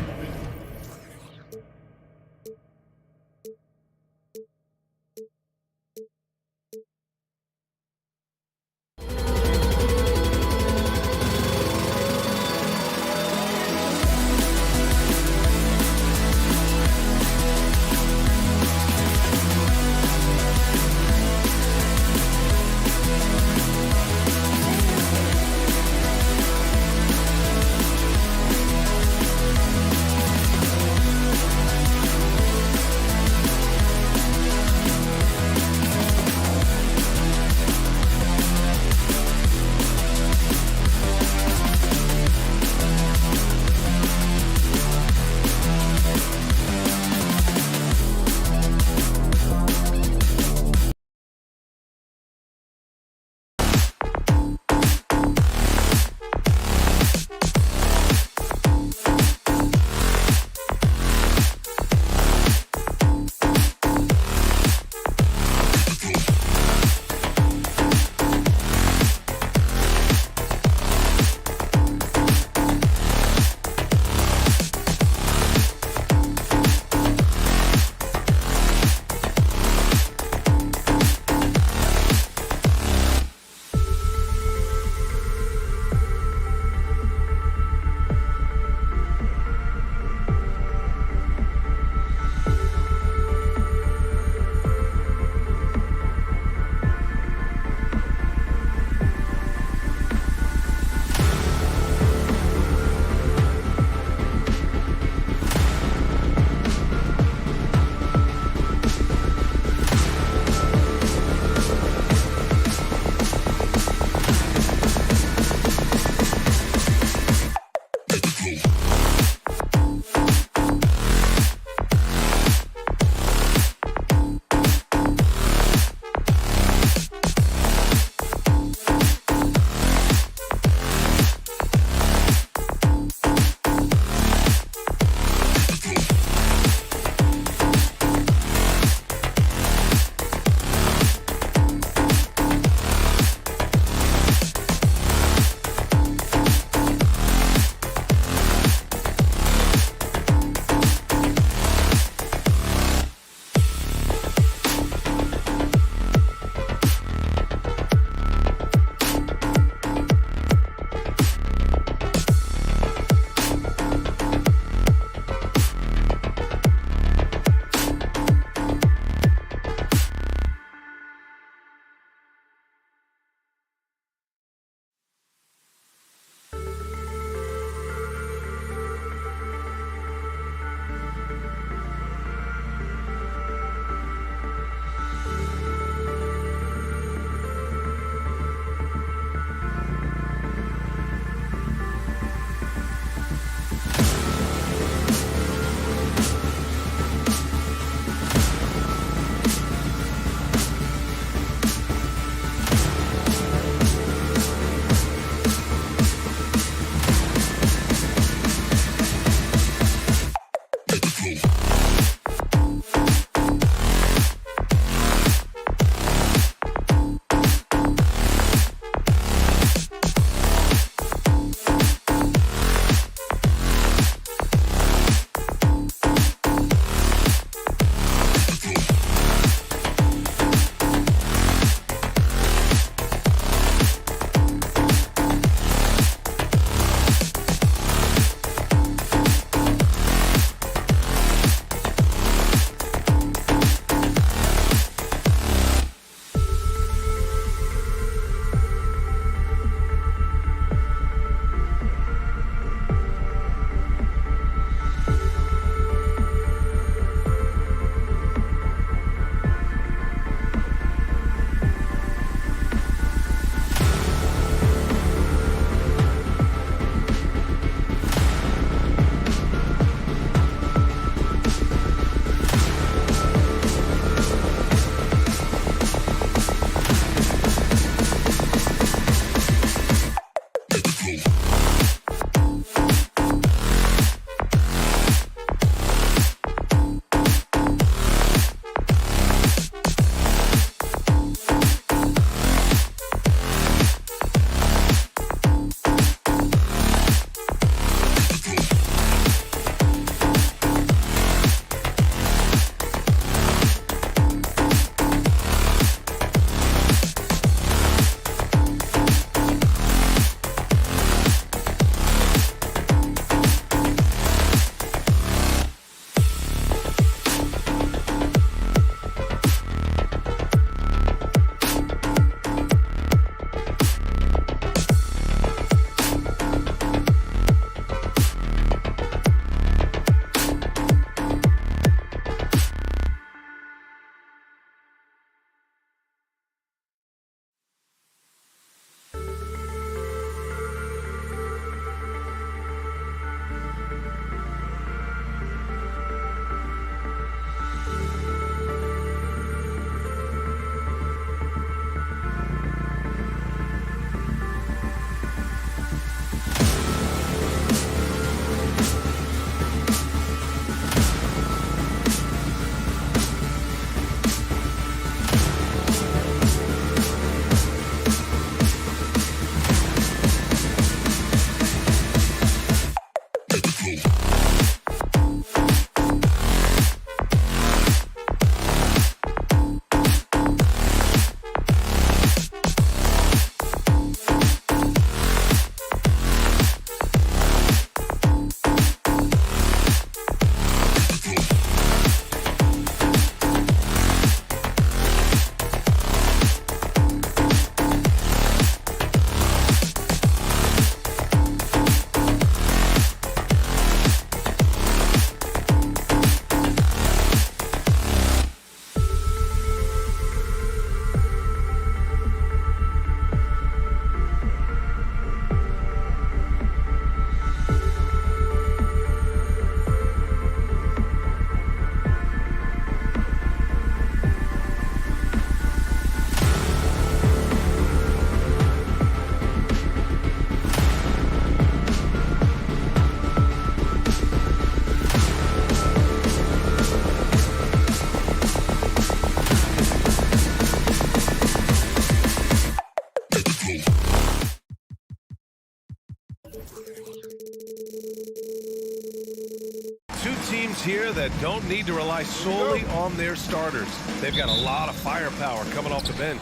that don't need to rely solely on their starters. They've got a lot of firepower coming off the bench.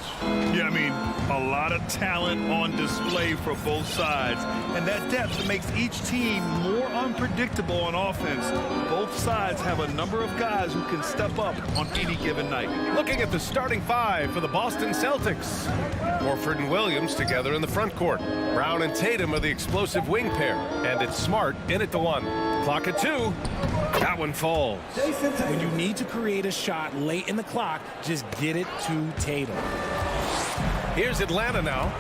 Yeah, I mean, a lot of talent on display for both sides. And that depth makes each team more unpredictable on offense. Both sides have a number of guys who can step up on any given night. Looking at the starting five for the Boston Celtics. Horford and Williams together in the front court. Brown and Tatum are the explosive wing pair. And it's Smart in at the 1. Clock at 2. That one falls. When you need to create a shot late in the clock, just get it to Tatum. Here's Atlanta now.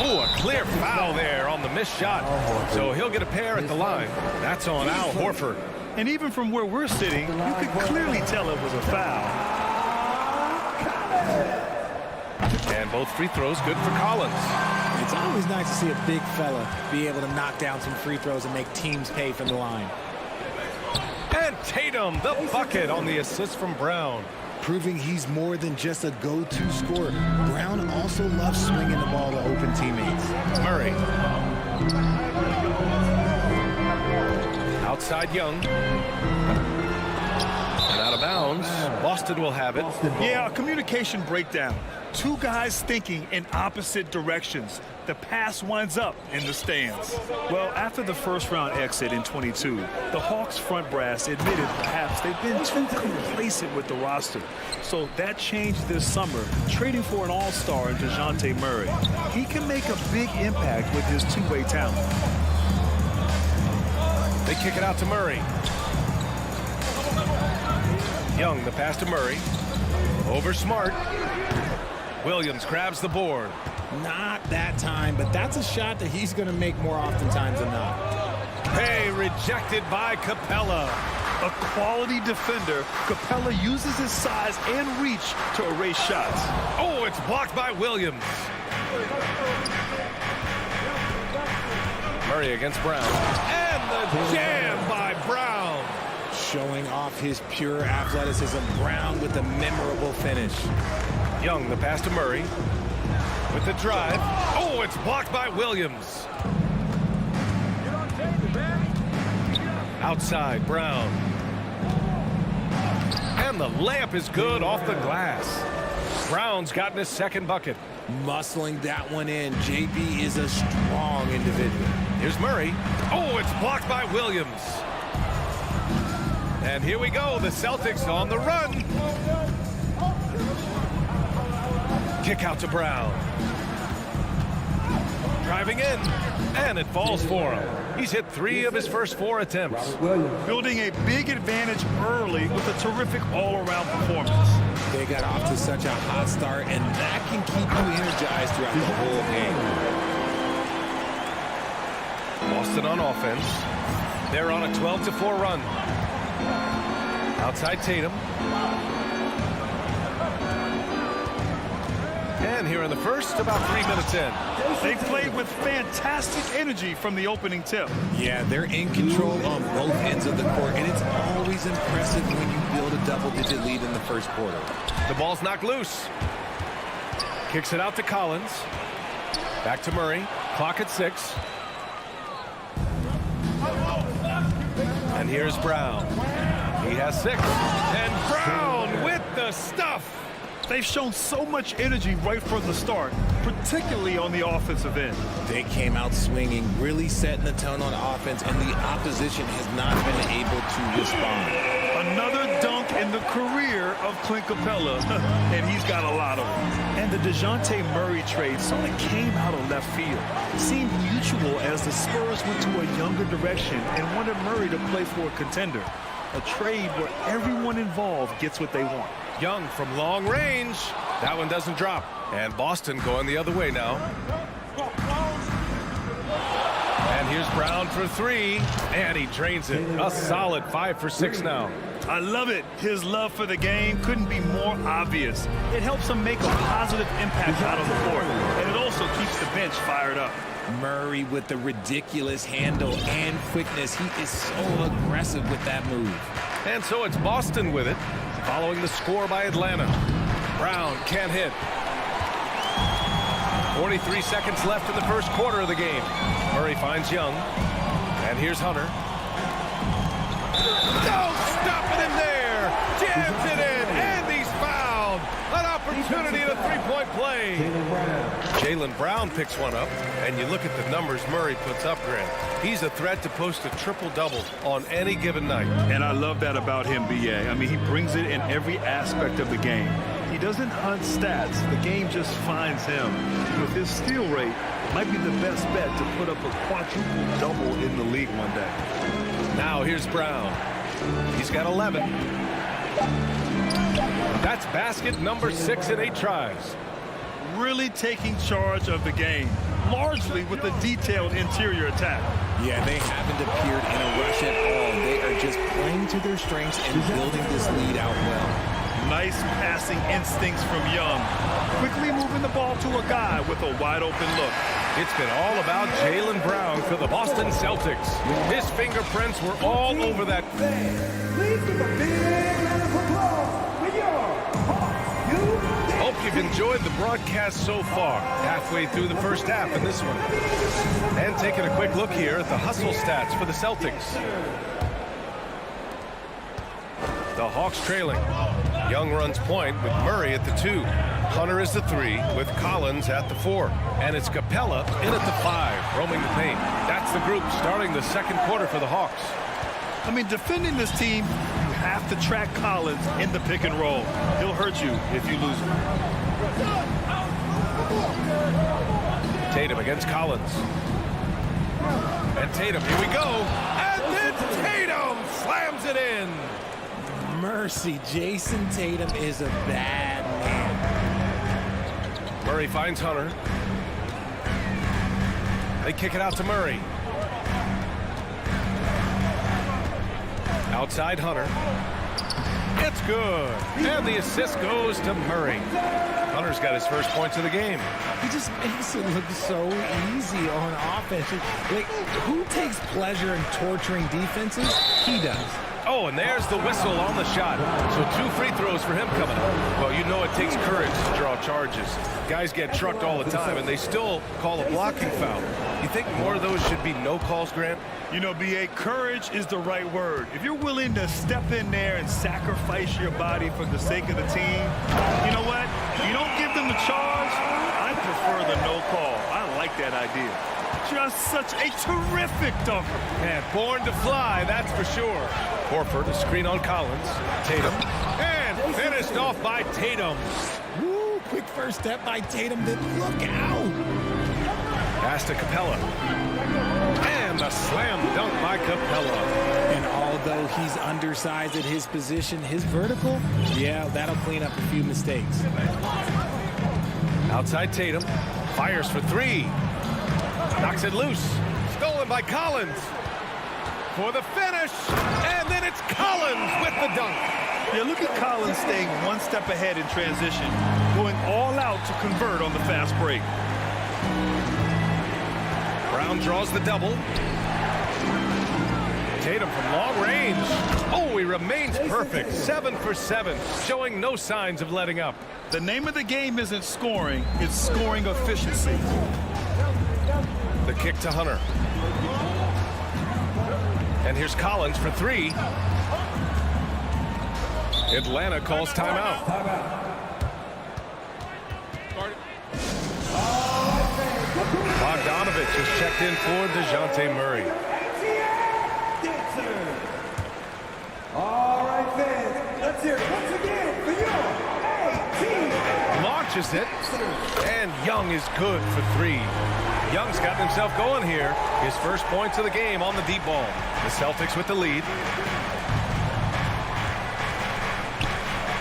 Oh, a clear foul there on the missed shot. So he'll get a pair at the line. That's on Al Horford. And even from where we're sitting, you could clearly tell it was a foul. And both free throws good for Collins. It's always nice to see a big fella be able to knock down some free throws and make teams pay from the line. And Tatum, the bucket on the assist from Brown. Proving he's more than just a go-to scorer. Brown also loves swinging the ball to open teammates. Murray. Outside Young. And out of bounds. Boston will have it. Yeah, a communication breakdown. Two guys thinking in opposite directions. The pass winds up in the stands. Well, after the first round exit in 22, the Hawks front brass admitted perhaps they've been too complacent with the roster. So that changed this summer, trading for an all-star in DeJounte Murray. He can make a big impact with his two-way talent. They kick it out to Murray. Young, the pass to Murray. Over Smart. Williams grabs the board. Not that time, but that's a shot that he's going to make more oftentimes than not. Hey, rejected by Capella. A quality defender, Capella uses his size and reach to erase shots. Oh, it's blocked by Williams. Murray against Brown. And the jam by Brown. Showing off his pure athleticism. Brown with a memorable finish. Young, the pass to Murray. With the drive. Oh, it's blocked by Williams. Outside, Brown. And the layup is good off the glass. Brown's gotten his second bucket. Muscling that one in. JB is a strong individual. Here's Murray. Oh, it's blocked by Williams. And here we go. The Celtics on the run. Kick out to Brown. Driving in. And it falls for him. He's hit 3 of his first 4 attempts. Building a big advantage early with a terrific all-around performance. They got off to such a hot start, and that can keep you energized throughout the whole game. Boston on offense. They're on a 12-4 run. Outside Tatum. And here in the first, about 3 minutes in. They played with fantastic energy from the opening tip. Yeah, they're in control on both ends of the court, and it's always impressive when you build a double-digit lead in the first quarter. The ball's knocked loose. Kicks it out to Collins. Back to Murray. Clock at 6. And here's Brown. He has 6. And Brown with the stuff. They've shown so much energy right from the start, particularly on the offensive end. They came out swinging, really setting the tone on offense, and the opposition has not been able to respond. Another dunk in the career of Clint Capella, and he's got a lot of them. And the DeJounte Murray trade sort of came out of left field. Seemed mutual as the Spurs went to a younger direction and wanted Murray to play for a contender. A trade where everyone involved gets what they want. Young from long range. That one doesn't drop. And Boston going the other way now. And here's Brown for 3. And he drains it. A solid 5 for 6 now. I love it. His love for the game couldn't be more obvious. It helps him make a positive impact out on the court. And it also keeps the bench fired up. Murray with the ridiculous handle and quickness. He is so aggressive with that move. And so it's Boston with it, following the score by Atlanta. Brown can't hit. 43 seconds left in the first quarter of the game. Murray finds Young. And here's Hunter. Don't stop it in there. Jams it in, and he's fouled. An opportunity at a three-point play. Jaylen Brown picks one up, and you look at the numbers Murray puts up, Grant. He's a threat to post a triple-double on any given night. And I love that about him, B.A. I mean, he brings it in every aspect of the game. He doesn't hunt stats. The game just finds him. With his steal rate, might be the best bet to put up a quadruple double in the league one day. Now here's Brown. He's got 11. That's basket number 6 in 8 tries. Really taking charge of the game, largely with a detailed interior attack. Yeah, they haven't appeared in a rush at all. They are just playing to their strengths and building this lead out well. Nice passing instincts from Young. Quickly moving the ball to a guy with a wide open look. It's been all about Jaylen Brown for the Boston Celtics. His fingerprints were all over that. Please give a big round of applause for your Hawks. Hope you've enjoyed the broadcast so far. Halfway through the first half in this one. And taking a quick look here at the hustle stats for the Celtics. The Hawks trailing. Young runs point with Murray at the 2. Hunter is the 3 with Collins at the 4. And it's Capella in at the 5, roaming the paint. That's the group starting the second quarter for the Hawks. I mean, defending this team, you have to track Collins in the pick and roll. He'll hurt you if you lose him. Tatum against Collins. And Tatum, here we go. And then Tatum slams it in. Mercy, Jason Tatum is a bad man. Murray finds Hunter. They kick it out to Murray. Outside Hunter. It's good. And the assist goes to Murray. Hunter's got his first points of the game. He just makes it look so easy on offense. Like, who takes pleasure in torturing defenses? He does. Oh, and there's the whistle on the shot. So 2 free throws for him coming up. Well, you know it takes courage to draw charges. Guys get trucked all the time, and they still call a blocking foul. You think more of those should be no calls, Grant? You know, B.A., courage is the right word. If you're willing to step in there and sacrifice your body for the sake of the team, you know what? If you don't give them the charge, I prefer the no call. I like that idea. Just such a terrific dunker. And born to fly, that's for sure. Horford, a screen on Collins. Tatum. And finished off by Tatum. Woo, quick first step by Tatum, then look out. Pass to Capella. And a slam dunk by Capella. And although he's undersized at his position, his vertical, yeah, that'll clean up a few mistakes. Outside Tatum. Fires for 3. Knocks it loose. Stolen by Collins. For the finish. And then it's Collins with the dunk. Yeah, look at Collins staying one step ahead in transition, going all out to convert on the fast break. Brown draws the double. Tatum from long range. Oh, he remains perfect. 7 for 7, showing no signs of letting up. The name of the game isn't scoring, it's scoring efficiency. The kick to Hunter. And here's Collins for 3. Atlanta calls timeout. Bogdanovich has checked in for DeJounte Murray. All right, fans, let's hear it once again for your A-team. Launches it, and Young is good for 3. Young's gotten himself going here. His first points of the game on the deep ball. The Celtics with the lead.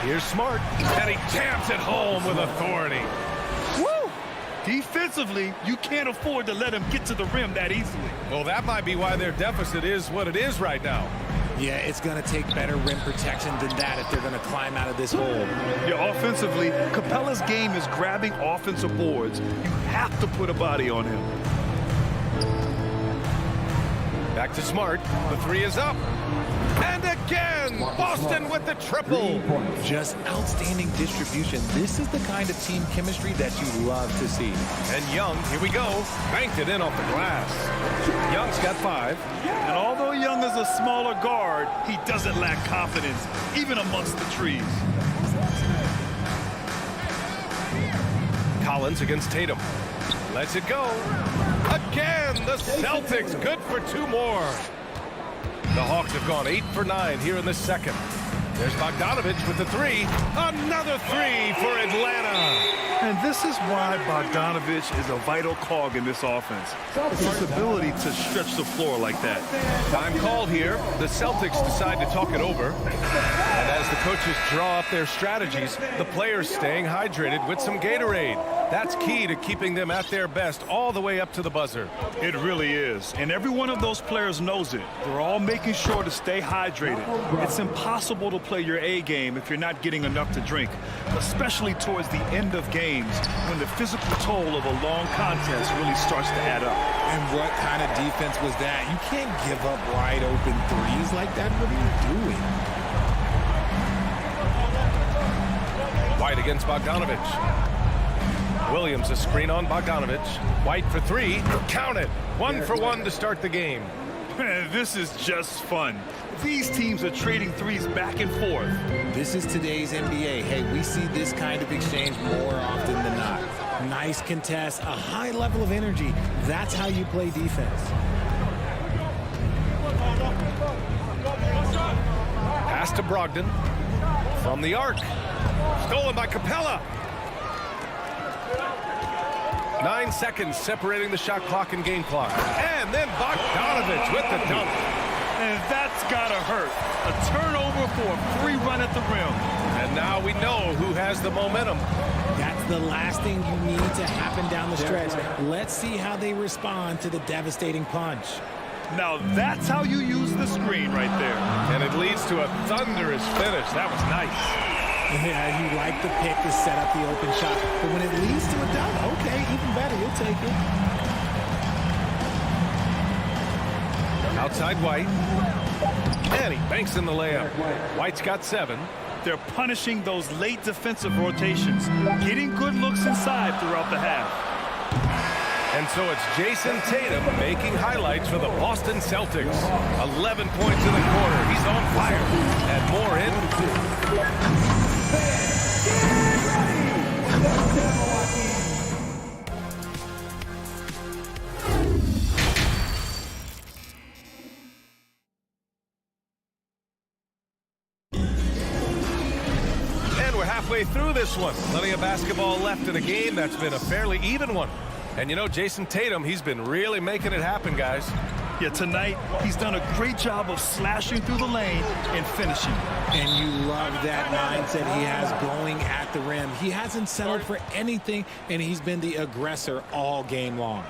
Here's Smart, and he jams it home with authority. Woo! Defensively, you can't afford to let him get to the rim that easily. Well, that might be why their deficit is what it is right now. Yeah, it's going to take better rim protection than that if they're going to climb out of this hole. Yeah, offensively, Capella's game is grabbing offensive boards. You have to put a body on him. Back to Smart. The 3 is up. And again, Boston Boston with the triple. Just outstanding distribution. This is the kind of team chemistry that you love to see. And Young, here we go, banked it in off the glass. Young's got 5. And although Young is a smaller guard, he doesn't lack confidence, even amongst the trees. Collins against Tatum. Lets it go. Again, the Celtics good for 2 more. The Hawks have gone 8 for 9 here in the second. There's Bogdanovich with the 3. Another 3 for Atlanta. And this is why Bogdanovich is a vital cog in this offense. His ability to stretch the floor like that. Time called here. The Celtics decide to talk it over. And as the coaches draw up their strategies, the players staying hydrated with some Gatorade. That's key to keeping them at their best all the way up to the buzzer. It really is. And every one of those players knows it. They're all making sure to stay hydrated. It's impossible to play your A game if you're not getting enough to drink, especially towards the end of games when the physical toll of a long contest really starts to add up. And what kind of defense was that? You can't give up wide open threes like that. What are you doing? White against Bogdanovich. Williams a screen on Bogdanovich. White for 3. Count it. 1 for 1 to start the game. Man, this is just fun. These teams are trading threes back and forth. This is today's NBA. Hey, we see this kind of exchange more often than not. Nice contest, a high level of energy. That's how you play defense. Pass to Brogdon. From the arc. Stolen by Capella. 9 seconds separating the shot clock and game clock. And then Bogdanovich with the dunk. And that's gotta hurt. A turnover for a free run at the rim. And now we know who has the momentum. That's the last thing you need to happen down the stretch. Let's see how they respond to the devastating punch. Now that's how you use the screen right there. And it leads to a thunderous finish. That was nice. Yeah, you like the pick to set up the open shot. But when it leads to a dunk, okay, even better, you'll take it. Outside White. And he banks in the layup. White's got 7. They're punishing those late defensive rotations, getting good looks inside throughout the half. And so it's Jason Tatum making highlights for the Boston Celtics. 11 points in the quarter. He's on fire. And more in. Halfway through this one. Plenty of basketball left in a game that's been a fairly even one. And you know, Jason Tatum, he's been really making it happen, guys. Yeah, tonight, he's done a great job of slashing through the lane and finishing. And you love that mindset he has going at the rim. He hasn't settled for anything, and he's been the aggressor all game long.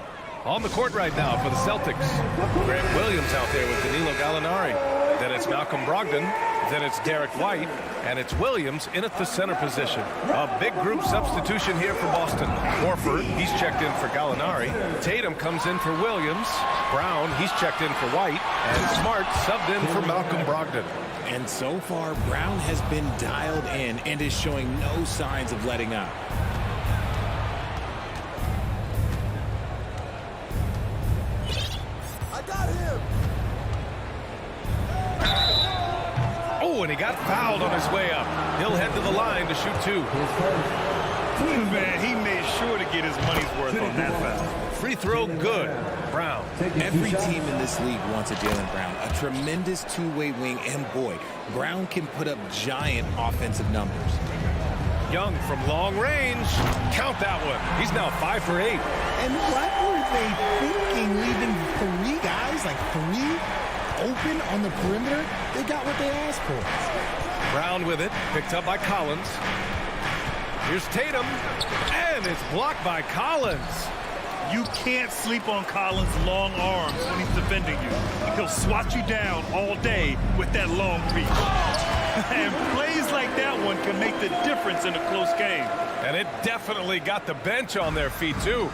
On the court right now for the Celtics. Grant Williams out there with Danilo Gallinari. Then it's Malcolm Brogdon. Then it's Derek White. And it's Williams in at the center position. A big group substitution here for Boston. Horford, he's checked in for Gallinari. Tatum comes in for Williams. Brown, he's checked in for White. And Smart subbed in for Malcolm Brogdon. And so far, Brown has been dialed in and is showing no signs of letting up. Oh, and he got fouled on his way up. He'll head to the line to shoot 2. Man, he made sure to get his money's worth on that foul. Free throw good. Brown. Every team in this league wants a Jaylen Brown, a tremendous two-way wing, and boy, Brown can put up giant offensive numbers. Young from long range. Count that one. He's now 5 for 8. And what were they thinking, leaving 3 guys, like 3 open on the perimeter? They got what they asked for. Brown with it, picked up by Collins. Here's Tatum, and it's blocked by Collins. You can't sleep on Collins' long arms when he's defending you. He'll swat you down all day with that long reach. And plays like that one can make the difference in a close game. And it definitely got the bench on their feet, too.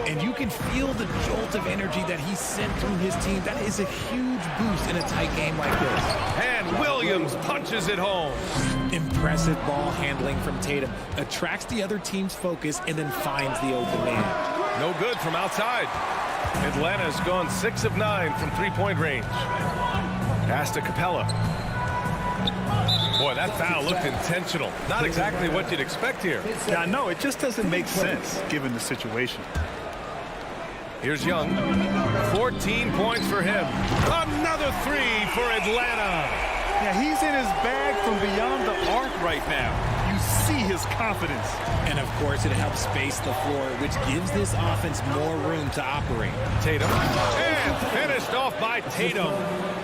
And you can feel the jolt of energy that he sent through his team. That is a huge boost in a tight game like this. And Williams punches it home. Impressive ball handling from Tatum. Attracts the other team's focus and then finds the open man. No good from outside. Atlanta's gone 6 of 9 from three-point range. Pass to Capella. Boy, that foul looked intentional. Not exactly what you'd expect here. Yeah, no, it just doesn't make sense given the situation. Here's Young. 14 points for him. Another three for Atlanta. Yeah, he's in his bag from beyond the arc right now. You see his confidence. And, of course, it helps space the floor, which gives this offense more room to operate. Tatum. And finished off by Tatum.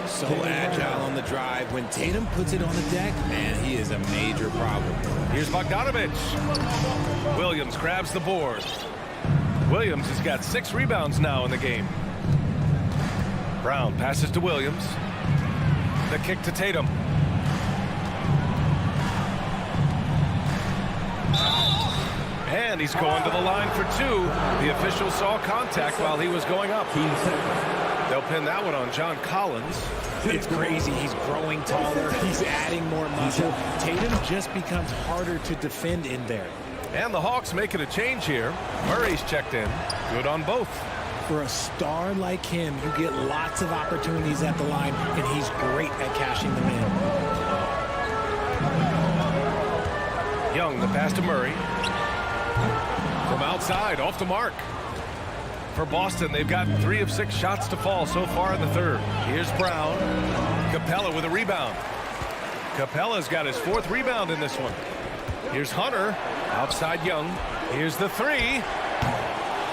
So agile on the drive. When Tatum puts it on the deck, man, he is a major problem. Here's Bogdanovich. Williams grabs the board. Williams has got 6 rebounds now in the game. Brown passes to Williams. The kick to Tatum. And he's going to the line for 2. The official saw contact while he was going up. They'll pin that one on John Collins. It's crazy. He's growing taller. He's adding more muscle. Tatum just becomes harder to defend in there. And the Hawks making a change here. Murray's checked in. Good on both. For a star like him, you get lots of opportunities at the line, and he's great at cashing them in. Young, the pass to Murray. From outside, off the mark. For Boston, they've got 3 of 6 shots to fall so far in the third. Here's Brown. Capella with a rebound. Capella's got his 4th rebound in this one. Here's Hunter. Outside Young. Here's the 3.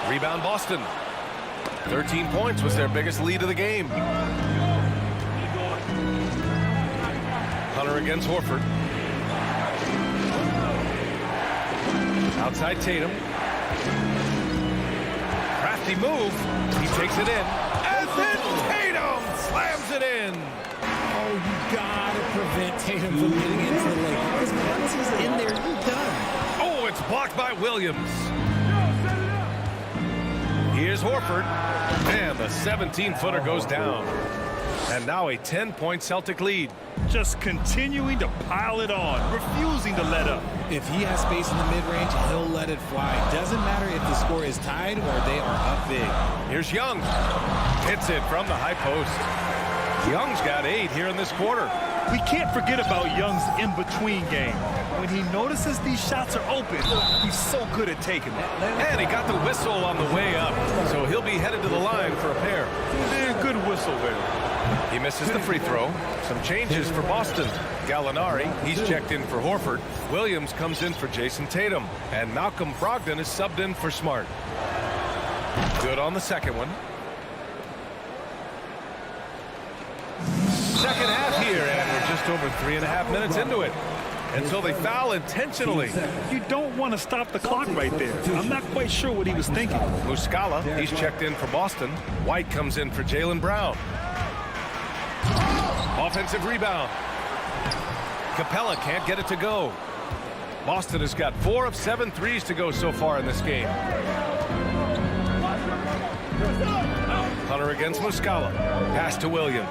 Rebound Boston. 13 points was their biggest lead of the game. Hunter against Horford. Outside Tatum. Crafty move. He takes it in. And then Tatum slams it in. Oh, you gotta prevent Tatum from getting into the lane. Because once he's in there, you're done. Oh, it's blocked by Williams. Here's Horford. And the 17-footer goes down. And now a 10-point Celtic lead. Just continuing to pile it on, refusing to let up. If he has space in the mid-range, he'll let it fly. Doesn't matter if the score is tied or they are up big. Here's Young. Hits it from the high post. Young's got 8 here in this quarter. We can't forget about Young's in-between game. When he notices these shots are open, he's so good at taking them. And he got the whistle on the way up, so he'll be headed to the line for a pair. Good whistle there. He misses the free throw. Some changes for Boston. Gallinari, he's checked in for Horford. Williams comes in for Jason Tatum. And Malcolm Brogdon is subbed in for Smart. Good on the second one. Second half here, and we're just over 3.5 minutes into it. Until they foul intentionally. You don't want to stop the clock right there. I'm not quite sure what he was thinking. Muscala, he's checked in for Boston. White comes in for Jaylen Brown. Offensive rebound. Capella can't get it to go. Boston has got 4 of 7 threes to go so far in this game. Hunter against Muscala. Pass to Williams.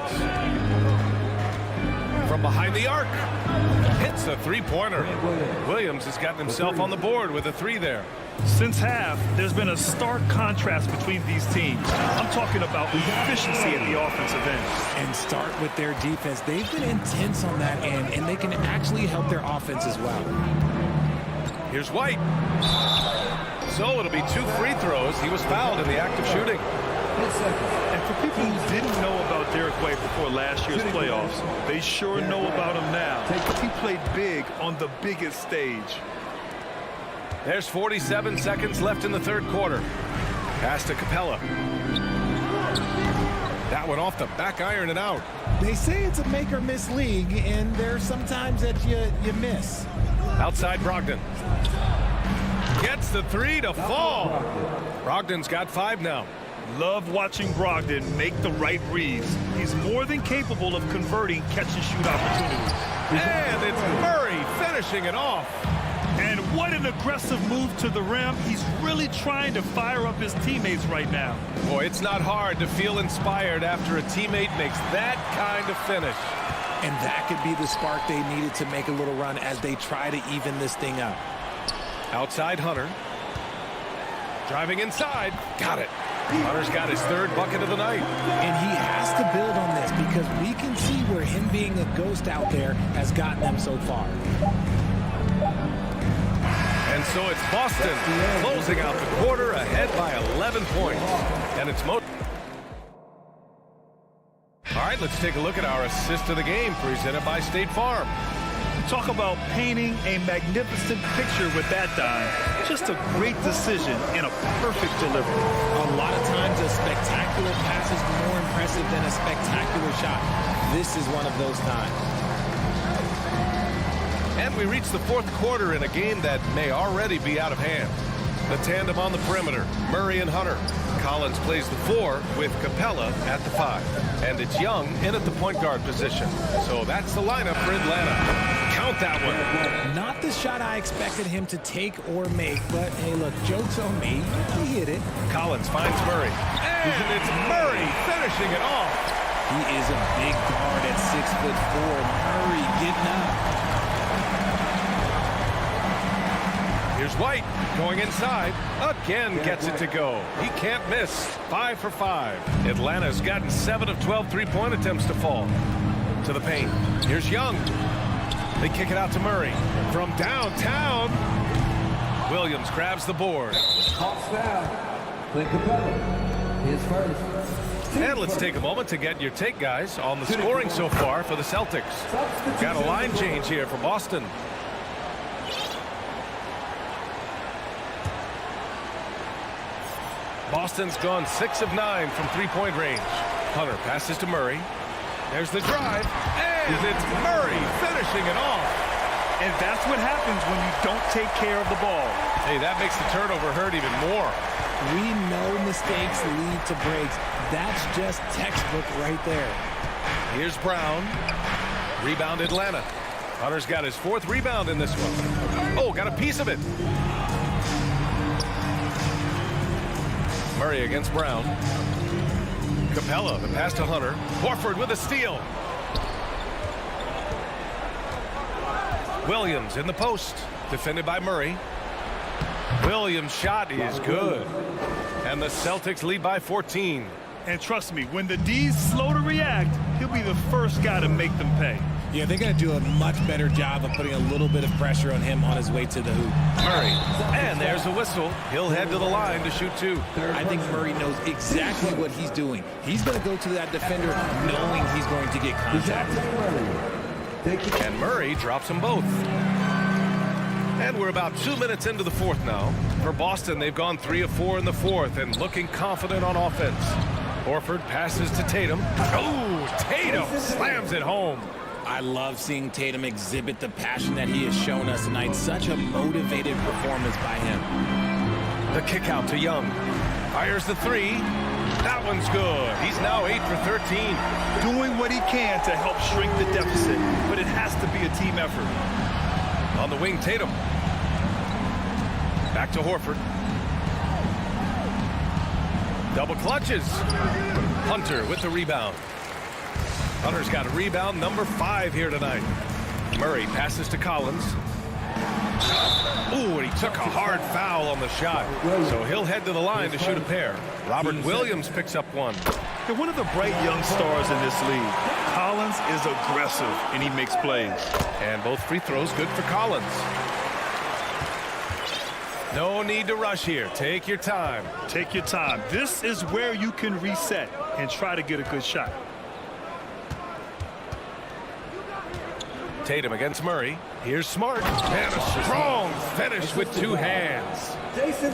From behind the arc. Hits the three-pointer. Williams has gotten himself on the board with a 3 there. Since half, there's been a stark contrast between these teams. I'm talking about efficiency at the offensive end. And start with their defense. They've been intense on that end, and they can actually help their offense as well. Here's White. So it'll be 2 free throws. He was fouled in the act of shooting. And for people who didn't know about Derek White before last year's playoffs, they sure know about him now. He played big on the biggest stage. There's 47 seconds left in the third quarter. Pass to Capella. That one off the back iron and out. They say it's a make-or-miss league, and there's sometimes that you miss. Outside Brogdon. Gets the 3 to fall. Brogdon's got 5 now. Love watching Brogdon make the right reads. He's more than capable of converting catch-and-shoot opportunities. And it's Murray finishing it off. And What an aggressive move to the rim. He's really trying to fire up his teammates right now. Boy, it's not hard to feel inspired after a teammate makes that kind of finish. And that could be the spark they needed to make a little run as they try to even this thing up. Outside Hunter. Driving inside. Got it. Hunter's got his third bucket of the night. And he has to build on this because we can see where him being a ghost out there has gotten them so far. And so it's Boston closing out the quarter ahead by 11 points. And it's All right, let's take a look at our assist of the game presented by State Farm. Talk about painting a magnificent picture with that dime. Just a great decision and a perfect delivery. A lot of times a spectacular pass is more impressive than a spectacular shot. This is one of those times. And we reach the fourth quarter in a game that may already be out of hand. The tandem on the perimeter, Murray and Hunter. Collins plays the 4 with Capella at the 5. And it's Young in at the point guard position. So that's the lineup for Atlanta. Count that one. Not the shot I expected him to take or make, but hey, look, joke's on me. He hit it. Collins finds Murray. And it's Murray finishing it off. He is a big guard at 6'4". Murray getting up. Here's White going inside. Again gets it to go. He can't miss. 5 for 5. Atlanta's gotten 7 of 12 three-point attempts to fall. To the paint. Here's Young. They kick it out to Murray. From downtown. Williams grabs the board. And let's take a moment to get your take, guys, on the scoring so far for the Celtics. Got a line change here for Boston. Boston's gone 6 of 9 from three-point range. Hunter passes to Murray. There's the drive, and it's Murray finishing it off. And that's what happens when you don't take care of the ball. Hey, that makes the turnover hurt even more. We know mistakes lead to breaks. That's just textbook right there. Here's Brown. Rebound Atlanta. Hunter's got his 4th rebound in this one. Oh, got a piece of it. Murray against Brown. Capella, the pass to Hunter. Horford with a steal. Williams in the post. Defended by Murray. Williams' shot is good. And the Celtics lead by 14. And trust me, when the D's slow to react, he'll be the first guy to make them pay. Yeah, they're going to do a much better job of putting a little bit of pressure on him on his way to the hoop. Murray. And there's a whistle. He'll head to the line to shoot 2. I think Murray knows exactly what he's doing. He's going to go to that defender knowing he's going to get contact. And Murray drops them both. And we're about 2 minutes into the fourth now. For Boston, they've gone 3 of 4 in the fourth and looking confident on offense. Horford passes to Tatum. Oh, Tatum slams it home. I love seeing Tatum exhibit the passion that he has shown us tonight. Such a motivated performance by him. The kick out to Young. Fires the 3. That one's good. He's now 8 for 13. Doing what he can to help shrink the deficit, but it has to be a team effort. On the wing, Tatum. Back to Horford. Double clutches. Hunter with the rebound. Hunter's got a rebound number 5 here tonight. Murray passes to Collins. Ooh, and he took a hard foul on the shot. So he'll head to the line to shoot a pair. Robert Williams picks up one. They're one of the bright young stars in this league. Collins is aggressive, and he makes plays. And both free throws good for Collins. No need to rush here. Take your time. Take your time. This is where you can reset and try to get a good shot. Tatum against Murray. Here's Smart. And a strong finish with 2 hands.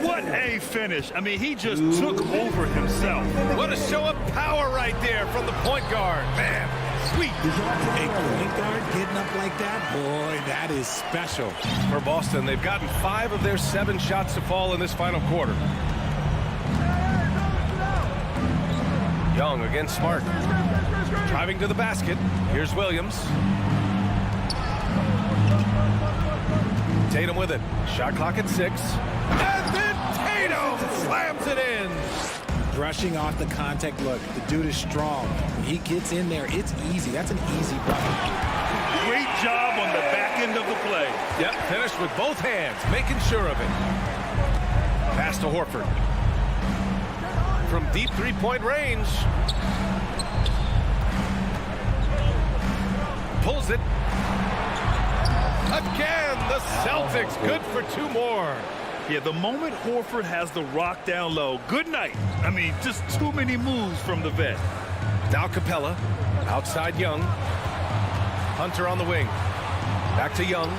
What a finish. I mean, he just took over himself. What a show of power right there from the point guard. Man, sweet. A point guard getting up like that? Boy, that is special. For Boston, they've gotten 5 of their 7 shots to fall in this final quarter. Young against Smart. Driving to the basket. Here's Williams. Tatum with it. Shot clock at 6. And then Tatum slams it in. Brushing off the contact. Look, the dude is strong. He gets in there. It's easy. That's an easy bucket. Great job on the back end of the play. Yep, finished with both hands, making sure of it. Pass to Horford. From deep three-point range. Pulls it. Again, the Celtics good for 2 more. Yeah, the moment Horford has the rock down low, good night. I mean, just too many moves from the vet. Now Capella, outside Young. Hunter on the wing. Back to Young.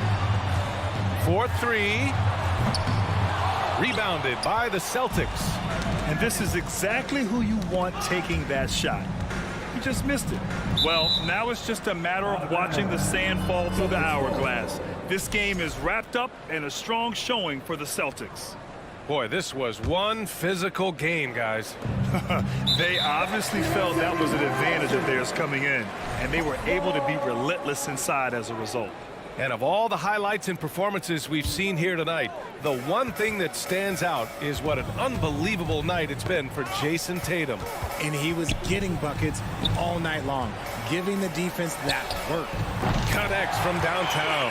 4-3. Rebounded by the Celtics. And this is exactly who you want taking that shot. He just missed it. Well, now it's just a matter of watching the sand fall through the hourglass. This game is wrapped up and a strong showing for the Celtics. Boy, this was one physical game, guys. They obviously felt that was an advantage of theirs coming in, and they were able to be relentless inside as a result. And of all the highlights and performances we've seen here tonight, the one thing that stands out is what an unbelievable night it's been for Jason Tatum. And he was getting buckets all night long, giving the defense that work. Connects from downtown.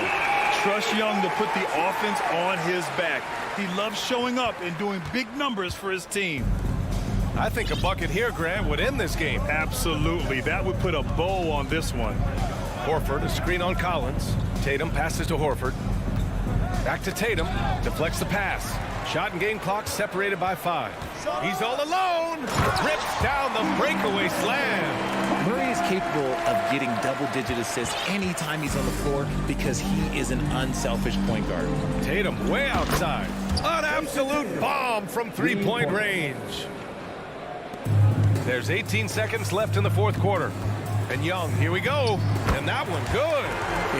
Trust Young to put the offense on his back. He loves showing up and doing big numbers for his team. I think a bucket here, Grant, would end this game. Absolutely. That would put a bow on this one. Horford, a screen on Collins. Tatum passes to Horford. Back to Tatum. Deflects the pass. Shot and game clock separated by 5. He's all alone. Rips down the breakaway slam. Murray is capable of getting double-digit assists anytime he's on the floor because he is an unselfish point guard. Tatum way outside. An absolute bomb from three-point range. There's 18 seconds left in the 4th quarter. And Young, here we go. And that one good.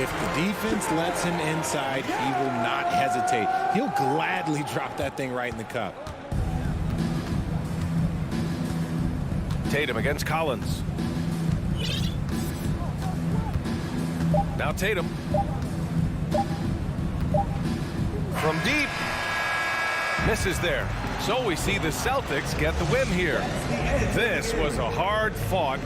If the defense lets him inside, he will not hesitate. He'll gladly drop that thing right in the cup. Tatum against Collins. Now Tatum. From deep. Misses there. So we see the Celtics get the win here. This was a hard-fought...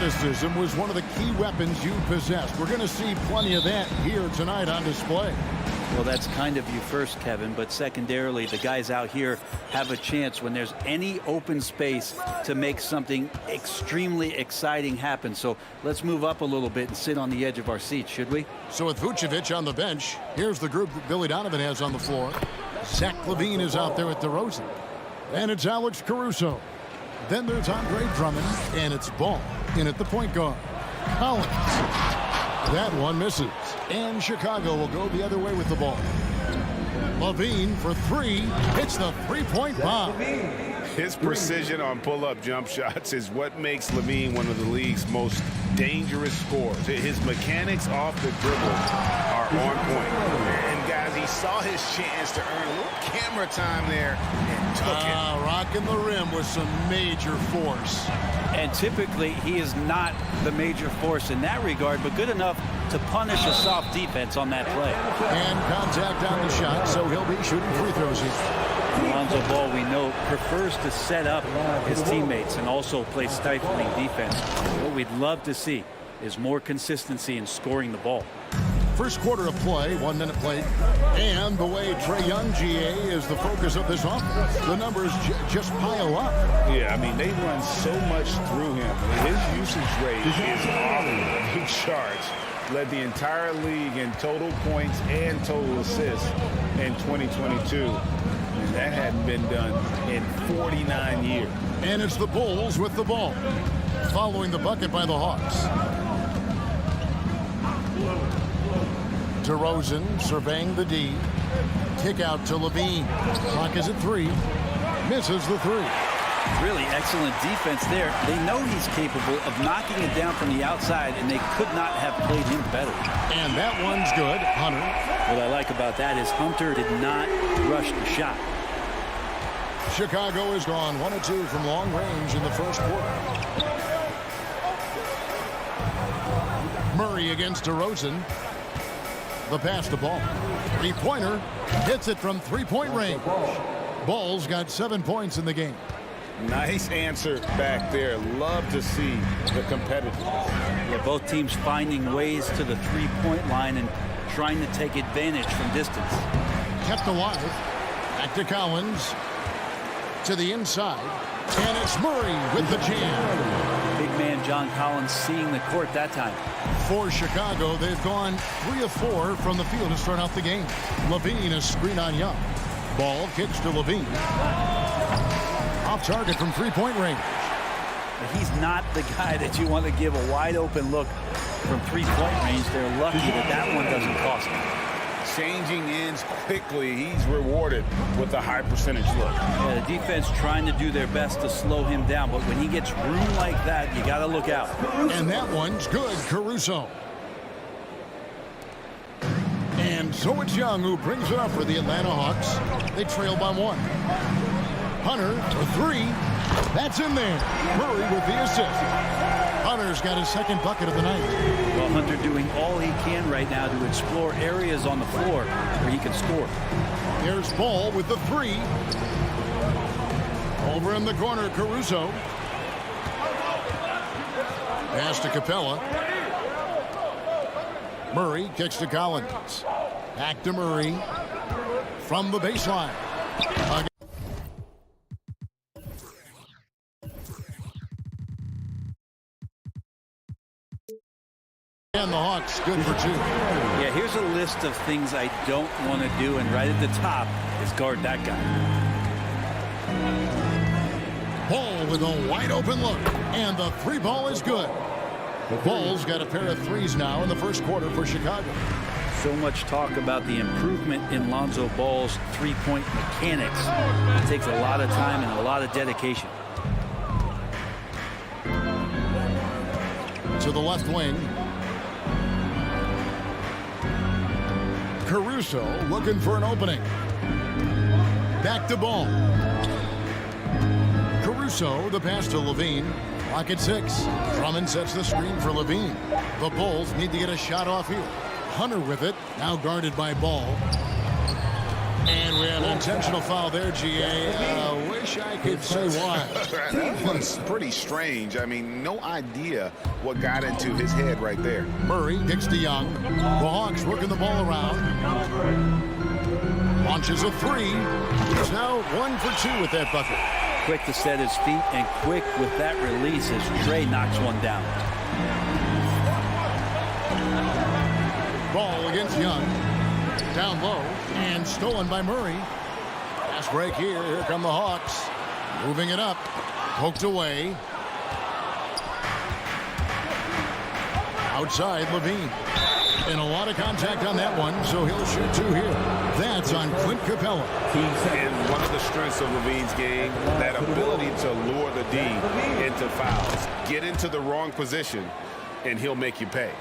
athleticism was one of the key weapons you possessed. We're going to see plenty of that here tonight on display. Well, that's kind of you first, Kevin, but secondarily, the guys out here have a chance when there's any open space to make something extremely exciting happen. So let's move up a little bit and sit on the edge of our seats, should we? So with Vucevic on the bench, here's the group that Billy Donovan has on the floor. Zach LaVine is out there with DeRozan. And it's Alex Caruso. Then there's Andre Drummond, and it's Ball in at the point guard. Collins. That one misses. And Chicago will go the other way with the ball. LaVine for three. Hits the three-point bomb. His precision on pull-up jump shots is what makes LaVine one of the league's most dangerous scorers. His mechanics off the dribble are on point. And guys, he saw his chance to earn a little camera time there and took it. Rocking the rim with some major force. And typically, he is not the major force in that regard, but good enough to punish a soft defense on that play. And contact on the shot, so he'll be shooting free throws here. Lonzo Ball, we know, prefers to set up his teammates and also play stifling defense. What we'd love to see is more consistency in scoring the ball. First quarter of play, 1 minute played. And the way Trae Young, GA, is the focus of this offense. The numbers just pile up. Yeah, I mean, they run so much through him. His usage rate is off the charts. Led the entire league in total points and total assists in 2022. And that hadn't been done in 49 years. And it's the Bulls with the ball. Following the bucket by the Hawks. DeRozan surveying the D. Kick out to LaVine. Clock is at 3. Misses the 3. Really excellent defense there. They know he's capable of knocking it down from the outside, and they could not have played him better. And that one's good. Hunter. What I like about that is Hunter did not rush the shot. Chicago has gone 1 of 2 from long range in the first quarter. Murray against DeRozan. The pass to Ball. Three-pointer. Hits it from three-point range. Ball's got 7 points in the game. Nice answer back there. Love to see the competitiveness. Yeah, both teams finding ways to the three-point line and trying to take advantage from distance. Kept alive. Back to Collins. To the inside. And it's Murray with the jam. Big man John Collins seeing the court that time. For Chicago, they've gone 3 of 4 from the field to start out the game. LaVine is screen on Young. Ball kicks to LaVine. Off target from three-point range. He's not the guy that you want to give a wide open look from three-point range. They're lucky that that one doesn't cost him. Changing ends quickly. He's rewarded with a high percentage look. Yeah, the defense trying to do their best to slow him down, but when he gets room like that, you got to look out. And that one's good. Caruso. And so it's Young who brings it up for the Atlanta Hawks. They trail by 1. Hunter for 3. That's in there. Murray with the assist. Hunter's got his second bucket of the night. Well, Hunter doing all he can right now to explore areas on the floor where he can score. Here's Ball with the 3. Over in the corner, Caruso. Pass to Capella. Murray kicks to Collins. Back to Murray from the baseline. And the Hawks good for 2. Yeah, here's a list of things I don't want to do, and right at the top is guard that guy. Ball with a wide open look, and the 3 ball is good. Ball's got a pair of 3s now in the first quarter for Chicago. So much talk about the improvement in Lonzo Ball's three-point mechanics. It takes a lot of time and a lot of dedication. To the left wing. Caruso looking for an opening. Back to Ball. Caruso, the pass to LaVine. Clock at 6. Drummond sets the screen for LaVine. The Bulls need to get a shot off here. Hunter with it, now guarded by Ball. And we have intentional foul there, GA. Wish I could say why. That was pretty strange. I mean, no idea what got into his head right there. Murray kicks to Young. The Hawks working the ball around. Launches a three. He's now 1 for 2 with that bucket. Quick to set his feet and quick with that release as Trey knocks one down. Ball against Young. Down low and stolen by Murray. Fast break here. Here come the Hawks. Moving it up. Poked away. Outside Levine. And a lot of contact on that one, so he'll shoot 2 here. That's on Clint Capella. And one of the strengths of Levine's game, that ability to lure the D into fouls. Get into the wrong position, and he'll make you pay.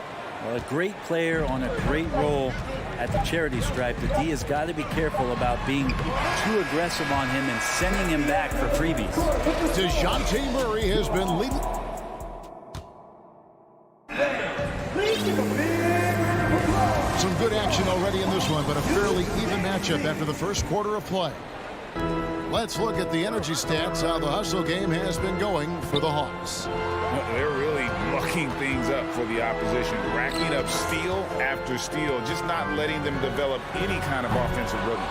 Well, a great player on a great role at the charity stripe. The D has got to be careful about being too aggressive on him and sending him back for freebies. DeJounte Murray has been leading. Some good action already in this one, but a fairly even matchup after the first quarter of play. Let's look at the energy stats, how the hustle game has been going for the Hawks. They're really mucking things up for the opposition, racking up steal after steal, just not letting them develop any kind of offensive rhythm.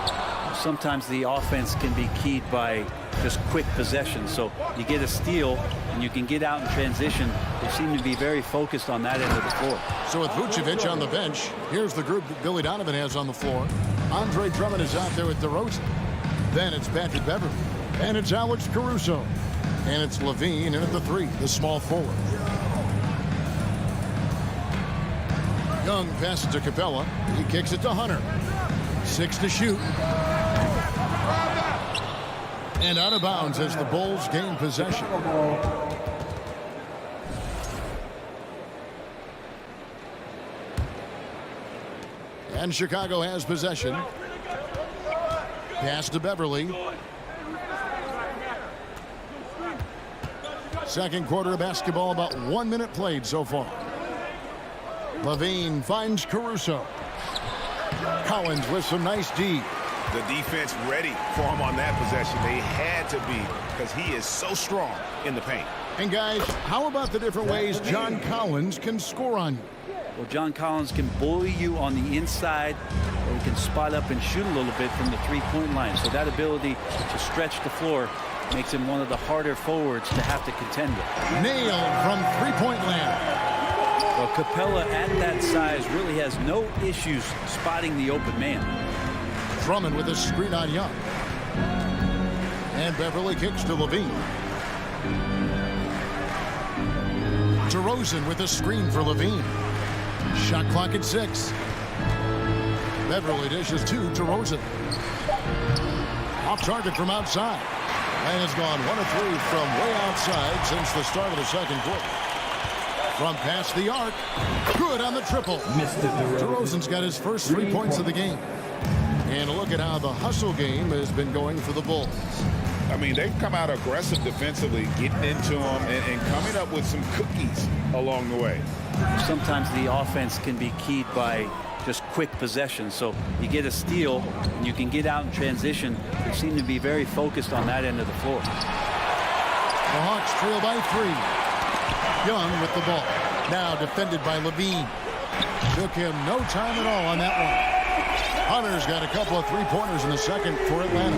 Sometimes the offense can be keyed by just quick possession. So you get a steal and you can get out in transition. They seem to be very focused on that end of the floor. So with Vucevic on the bench, here's the group that Billy Donovan has on the floor. Andre Drummond is out there with DeRozan. Then it's Patrick Beverley. And it's Alex Caruso. And it's Levine in at the 3, the small forward. Young passes to Capella. He kicks it to Hunter. 6 to shoot. And out of bounds as the Bulls gain possession. And Chicago has possession. Pass to Beverley. Second quarter of basketball, about 1 minute played so far. Levine finds Caruso. Collins with some nice D. The defense ready for him on that possession. They had to be, because he is so strong in the paint. And guys, how about the different ways John Collins can score on you? Well, John Collins can bully you on the inside, or he can spot up and shoot a little bit from the three-point line. So that ability to stretch the floor makes him one of the harder forwards to have to contend with. Nailed from three-point land. Well, Capella at that size really has no issues spotting the open man. Drummond with a screen on Young. And Beverley kicks to Levine. DeRozan with a screen for Levine. Shot clock at 6. Beverley dishes to DeRozan. Off target from outside. And has gone 1 of 3 from way outside since the start of the second quarter. From past the arc. Good on the triple. DeRozan's got his first 3 points of the game. And a look at how the hustle game has been going for the Bulls. I mean, they've come out aggressive defensively, getting into them and coming up with some cookies along the way. Sometimes the offense can be keyed by just quick possession. So you get a steal and you can get out in transition. They seem to be very focused on that end of the floor. The Hawks trail by 3. Young with the ball. Now defended by Levine. Took him no time at all on that one. Hunter's got a couple of three-pointers in the second for Atlanta.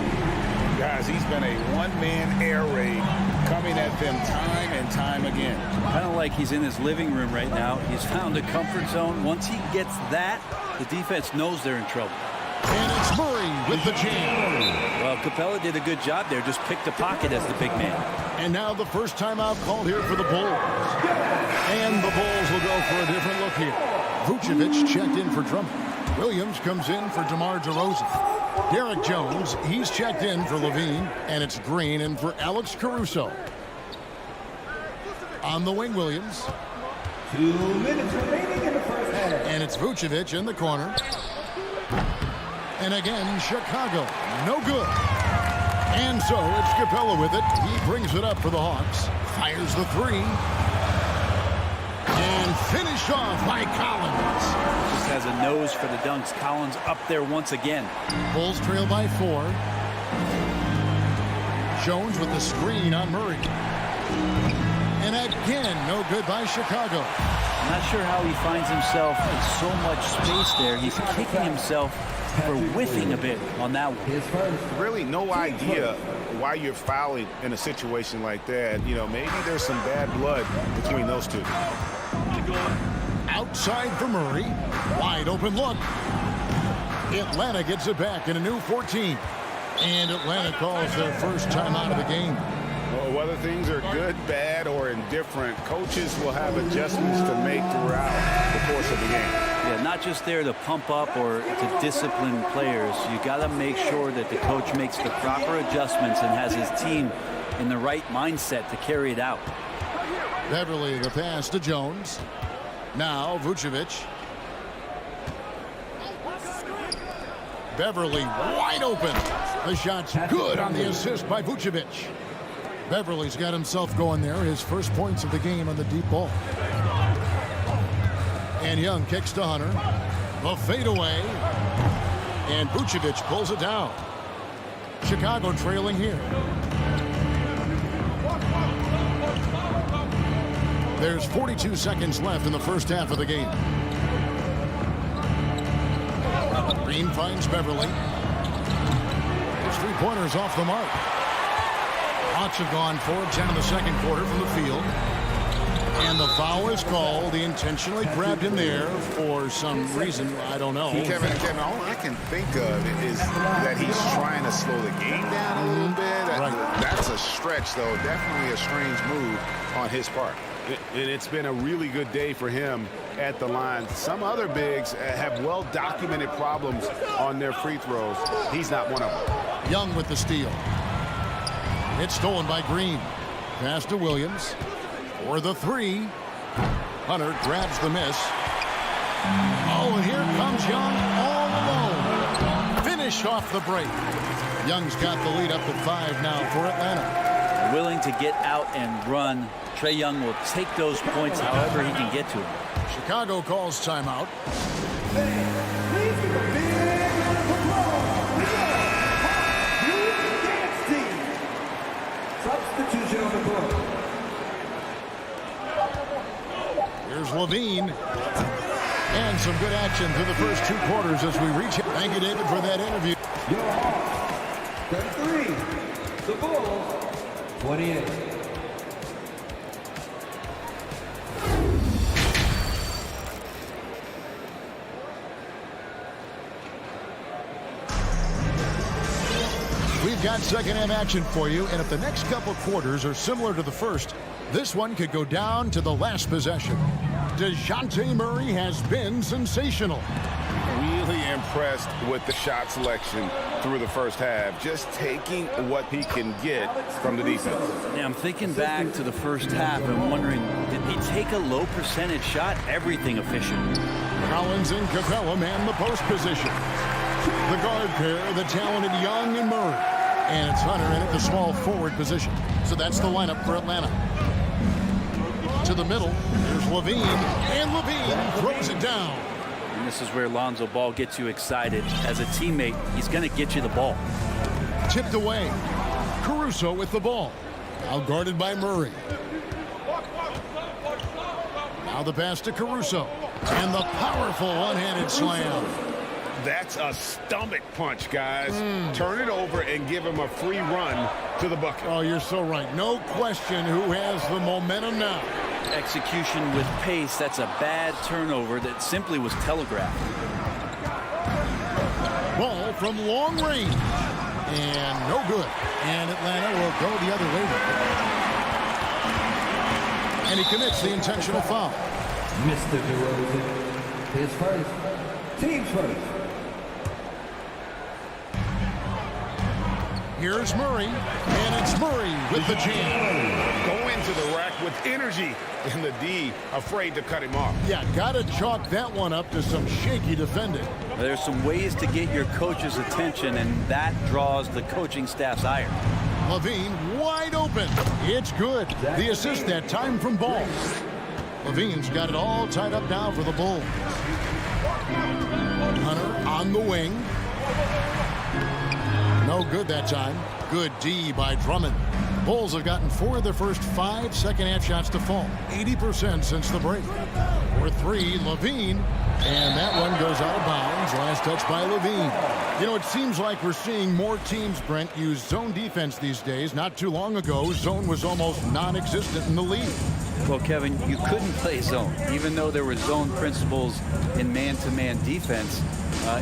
Guys, he's been a one-man air raid coming at them time and time again. Kind of like he's in his living room right now. He's found a comfort zone. Once he gets that, the defense knows they're in trouble. And it's Murray with the jam. Well, Capella did a good job there. Just picked the pocket as the big man. And now the first timeout called here for the Bulls. And the Bulls will go for a different look here. Vucevic checked in for Drummond. Williams comes in for DeMar DeRozan. Derek Jones, he's checked in for Levine. And it's Green in for Alex Caruso. On the wing, Williams. 2 minutes remaining in the first half. And it's Vucevic in the corner. And again, Chicago, no good. And so it's Capella with it. He brings it up for the Hawks. Fires the 3. And finished off by Collins. Just has a nose for the dunks. Collins up there once again. Bulls trail by 4. Jones with the screen on Murray. And again, no good by Chicago. I'm not sure how he finds himself in so much space there. He's kicking himself for whiffing a bit on that one. Really no idea why you're fouling in a situation like that. You know, maybe there's some bad blood between those two. Outside for Murray. Wide open look. Atlanta gets it back in a new 14. And Atlanta calls their first time out of the game. Well, whether things are good, bad, or indifferent, coaches will have adjustments to make throughout the course of the game. Yeah, not just there to pump up or to discipline players. You got to make sure that the coach makes the proper adjustments and has his team in the right mindset to carry it out. Beverly the pass to Jones. Now Vucevic. Beverly wide open. The shot's good on the assist by Vucevic. Beverly's got himself going there. His first points of the game on the deep ball. And Young kicks to Hunter. The fadeaway. And Vucevic pulls it down. Chicago trailing here. There's 42 seconds left in the first half of the game. Green finds Beverly. His three-pointers off the mark. Hawks have gone 4-10 in the second quarter from the field. And the foul is called. He intentionally grabbed him there for some reason. I don't know. Kevin, all I can think of is that he's trying to slow the game down a little bit. Right. That's a stretch, though. Definitely a strange move on his part. And it's been a really good day for him at the line. Some other bigs have well-documented problems on their free throws. He's not one of them. Young with the steal. It's stolen by Green. Pass to Williams. For the three. Hunter grabs the miss. Oh, and here comes Young all alone. Finish off the break. Young's got the lead up to 5 now for Atlanta. Willing to get out and run. Trae Young will take those points however he can get to them. Chicago calls timeout. Substitution on the court. Here's Levine. And some good action through the first 2 quarters as we reach it. Thank you, David, for that interview. Your Hawks, 33. The Bulls, 28. We've got second half action for you, and if the next couple quarters are similar to the first, this one could go down to the last possession. DeJounte Murray has been sensational. Really impressed with the shot selection through the first half. Just taking what he can get from the defense. Yeah, I'm thinking back to the first half and wondering, did he take a low percentage shot? Everything efficient. Collins and Capella man the post position. The guard pair, the talented Young and Murray. And it's Hunter in at the small forward position. So that's the lineup for Atlanta. To the middle, there's Levine. And Levine throws it down. And this is where Lonzo Ball gets you excited. As a teammate, he's going to get you the ball. Tipped away. Caruso with the ball. Now guarded by Murray. Now the pass to Caruso. And the powerful one-handed slam. That's a stomach punch, guys. Turn it over and give him a free run to the bucket. Oh, you're so right. No question who has the momentum now. Execution with pace. That's a bad turnover that simply was telegraphed. Ball from long range. And no good. And Atlanta will go the other way. And he commits the intentional foul. Mr. DeRozan, his first, team's first. Here's Murray, and it's Murray with the jam. Go into the rack with energy, and the D afraid to cut him off. Yeah, gotta chalk that one up to some shaky defending. There's some ways to get your coach's attention, and that draws the coaching staff's ire. Levine wide open. It's good. The assist that time from Ball. Levine's got it all tied up now for the Bulls. Hunter on the wing. No good that time. Good D by Drummond. Bulls have gotten 4 of their first 5 second-half shots to fall. 80% since the break. For 3, Levine. And that one goes out of bounds. Last touch by Levine. You know, it seems like we're seeing more teams, Brent, use zone defense these days. Not too long ago, zone was almost non-existent in the league. Well, Kevin, you couldn't play zone. Even though there were zone principles in man-to-man defense,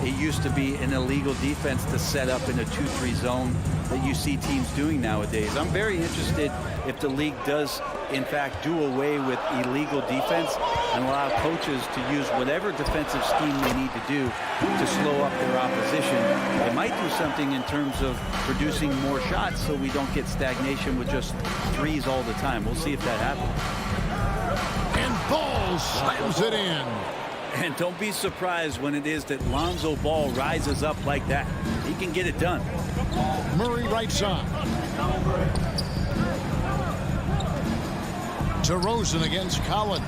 it used to be an illegal defense to set up in a 2-3 zone that you see teams doing nowadays. I'm very interested if the league does, in fact, do away with illegal defense and allow coaches to use whatever defensive scheme they need to do to slow up their opposition. It might do something in terms of producing more shots so we don't get stagnation with just threes all the time. We'll see if that happens. And Ball slams it in. And don't be surprised when it is that Lonzo Ball rises up like that. He can get it done. Murray right side. DeRozan against Collins.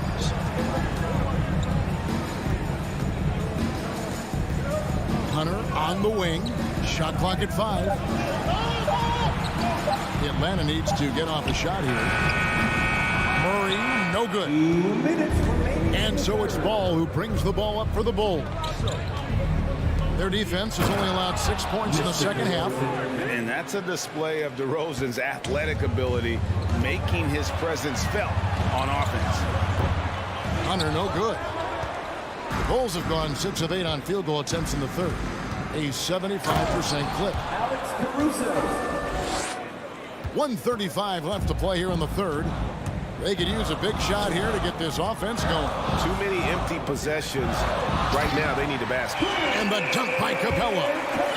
Hunter on the wing. Shot clock at 5. Atlanta needs to get off a shot here. Murray, no good. And so it's Ball who brings the ball up for the Bulls. Their defense has only allowed 6 points in the second half. And that's a display of DeRozan's athletic ability, making his presence felt on offense. Hunter, no good. The Bulls have gone 6 of 8 on field goal attempts in the third. A 75% clip. 1:35 left to play here in the third. They could use a big shot here to get this offense going. Too many empty possessions. Right now, they need a basket. And the dunk by Capella.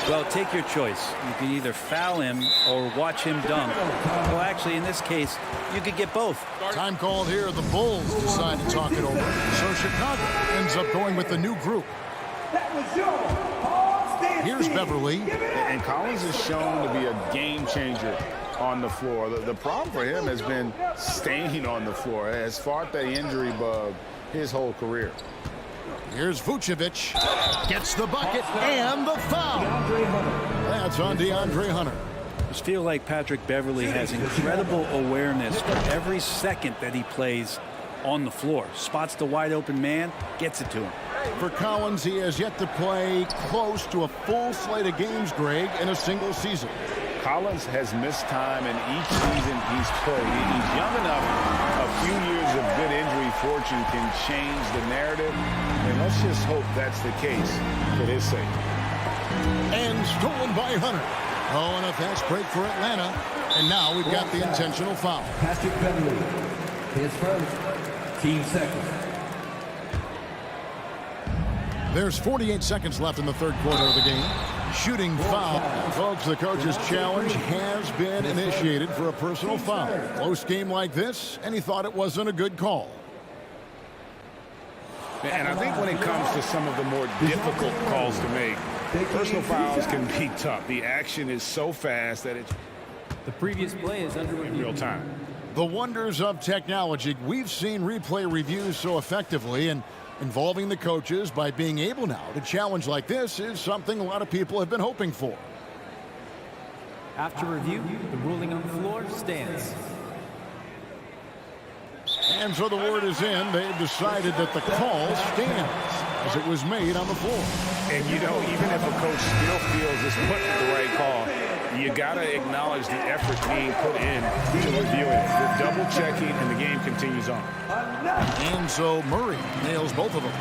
Well, take your choice. You can either foul him or watch him dunk. Well, actually, in this case, you could get both. Time called here. The Bulls decide to talk it over. So Chicago ends up going with the new group. Here's Beverly. And Collins is shown to be a game changer on the floor. The problem for him has been staying on the floor. Has fought the injury bug his whole career. Here's Vucevic. Gets the bucket and the foul. That's on DeAndre Hunter. I just feel like Patrick Beverly has incredible awareness for every second that he plays on the floor. Spots the wide open man, gets it to him. For Collins, he has yet to play close to a full slate of games, Greg, in a single season. Collins has missed time in each season he's played. He's young enough. A few years of good injury fortune can change the narrative. And let's just hope that's the case for his sake. And stolen by Hunter. Oh, and a fast break for Atlanta. And now we've got the intentional foul. Patrick Beverly, his first, team second. There's 48 seconds left in the third quarter of the game. Shooting foul. Folks, the coach's challenge has been initiated for a personal foul. Close game like this, and he thought it wasn't a good call. And I think when it comes to some of the more difficult calls to make, personal fouls can be tough. The action is so fast that it's the previous play is under in real time. The wonders of technology. We've seen replay reviews so effectively, and involving the coaches by being able now to challenge like this is something a lot of people have been hoping for. After review, the ruling on the floor stands. And so the word is in. They've decided that the call stands as it was made on the floor. And, you know, even if a coach still feels this wasn't the right call, you got to acknowledge the effort being put in to review it. The double checking, and the game continues on. And so Murray nails both of them.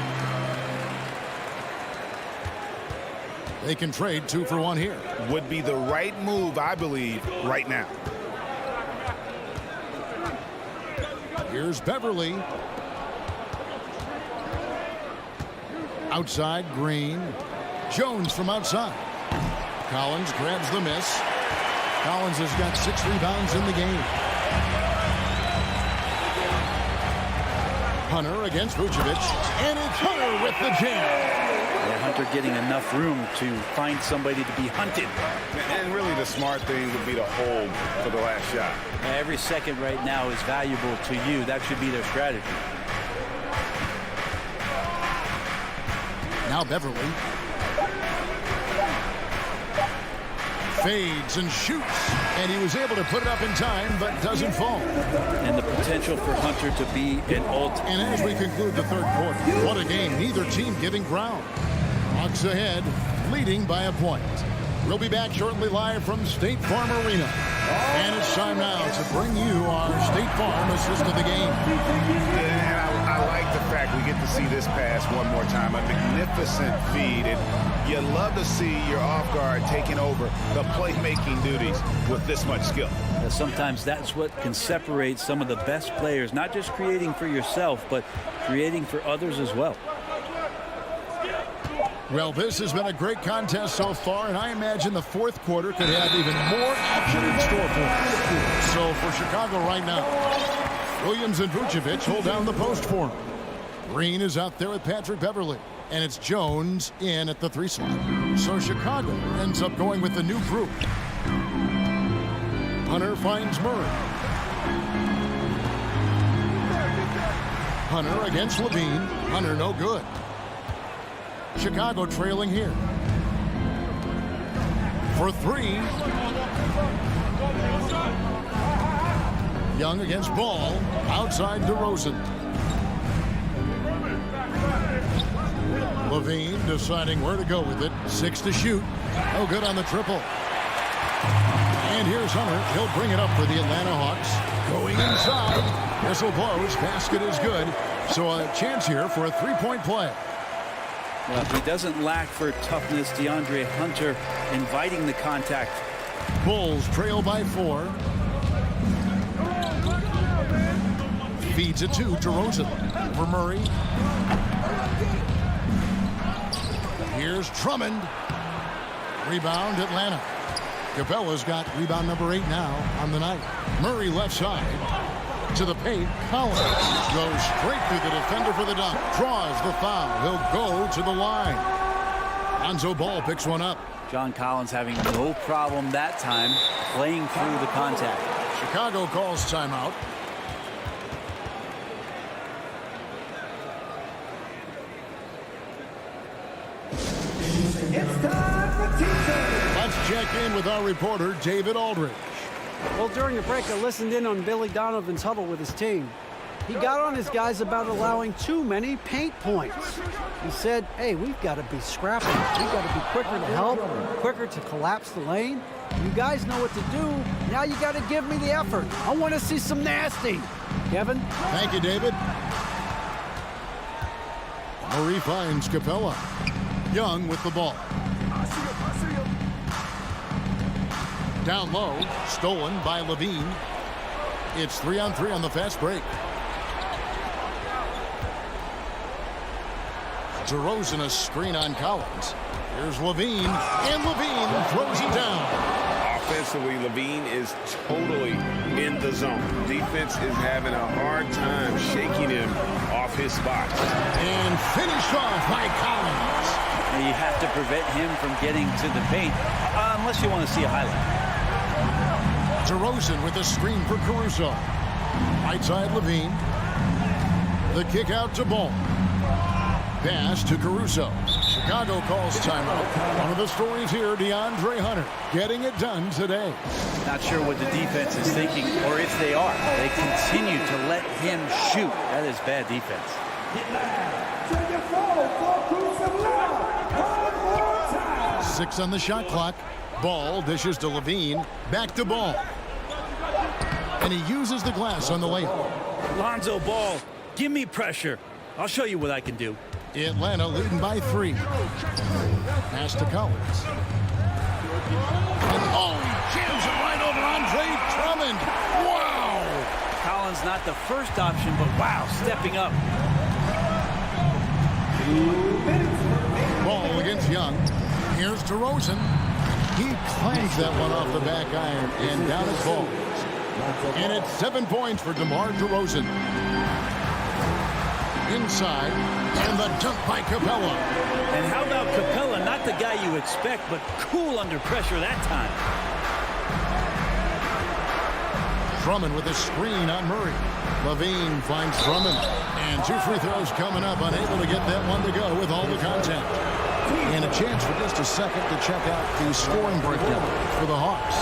They can trade 2 for 1 here. Would be the right move, I believe, right now. Here's Beverly. Outside, Green. Jones from outside. Collins grabs the miss. Collins has got 6 rebounds in the game. Hunter against Vucevic. And it's Hunter with the jam. Yeah, Hunter getting enough room to find somebody to be hunted. And really the smart thing would be to hold for the last shot. Every second right now is valuable to you. That should be their strategy. Now Beverly. Fades and shoots. And he was able to put it up in time, but doesn't fall. And the potential for Hunter to be an ultimate. And as we conclude the third quarter, what a game. Neither team giving ground. Hawks ahead, leading by a point. We'll be back shortly live from State Farm Arena. And it's time now to bring you our State Farm assist of the game. And I like the fact we get to see this pass one more time. A magnificent feed. And you love to see your off guard taking over the playmaking duties with this much skill. Sometimes that's what can separate some of the best players, not just creating for yourself, but creating for others as well. Well, this has been a great contest so far, and I imagine the fourth quarter could have even more action in store for us. So for Chicago right now, Williams and Vucevic hold down the post for him. Green is out there with Patrick Beverly, and it's Jones in at the 3 slot. So Chicago ends up going with the new group. Hunter finds Murray. Hunter against Levine. Hunter no good. Chicago trailing here. For 3. Young against Ball. Outside DeRozan. Levine deciding where to go with it. 6 to shoot. No good on the triple. And here's Hunter. He'll bring it up for the Atlanta Hawks. Going inside. Whistle blows. Basket is good. So a chance here for a 3-point play. Well, he doesn't lack for toughness. DeAndre Hunter inviting the contact. Bulls trail by 4. Feeds it to DeRozan for Murray. Here's Drummond. Rebound Atlanta. Capella's got rebound number 8 now on the night. Murray left side. To the paint, Collins goes straight through the defender for the dunk. Draws the foul. He'll go to the line. Lonzo Ball picks one up. John Collins having no problem that time playing through the contact. Chicago calls timeout. Let's check in with our reporter, David Aldridge. Well, during the break, I listened in on Billy Donovan's huddle with his team. He got on his guys about allowing too many paint points. He said, hey, we've got to be scrappy. We've got to be quicker to help, quicker to collapse the lane. You guys know what to do. Now you got to give me the effort. I want to see some nasty. Kevin? Thank you, David. Murray finds Capella. Young with the ball. Down low, stolen by Levine. It's 3-on-3 on the fast break. DeRozan a screen on Collins. Here's Levine, and Levine throws it down. Offensively, Levine is totally in the zone. Defense is having a hard time shaking him off his spot. And finished off by Collins. Now you have to prevent him from getting to the paint, unless you want to see a highlight. DeRozan with a screen for Caruso. Right side Levine. The kick out to Ball. Pass to Caruso. Chicago calls timeout. One of the stories here, DeAndre Hunter getting it done today. Not sure what the defense is thinking, or if they are. They continue to let him shoot. That is bad defense. 6 on the shot clock. Ball dishes to Levine. Back to Ball. And he uses the glass on the layup. Lonzo Ball, give me pressure. I'll show you what I can do. Atlanta leading by 3. Pass to Collins. And he jams it right over Andre Drummond. Wow! Collins not the first option, but wow, stepping up. Ball against Young. Here's DeRozan. He clanks that one off the back iron and down it falls. And it's 7 points for DeMar DeRozan. Inside, and the dunk by Capella. And how about Capella? Not the guy you expect, but cool under pressure that time. Drummond with a screen on Murray. Levine finds Drummond. And 2 free throws coming up, unable to get that one to go with all the contact. And a chance for just a second to check out the scoring breakdown for the Hawks.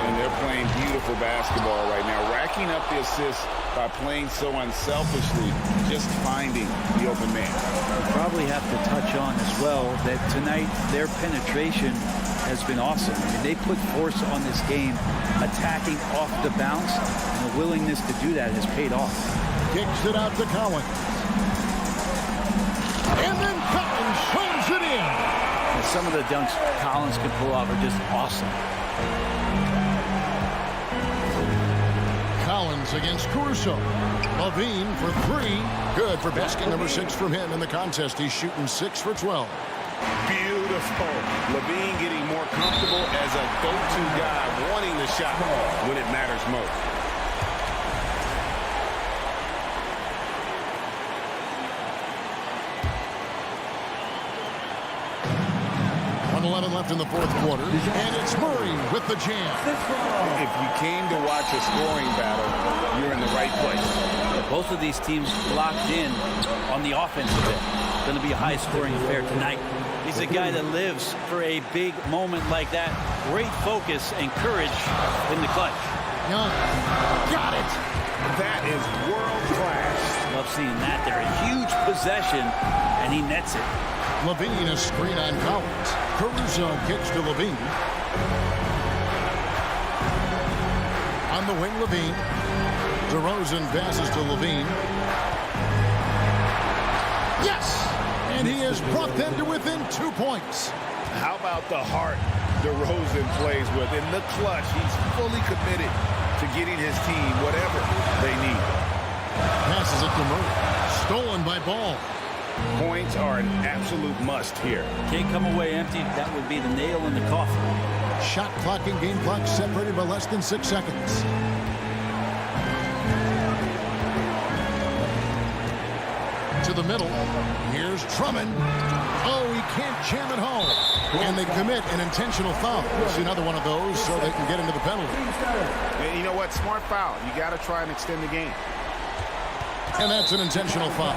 And they're playing beautiful basketball right now, racking up the assists by playing so unselfishly, just finding the open man. You probably have to touch on as well that tonight their penetration has been awesome. I mean, they put force on this game, attacking off the bounce, and the willingness to do that has paid off. Kicks it out to Collins. And then Collins slams it in. And some of the dunks Collins can pull off are just awesome. Collins against Caruso. Levine for 3. Good for basket number 6 from him in the contest. He's shooting 6 for 12. Beautiful. Levine getting more comfortable as a go-to guy, wanting the shot when it matters most. Left in the fourth quarter, and it's Murray with the jam. If you came to watch a scoring battle, you're in the right place. Both of these teams locked in on the offensive end. Going to be a high-scoring affair tonight. He's a guy that lives for a big moment like that. Great focus and courage in the clutch. Young got it. That is world-class. Love seeing that there. A huge possession, and he nets it. Levine, a screen on Collins. Caruso kicks to Levine. On the wing, Levine. DeRozan passes to Levine. Yes! And he has brought them to within 2 points. How about the heart DeRozan plays with? In the clutch, he's fully committed to getting his team whatever they need. Passes it to Murray. Stolen by Ball. Points are an absolute must here. Can't come away empty. That would be the nail in the coffin. Shot clock and game clock separated by less than 6 seconds. To the middle. Here's Drummond. Oh, he can't jam it home. And they commit an intentional foul. We'll see another one of those so they can get into the penalty. And you know what? Smart foul. You got to try and extend the game. And that's an intentional foul.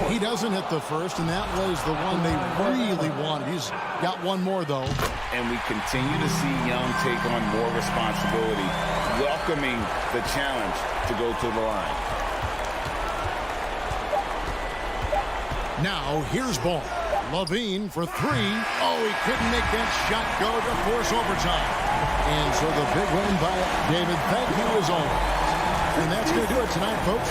He doesn't hit the first, and that was the one they really wanted. He's got one more, though. And we continue to see Young take on more responsibility, welcoming the challenge to go to the line. Now, here's Ball. Levine for 3. Oh, he couldn't make that shot go to force overtime. And so the big win by David. Thank you as always. And that's going to do it tonight, folks.